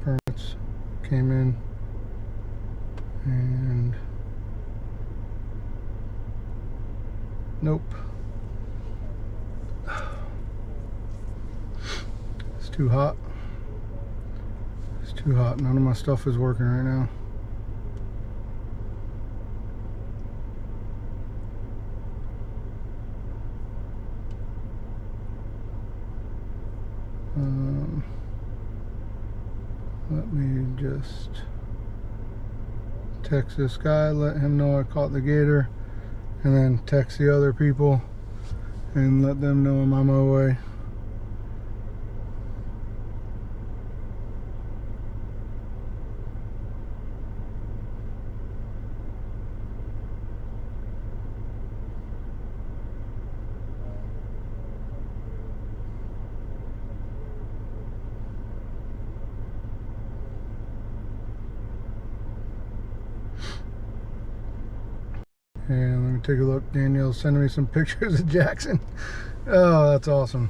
permits came in. And nope, it's too hot. It's too hot. None of my stuff is working right now. Let me just text this guy, let him know I caught the gator, and then text the other people and let them know I'm on my way. And let me take a look. Danielle's sending me some pictures of Jackson. Oh, that's awesome.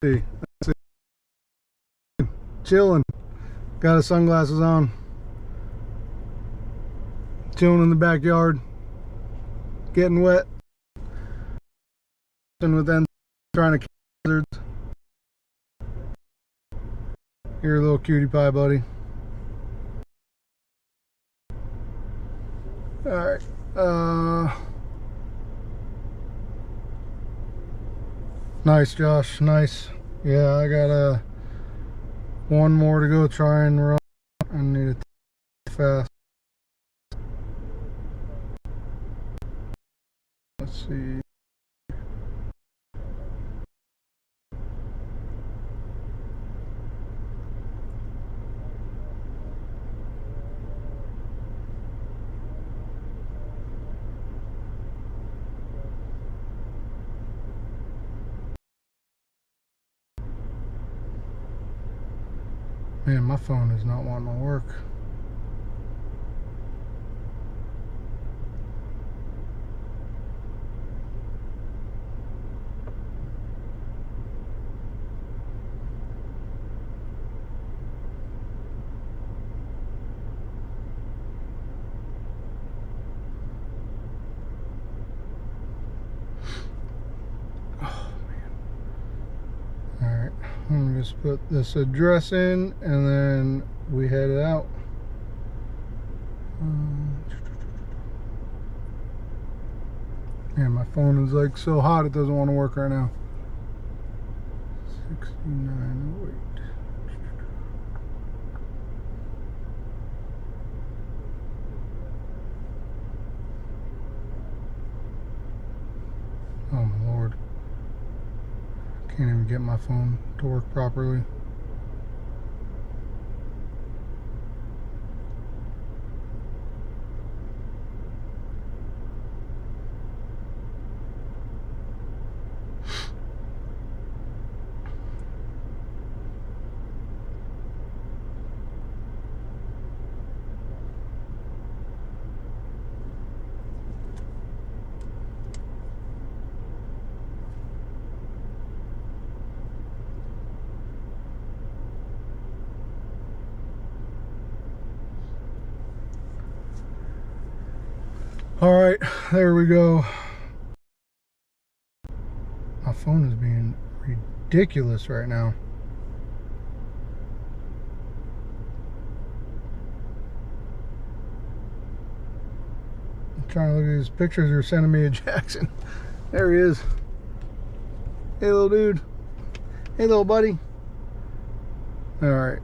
Let's see. Chilling. Got his sunglasses on. Chilling in the backyard. Getting wet. And with them trying to catch lizards. You're a little cutie pie, buddy. Alright, nice, Josh, nice. Yeah, I got one more to go try and run. I need it fast. Let's see. Man, my phone is not wanting to work. Alright, I'm gonna just put this address in and then we head out. Man, my phone is like so hot it doesn't want to work right now. 6908. Oh my lord. Can't even get my phone to work properly. All right, there we go. My phone is being ridiculous right now. I'm trying to look at these pictures you're sending me of Jackson. There he is. Hey, little dude. Hey, little buddy. All right.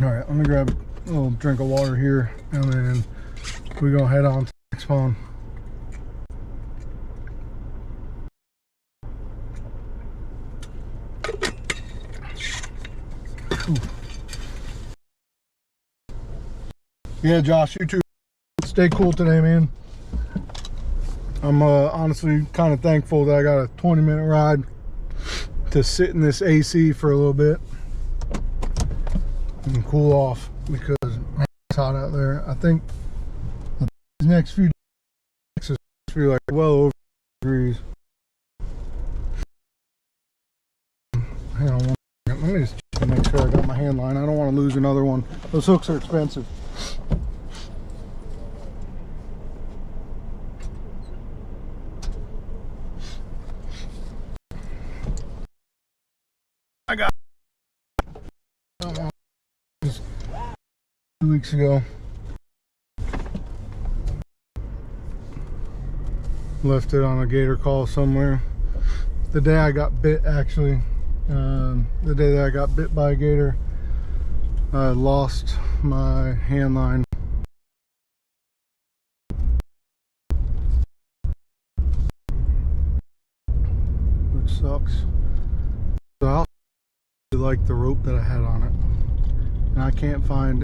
All right, let me grab a little drink of water here, and then we're gonna head on to the next pond. Yeah, Josh, you too. Stay cool today, man. I'm honestly kind of thankful that I got a 20-minute ride to sit in this AC for a little bit and cool off, because man, it's hot out there. I think these next few days is feel like well over degrees. Hang on one second. Let me just check to make sure I got my hand line. I don't want to lose another one. Those hooks are expensive. I got 2 weeks ago. Left it on a gator call somewhere. The day I got bit, actually, the day that I got bit by a gator, I lost my hand line. Which sucks. So I also like the rope that I had on it, and I can't find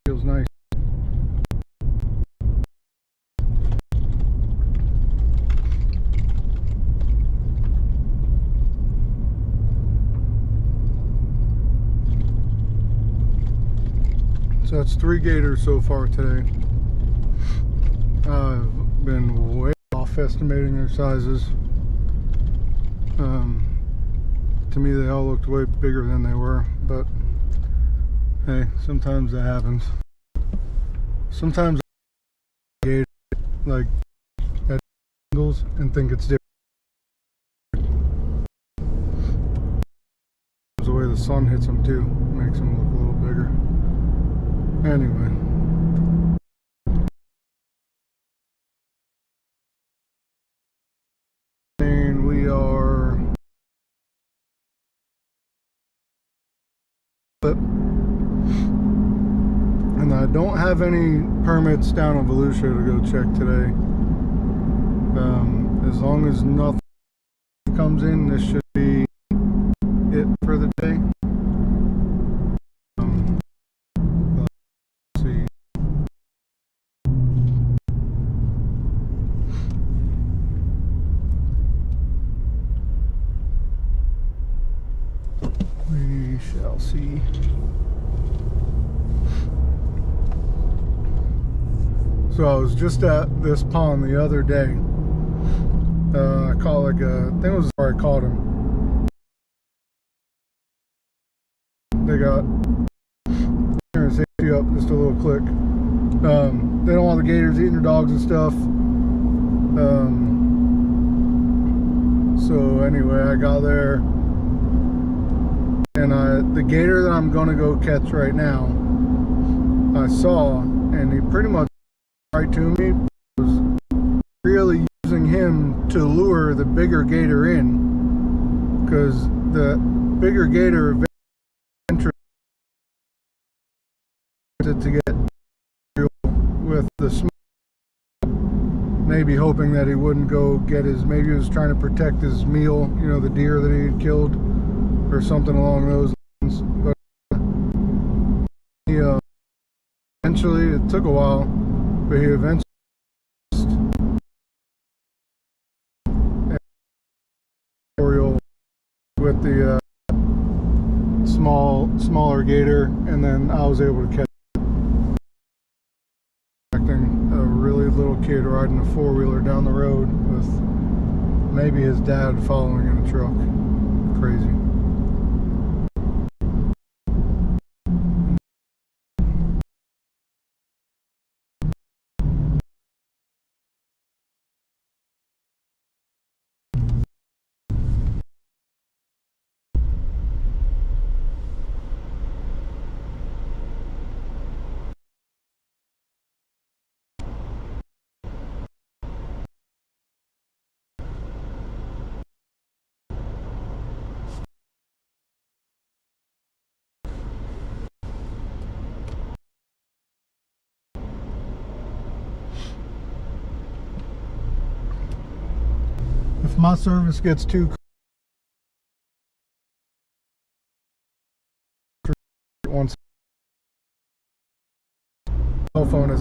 feels nice. So that's 3 gators so far today. I've been way off estimating their sizes. To me, they all looked way bigger than they were, but hey, sometimes that happens. Sometimes I gator like at angles and think it's different. The way the sun hits them too makes them look a little bigger. Anyway. And we are don't have any permits down in Volusia to go check today. As long as nothing comes in, this should be it for the day. Let's see. We shall see. So I was just at this pond the other day. I caught like I think it was where I caught him. They got turn safety up just a little click. They don't want the gators eating their dogs and stuff. So anyway, I got there, and the gator that I'm gonna go catch right now, I saw, and he pretty much right to me, was really using him to lure the bigger gator in, because the bigger gator eventually to get with the small, maybe hoping that he wouldn't go get his, maybe he was trying to protect his meal, you know, the deer that he had killed or something along those lines. But he eventually, it took a while, but he eventually with the smaller gator, and then I was able to catch a really little kid riding a four-wheeler down the road with maybe his dad following in a truck. Crazy. If my service gets too once cell phone is